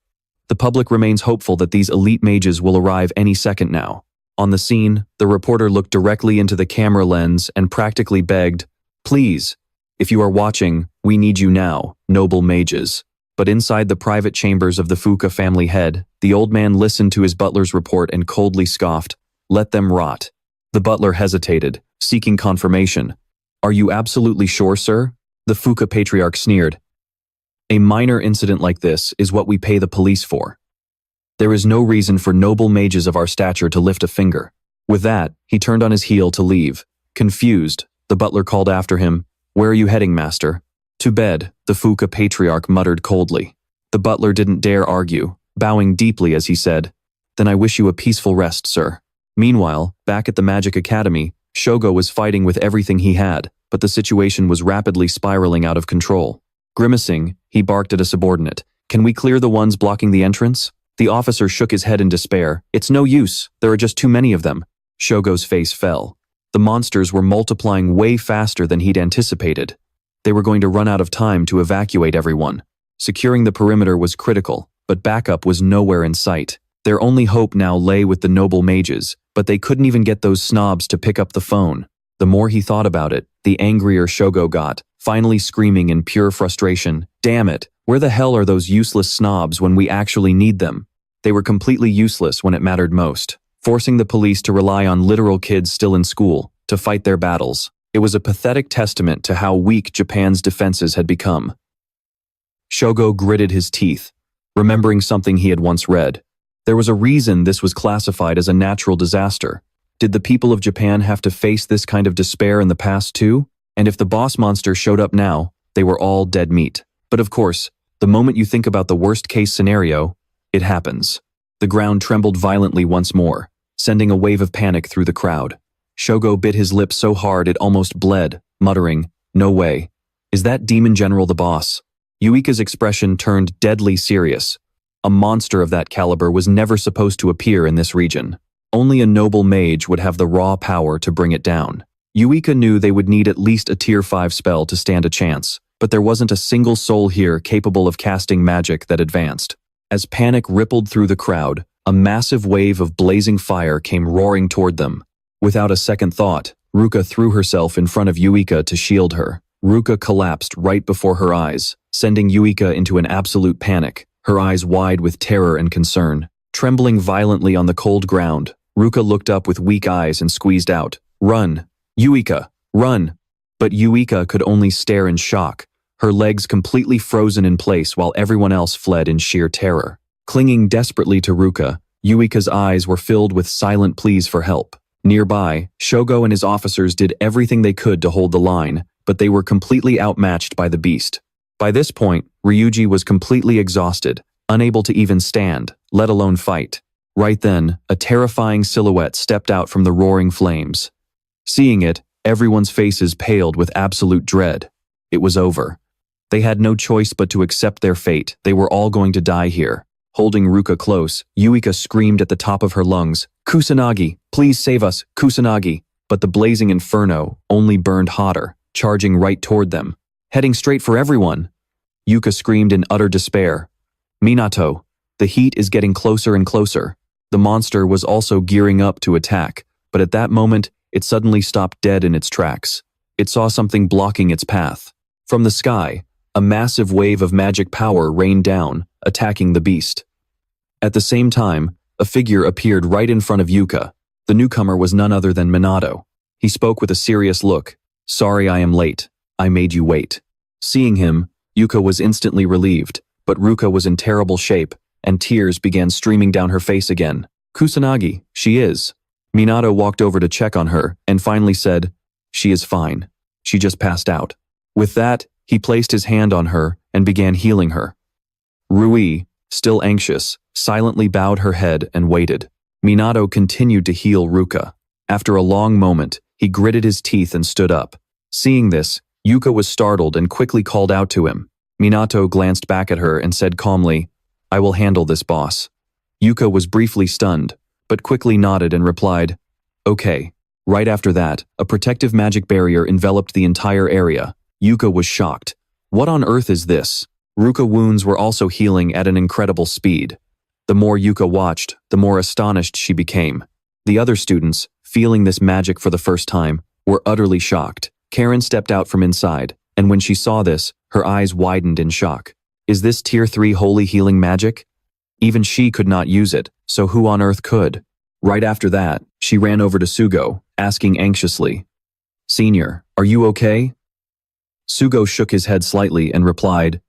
The public remains hopeful that these elite mages will arrive any second now. On the scene, the reporter looked directly into the camera lens and practically begged, "Please, if you are watching, we need you now, noble mages." But inside the private chambers of the Fuka family head, the old man listened to his butler's report and coldly scoffed, "Let them rot." The butler hesitated, seeking confirmation. "Are you absolutely sure, sir?" The Fuka patriarch sneered. "A minor incident like this is what we pay the police for. There is no reason for noble mages of our stature to lift a finger." With that, he turned on his heel to leave. Confused, the butler called after him, "Where are you heading, master?" "To bed," the Fuka patriarch muttered coldly. The butler didn't dare argue, bowing deeply as he said, "Then I wish you a peaceful rest, sir." Meanwhile, back at the Magic Academy, Shogo was fighting with everything he had, but the situation was rapidly spiraling out of control. Grimacing, he barked at a subordinate, Can we clear the ones blocking the entrance? The officer shook his head in despair. It's no use. There are just too many of them. Shogo's face fell. The monsters were multiplying way faster than he'd anticipated. They were going to run out of time to evacuate everyone. Securing the perimeter was critical, but backup was nowhere in sight. Their only hope now lay with the noble mages, but they couldn't even get those snobs to pick up the phone. The more he thought about it, the angrier Shogo got, finally screaming in pure frustration, "Damn it, where the hell are those useless snobs when we actually need them?" They were completely useless when it mattered most, forcing the police to rely on literal kids still in school to fight their battles. It was a pathetic testament to how weak Japan's defenses had become. Shogo gritted his teeth, remembering something he had once read. There was a reason this was classified as a natural disaster. Did the people of Japan have to face this kind of despair in the past too? And if the boss monster showed up now, they were all dead meat. But of course, the moment you think about the worst-case scenario, it happens. The ground trembled violently once more, sending a wave of panic through the crowd. Shogo bit his lip so hard it almost bled, muttering, "No way. Is that demon general the boss?" Yuika's expression turned deadly serious. A monster of that caliber was never supposed to appear in this region. Only a noble mage would have the raw power to bring it down. Yuika knew they would need at least a tier 5 spell to stand a chance, but there wasn't a single soul here capable of casting magic that advanced. As panic rippled through the crowd, a massive wave of blazing fire came roaring toward them. Without a second thought, Ruka threw herself in front of Yuika to shield her. Ruka collapsed right before her eyes, sending Yuika into an absolute panic, her eyes wide with terror and concern. Trembling violently on the cold ground, Ruka looked up with weak eyes and squeezed out, "Run! Yuika, run!" But Yuika could only stare in shock, her legs completely frozen in place while everyone else fled in sheer terror. Clinging desperately to Ruka, Yuika's eyes were filled with silent pleas for help. Nearby, Shogo and his officers did everything they could to hold the line, but they were completely outmatched by the beast. By this point, Ryuji was completely exhausted, unable to even stand, let alone fight. Right then, a terrifying silhouette stepped out from the roaring flames. Seeing it, everyone's faces paled with absolute dread. It was over. They had no choice but to accept their fate. They were all going to die here. Holding Ruka close, Yuika screamed at the top of her lungs, "Kusanagi, please save us, Kusanagi!" But the blazing inferno only burned hotter, charging right toward them, heading straight for everyone. Yuka screamed in utter despair, "Minato, the heat is getting closer and closer." The monster was also gearing up to attack, but at that moment, it suddenly stopped dead in its tracks. It saw something blocking its path. From the sky, a massive wave of magic power rained down, attacking the beast. At the same time, a figure appeared right in front of Yuka. The newcomer was none other than Minato. He spoke with a serious look. "Sorry I am late. I made you wait." Seeing him, Yuka was instantly relieved, but Ruka was in terrible shape, and tears began streaming down her face again. "Kusanagi, she is." Minato walked over to check on her, and finally said, "She is fine. She just passed out." With that, he placed his hand on her and began healing her. Rui, still anxious, silently bowed her head and waited. Minato continued to heal Ruka. After a long moment, he gritted his teeth and stood up. Seeing this, Yuka was startled and quickly called out to him. Minato glanced back at her and said calmly, "I will handle this, boss." Yuka was briefly stunned, but quickly nodded and replied, "Okay." Right after that, a protective magic barrier enveloped the entire area. Yuka was shocked. What on earth is this? Ruka wounds were also healing at an incredible speed. The more Yuka watched, the more astonished she became. The other students, feeling this magic for the first time, were utterly shocked. Karen stepped out from inside, and when she saw this, her eyes widened in shock. Is this tier 3 holy healing magic? Even she could not use it, so who on earth could? Right after that, she ran over to Sugo, asking anxiously, "Senior, are you okay?" Sugo shook his head slightly and replied,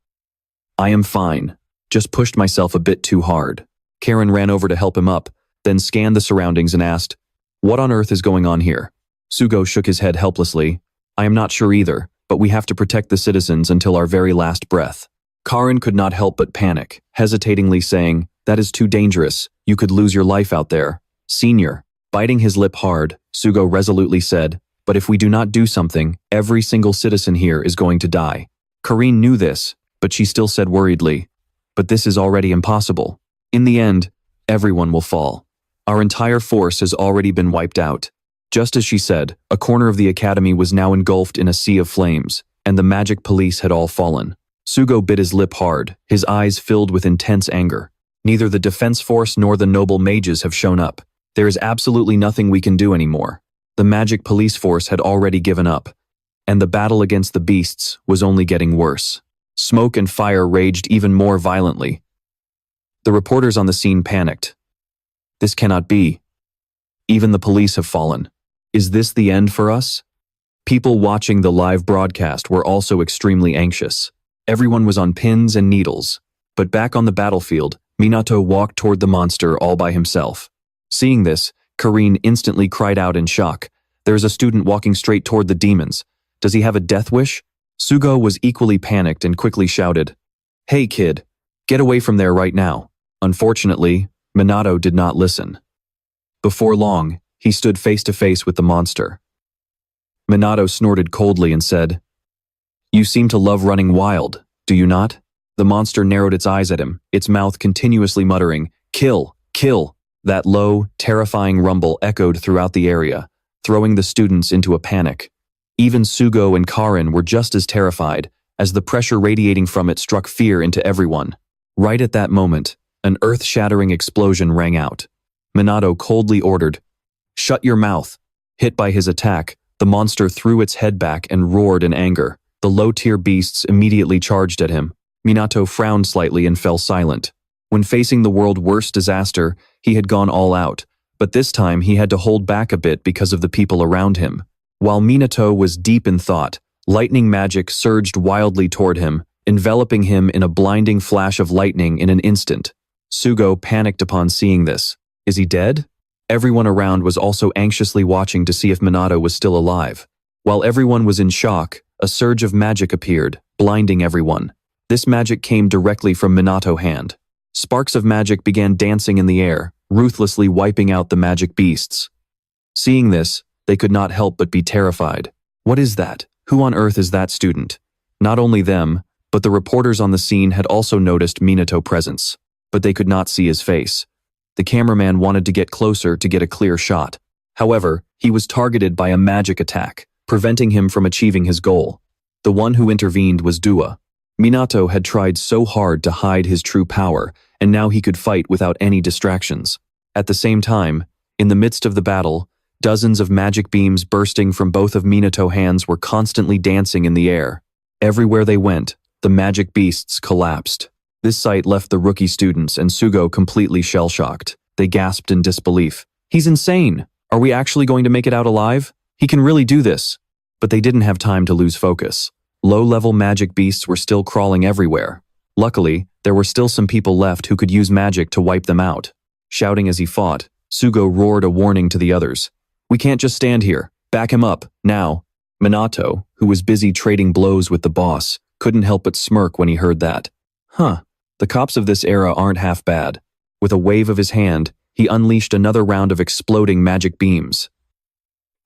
"I am fine. Just pushed myself a bit too hard." Karen ran over to help him up, then scanned the surroundings and asked, "What on earth is going on here?" Sugo shook his head helplessly. "I am not sure either, but we have to protect the citizens until our very last breath." Karen could not help but panic, hesitatingly saying, "That is too dangerous. You could lose your life out there." "Senior." Biting his lip hard, Sugo resolutely said, "But if we do not do something, every single citizen here is going to die." Karine knew this, but she still said worriedly, but this is already impossible. In the end, everyone will fall. Our entire force has already been wiped out. Just as she said, a corner of the academy was now engulfed in a sea of flames, and the magic police had all fallen. Sugo bit his lip hard, his eyes filled with intense anger. Neither the defense force nor the noble mages have shown up. There is absolutely nothing we can do anymore. The magic police force had already given up, and the battle against the beasts was only getting worse. Smoke and fire raged even more violently. The reporters on the scene panicked. This cannot be. Even the police have fallen. Is this the end for us? People watching the live broadcast were also extremely anxious. Everyone was on pins and needles. But back on the battlefield, Minato walked toward the monster all by himself. Seeing this, Karine instantly cried out in shock. There is a student walking straight toward the demons. Does he have a death wish? Sugo was equally panicked and quickly shouted, "Hey kid, get away from there right now." Unfortunately, Minato did not listen. Before long, he stood face to face with the monster. Minato snorted coldly and said, "You seem to love running wild, do you not?" The monster narrowed its eyes at him, its mouth continuously muttering, "Kill, kill." That low, terrifying rumble echoed throughout the area, throwing the students into a panic. Even Sugo and Karin were just as terrified, as the pressure radiating from it struck fear into everyone. Right at that moment, an earth-shattering explosion rang out. Minato coldly ordered, "Shut your mouth." Hit by his attack, the monster threw its head back and roared in anger. The low-tier beasts immediately charged at him. Minato frowned slightly and fell silent. When facing the world's worst disaster, he had gone all out, but this time he had to hold back a bit because of the people around him. While Minato was deep in thought, lightning magic surged wildly toward him, enveloping him in a blinding flash of lightning in an instant. Sugo panicked upon seeing this. Is he dead? Everyone around was also anxiously watching to see if Minato was still alive. While everyone was in shock, a surge of magic appeared, blinding everyone. This magic came directly from Minato's hand. Sparks of magic began dancing in the air, ruthlessly wiping out the magic beasts. Seeing this, they could not help but be terrified. What is that? Who on earth is that student? Not only them, but the reporters on the scene had also noticed Minato's presence, but they could not see his face. The cameraman wanted to get closer to get a clear shot. However, he was targeted by a magic attack, preventing him from achieving his goal. The one who intervened was Dua. Minato had tried so hard to hide his true power, and now he could fight without any distractions. At the same time, in the midst of the battle, dozens of magic beams bursting from both of Minato's hands were constantly dancing in the air. Everywhere they went, the magic beasts collapsed. This sight left the rookie students and Sugo completely shell-shocked. They gasped in disbelief. "He's insane! Are we actually going to make it out alive? He can really do this!" But they didn't have time to lose focus. Low-level magic beasts were still crawling everywhere. Luckily, there were still some people left who could use magic to wipe them out. Shouting as he fought, Sugo roared a warning to the others. "We can't just stand here. Back him up, now." Minato, who was busy trading blows with the boss, couldn't help but smirk when he heard that. The cops of this era aren't half bad. With a wave of his hand, he unleashed another round of exploding magic beams.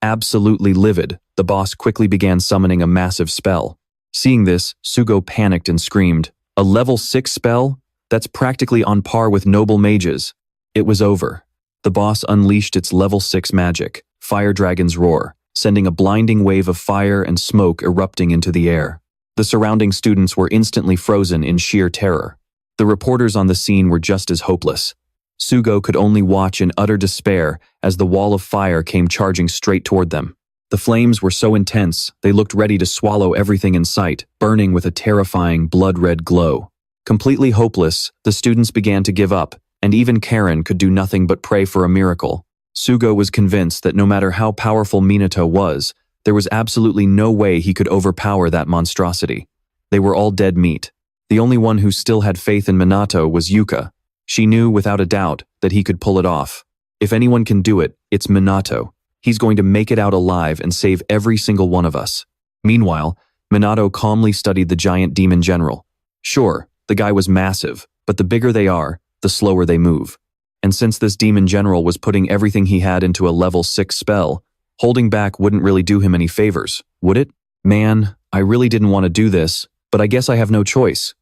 Absolutely livid, the boss quickly began summoning a massive spell. Seeing this, Sugo panicked and screamed, "A level 6 spell? That's practically on par with noble mages." It was over. The boss unleashed its level 6 magic, Fire Dragon's Roar, sending a blinding wave of fire and smoke erupting into the air. The surrounding students were instantly frozen in sheer terror. The reporters on the scene were just as hopeless. Sugo could only watch in utter despair as the wall of fire came charging straight toward them. The flames were so intense, they looked ready to swallow everything in sight, burning with a terrifying blood-red glow. Completely hopeless, the students began to give up, and even Karen could do nothing but pray for a miracle. Sugo was convinced that no matter how powerful Minato was, there was absolutely no way he could overpower that monstrosity. They were all dead meat. The only one who still had faith in Minato was Yuka. She knew without a doubt that he could pull it off. If anyone can do it, it's Minato. He's going to make it out alive and save every single one of us. Meanwhile, Minato calmly studied the giant demon general. Sure, the guy was massive, but the bigger they are, the slower they move. And since this demon general was putting everything he had into a level 6 spell, holding back wouldn't really do him any favors, would it? Man, I really didn't want to do this, but I guess I have no choice.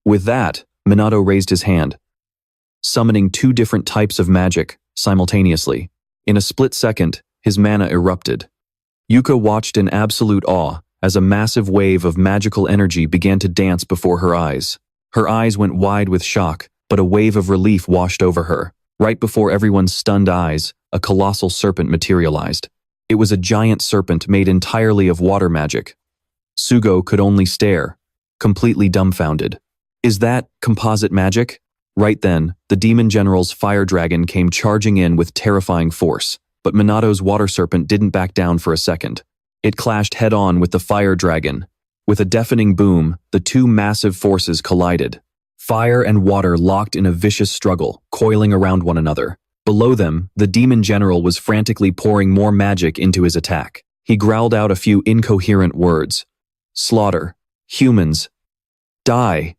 With that, Minato raised his hand, summoning two different types of magic simultaneously. In a split second, his mana erupted. Yuka watched in absolute awe as a massive wave of magical energy began to dance before her eyes. Her eyes went wide with shock, but a wave of relief washed over her. Right before everyone's stunned eyes, a colossal serpent materialized. It was a giant serpent made entirely of water magic. Sugo could only stare, completely dumbfounded. Is that composite magic? Right then, the demon general's fire dragon came charging in with terrifying force, but Minato's water serpent didn't back down for a second. It clashed head-on with the fire dragon. With a deafening boom, the two massive forces collided. Fire and water locked in a vicious struggle, coiling around one another. Below them, the demon general was frantically pouring more magic into his attack. He growled out a few incoherent words. Slaughter. Humans. Die.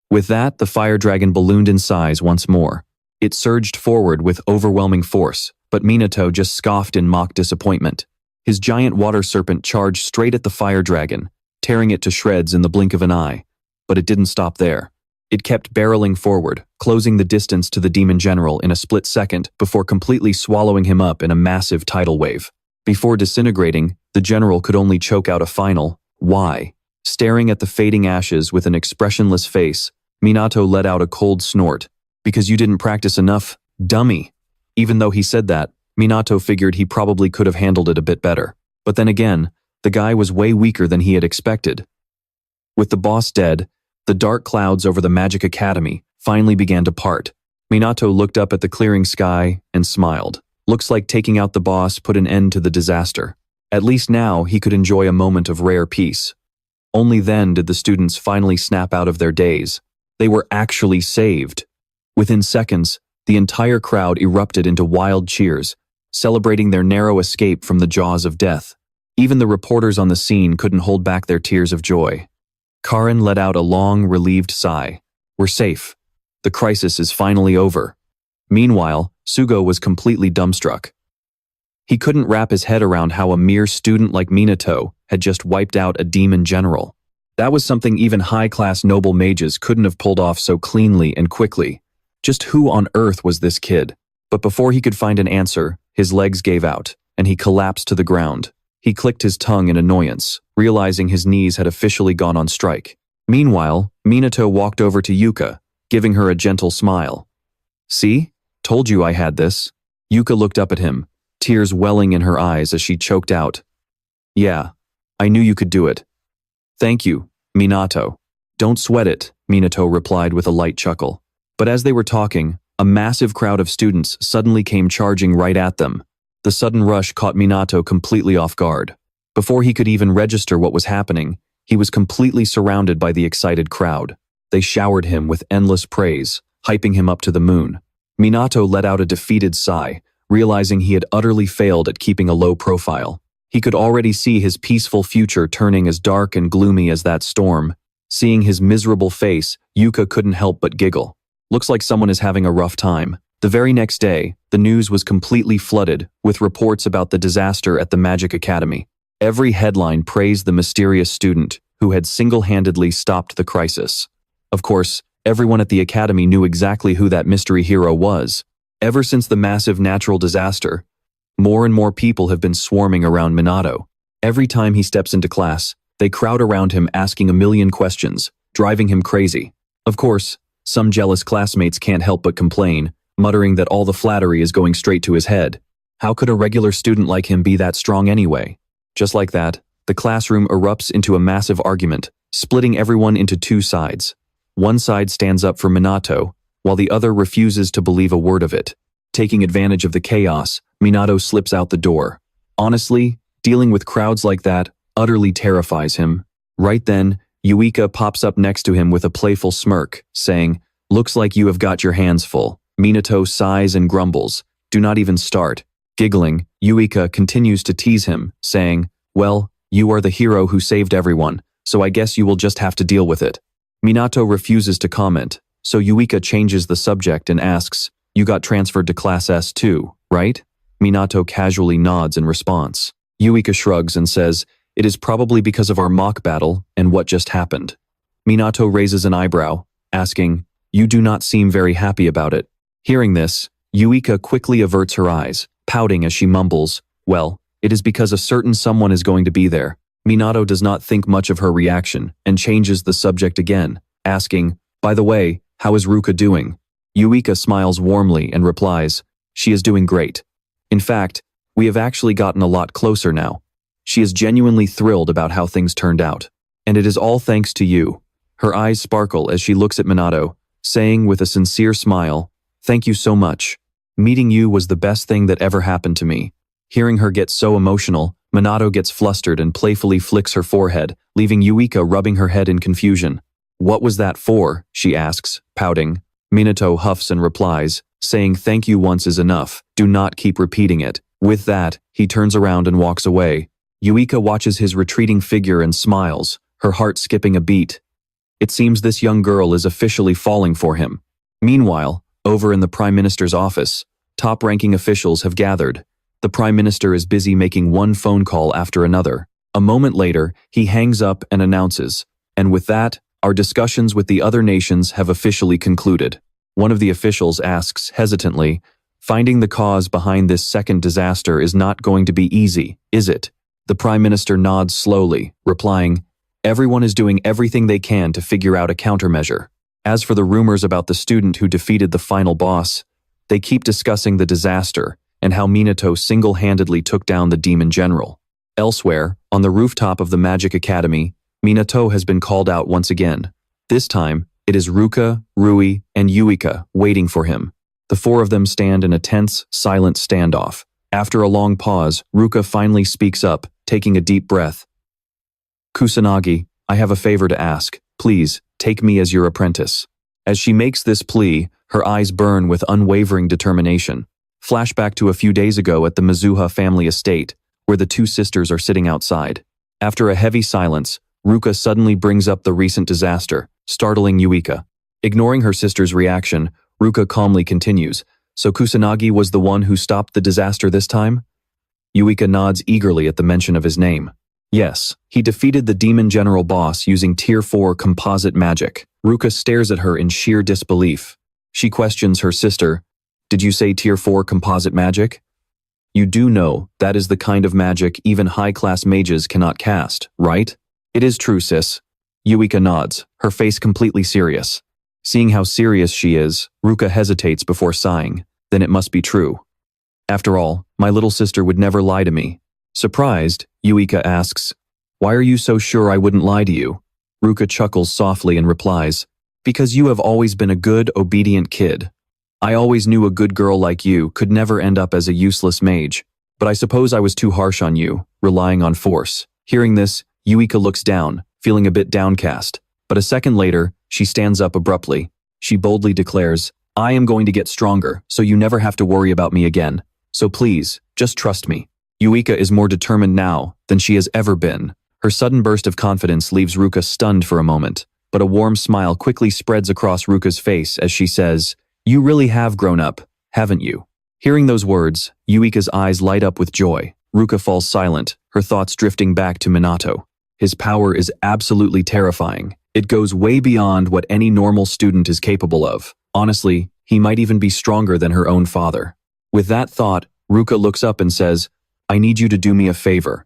With that, the fire dragon ballooned in size once more. It surged forward with overwhelming force, but Minato just scoffed in mock disappointment. His giant water serpent charged straight at the fire dragon, tearing it to shreds in the blink of an eye. But it didn't stop there. It kept barreling forward, closing the distance to the demon general in a split second before completely swallowing him up in a massive tidal wave. Before disintegrating, the general could only choke out a final, "Why?" Staring at the fading ashes with an expressionless face, Minato let out a cold snort. "Because you didn't practice enough, dummy." Even though he said that, Minato figured he probably could have handled it a bit better. But then again, the guy was way weaker than he had expected. With the boss dead, the dark clouds over the Magic Academy finally began to part. Minato looked up at the clearing sky and smiled. Looks like taking out the boss put an end to the disaster. At least now he could enjoy a moment of rare peace. Only then did the students finally snap out of their daze. They were actually saved. Within seconds, the entire crowd erupted into wild cheers, celebrating their narrow escape from the jaws of death. Even the reporters on the scene couldn't hold back their tears of joy. Karin let out a long, relieved sigh. We're safe. The crisis is finally over. Meanwhile, Sugo was completely dumbstruck. He couldn't wrap his head around how a mere student like Minato had just wiped out a demon general. That was something even high-class noble mages couldn't have pulled off so cleanly and quickly. Just who on earth was this kid? But before he could find an answer, his legs gave out, and he collapsed to the ground. He clicked his tongue in annoyance, realizing his knees had officially gone on strike. Meanwhile, Minato walked over to Yuka, giving her a gentle smile. "See? Told you I had this." Yuka looked up at him, tears welling in her eyes as she choked out. "Yeah, I knew you could do it." "Thank you, Minato." "Don't sweat it," Minato replied with a light chuckle. But as they were talking, a massive crowd of students suddenly came charging right at them. The sudden rush caught Minato completely off guard. Before he could even register what was happening, he was completely surrounded by the excited crowd. They showered him with endless praise, hyping him up to the moon. Minato let out a defeated sigh, realizing he had utterly failed at keeping a low profile. He could already see his peaceful future turning as dark and gloomy as that storm. Seeing his miserable face, Yuka couldn't help but giggle. Looks like someone is having a rough time. The very next day, the news was completely flooded with reports about the disaster at the Magic Academy. Every headline praised the mysterious student who had single-handedly stopped the crisis. Of course, everyone at the academy knew exactly who that mystery hero was. Ever since the massive natural disaster, more and more people have been swarming around Minato. Every time he steps into class, they crowd around him asking a million questions, driving him crazy. Of course, some jealous classmates can't help but complain, muttering that all the flattery is going straight to his head. How could a regular student like him be that strong anyway? Just like that, the classroom erupts into a massive argument, splitting everyone into two sides. One side stands up for Minato, while the other refuses to believe a word of it. Taking advantage of the chaos, Minato slips out the door. Honestly, dealing with crowds like that utterly terrifies him. Right then, Yuika pops up next to him with a playful smirk, saying, "Looks like you have got your hands full." Minato sighs and grumbles, "Do not even start." Giggling, Yuika continues to tease him, saying, "Well, you are the hero who saved everyone, so I guess you will just have to deal with it." Minato refuses to comment, so Yuika changes the subject and asks, "You got transferred to Class S too, right?" Minato casually nods in response. Yuika shrugs and says, "It is probably because of our mock battle and what just happened." Minato raises an eyebrow, asking, "You do not seem very happy about it." Hearing this, Yuika quickly averts her eyes, pouting as she mumbles, "Well, it is because a certain someone is going to be there." Minato does not think much of her reaction and changes the subject again, asking, "By the way, how is Ruka doing?" Yuika smiles warmly and replies, "She is doing great. In fact, we have actually gotten a lot closer now." She is genuinely thrilled about how things turned out. "And it is all thanks to you." Her eyes sparkle as she looks at Minato, saying with a sincere smile, "Thank you so much. Meeting you was the best thing that ever happened to me." Hearing her get so emotional, Minato gets flustered and playfully flicks her forehead, leaving Yuika rubbing her head in confusion. "What was that for?" she asks, pouting. Minato huffs and replies, saying thank you once is enough, do not keep repeating it. With that, he turns around and walks away. Yuika watches his retreating figure and smiles, her heart skipping a beat. It seems this young girl is officially falling for him. Meanwhile, over in the Prime Minister's office, top-ranking officials have gathered. The Prime Minister is busy making one phone call after another. A moment later, he hangs up and announces, "And with that, our discussions with the other nations have officially concluded." One of the officials asks hesitantly, "Finding the cause behind this second disaster is not going to be easy, is it?" The Prime Minister nods slowly, replying, "Everyone is doing everything they can to figure out a countermeasure. As for the rumors about the student who defeated the final boss, they keep discussing the disaster and how Minato single-handedly took down the demon general." Elsewhere, on the rooftop of the Magic Academy, Minato has been called out once again. This time, it is Ruka, Rui, and Yuika waiting for him. The four of them stand in a tense, silent standoff. After a long pause, Ruka finally speaks up, taking a deep breath. "Kusanagi, I have a favor to ask. Please, take me as your apprentice." As she makes this plea, her eyes burn with unwavering determination. Flashback to a few days ago at the Mizuha family estate, where the two sisters are sitting outside. After a heavy silence, Ruka suddenly brings up the recent disaster, startling Yuika. Ignoring her sister's reaction, Ruka calmly continues, "So Kusanagi was the one who stopped the disaster this time?" Yuika nods eagerly at the mention of his name. "Yes, he defeated the demon general boss using Tier 4 composite magic." Ruka stares at her in sheer disbelief. She questions her sister, "Did you say Tier 4 composite magic? You do know that is the kind of magic even high-class mages cannot cast, right?" "It is true, sis." Yuika nods, her face completely serious. Seeing how serious she is, Ruka hesitates before sighing. "Then it must be true. After all, my little sister would never lie to me." Surprised, Yuika asks, "Why are you so sure I wouldn't lie to you?" Ruka chuckles softly and replies, "Because you have always been a good, obedient kid. I always knew a good girl like you could never end up as a useless mage, but I suppose I was too harsh on you, relying on force." Hearing this, Yuika looks down, feeling a bit downcast, but a second later, she stands up abruptly. She boldly declares, "I am going to get stronger, so you never have to worry about me again. So please, just trust me." Yuika is more determined now than she has ever been. Her sudden burst of confidence leaves Ruka stunned for a moment, but a warm smile quickly spreads across Ruka's face as she says, "You really have grown up, haven't you?" Hearing those words, Yuika's eyes light up with joy. Ruka falls silent, her thoughts drifting back to Minato. His power is absolutely terrifying. It goes way beyond what any normal student is capable of. Honestly, he might even be stronger than her own father. With that thought, Ruka looks up and says, "I need you to do me a favor."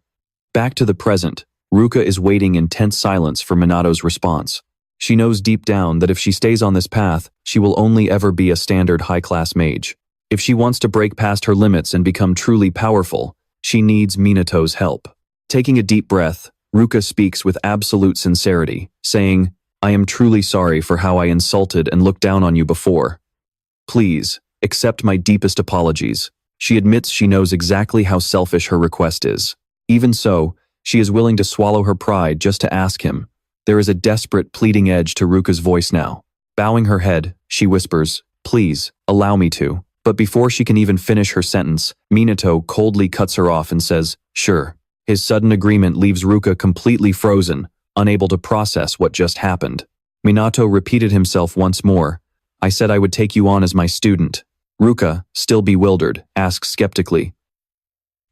Back to the present, Ruka is waiting in tense silence for Minato's response. She knows deep down that if she stays on this path, she will only ever be a standard high-class mage. If she wants to break past her limits and become truly powerful, she needs Minato's help. Taking a deep breath, Ruka speaks with absolute sincerity, saying, "I am truly sorry for how I insulted and looked down on you before. Please, accept my deepest apologies." She admits she knows exactly how selfish her request is. Even so, she is willing to swallow her pride just to ask him. There is a desperate, pleading edge to Ruka's voice now. Bowing her head, she whispers, "Please, allow me to." But before she can even finish her sentence, Minato coldly cuts her off and says, "Sure." His sudden agreement leaves Ruka completely frozen, unable to process what just happened. Minato repeated himself once more. "I said I would take you on as my student." Ruka, still bewildered, asks skeptically,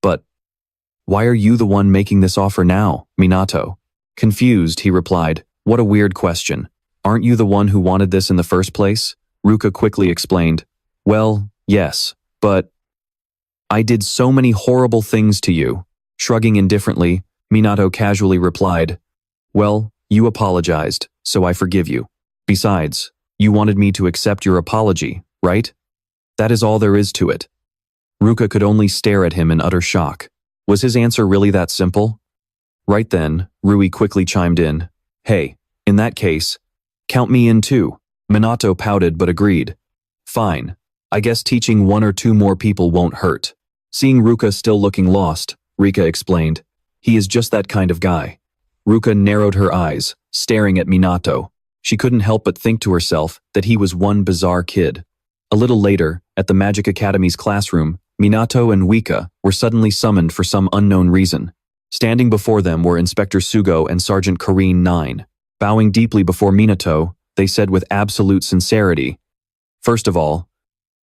"But why are you the one making this offer now, Minato?" Confused, he replied, "What a weird question. Aren't you the one who wanted this in the first place? Ruka quickly explained. Well, yes, but I did so many horrible things to you. Shrugging indifferently, Minato casually replied, Well, you apologized, so I forgive you. Besides, you wanted me to accept your apology, right? That is all there is to it. Ruka could only stare at him in utter shock. Was his answer really that simple? Right then, Rui quickly chimed in. Hey, in that case, count me in too. Minato pouted but agreed. Fine. I guess teaching one or two more people won't hurt. Seeing Ruka still looking lost, Rika explained. He is just that kind of guy. Ruka narrowed her eyes, staring at Minato. She couldn't help but think to herself that he was one bizarre kid. A little later, at the Magic Academy's classroom, Minato and Wika were suddenly summoned for some unknown reason. Standing before them were Inspector Sugo and Sergeant Karine 9. Bowing deeply before Minato, they said with absolute sincerity, First of all,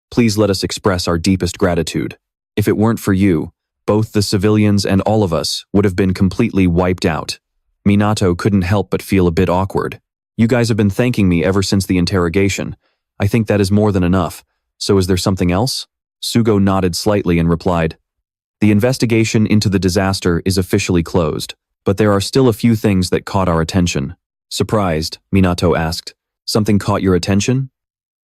please let us express our deepest gratitude. If it weren't for you, both the civilians and all of us would have been completely wiped out. Minato couldn't help but feel a bit awkward. You guys have been thanking me ever since the interrogation. I think that is more than enough. So is there something else? Sugo nodded slightly and replied, The investigation into the disaster is officially closed, but there are still a few things that caught our attention. Surprised, Minato asked, Something caught your attention?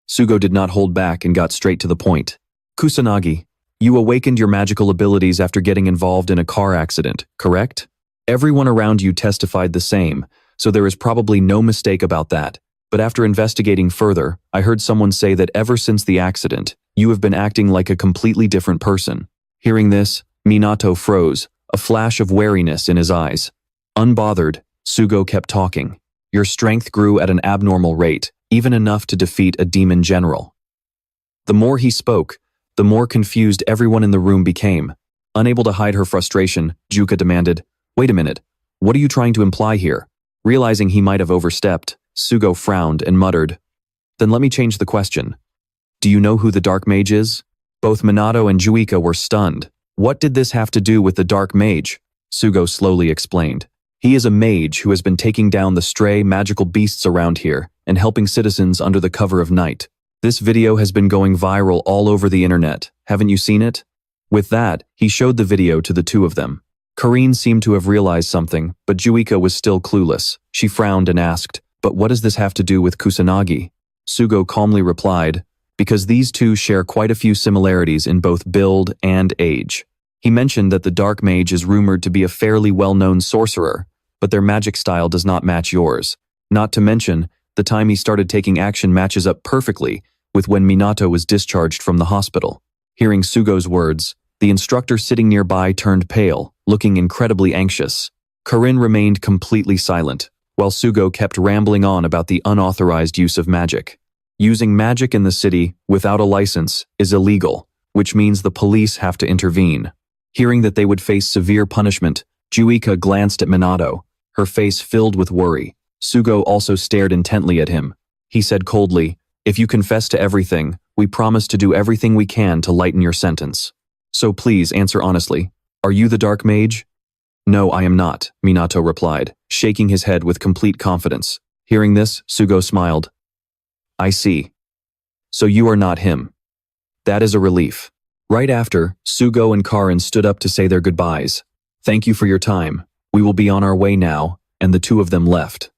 Sugo did not hold back and got straight to the point. Kusanagi, you awakened your magical abilities after getting involved in a car accident, correct? Everyone around you testified the same, so there is probably no mistake about that. But after investigating further, I heard someone say that ever since the accident, you have been acting like a completely different person. Hearing this, Minato froze, a flash of wariness in his eyes. Unbothered, Sugo kept talking. Your strength grew at an abnormal rate, even enough to defeat a demon general. The more he spoke, the more confused everyone in the room became. Unable to hide her frustration, Juka demanded, Wait a minute, what are you trying to imply here? Realizing he might have overstepped, Sugo frowned and muttered, Then let me change the question. Do you know who the Dark Mage is? Both Minato and Juika were stunned. What did this have to do with the Dark Mage? Sugo slowly explained. He is a mage who has been taking down the stray magical beasts around here and helping citizens under the cover of night. This video has been going viral all over the internet. Haven't you seen it? With that, he showed the video to the two of them. Karine seemed to have realized something, but Juika was still clueless. She frowned and asked, But what does this have to do with Kusanagi? Sugo calmly replied, Because these two share quite a few similarities in both build and age. He mentioned that the Dark Mage is rumored to be a fairly well-known sorcerer, but their magic style does not match yours. Not to mention, the time he started taking action matches up perfectly with when Minato was discharged from the hospital. Hearing Sugo's words, the instructor sitting nearby turned pale, looking incredibly anxious. Karin remained completely silent, while Sugo kept rambling on about the unauthorized use of magic. Using magic in the city without a license is illegal, which means the police have to intervene. Hearing that they would face severe punishment, Juika glanced at Minato, her face filled with worry. Sugo also stared intently at him. He said coldly, If you confess to everything, we promise to do everything we can to lighten your sentence. So please answer honestly. Are you the Dark Mage? No, I am not, Minato replied, shaking his head with complete confidence. Hearing this, Sugo smiled. I see. So you are not him. That is a relief. Right after, Sugo and Karin stood up to say their goodbyes. Thank you for your time. We will be on our way now, and the two of them left.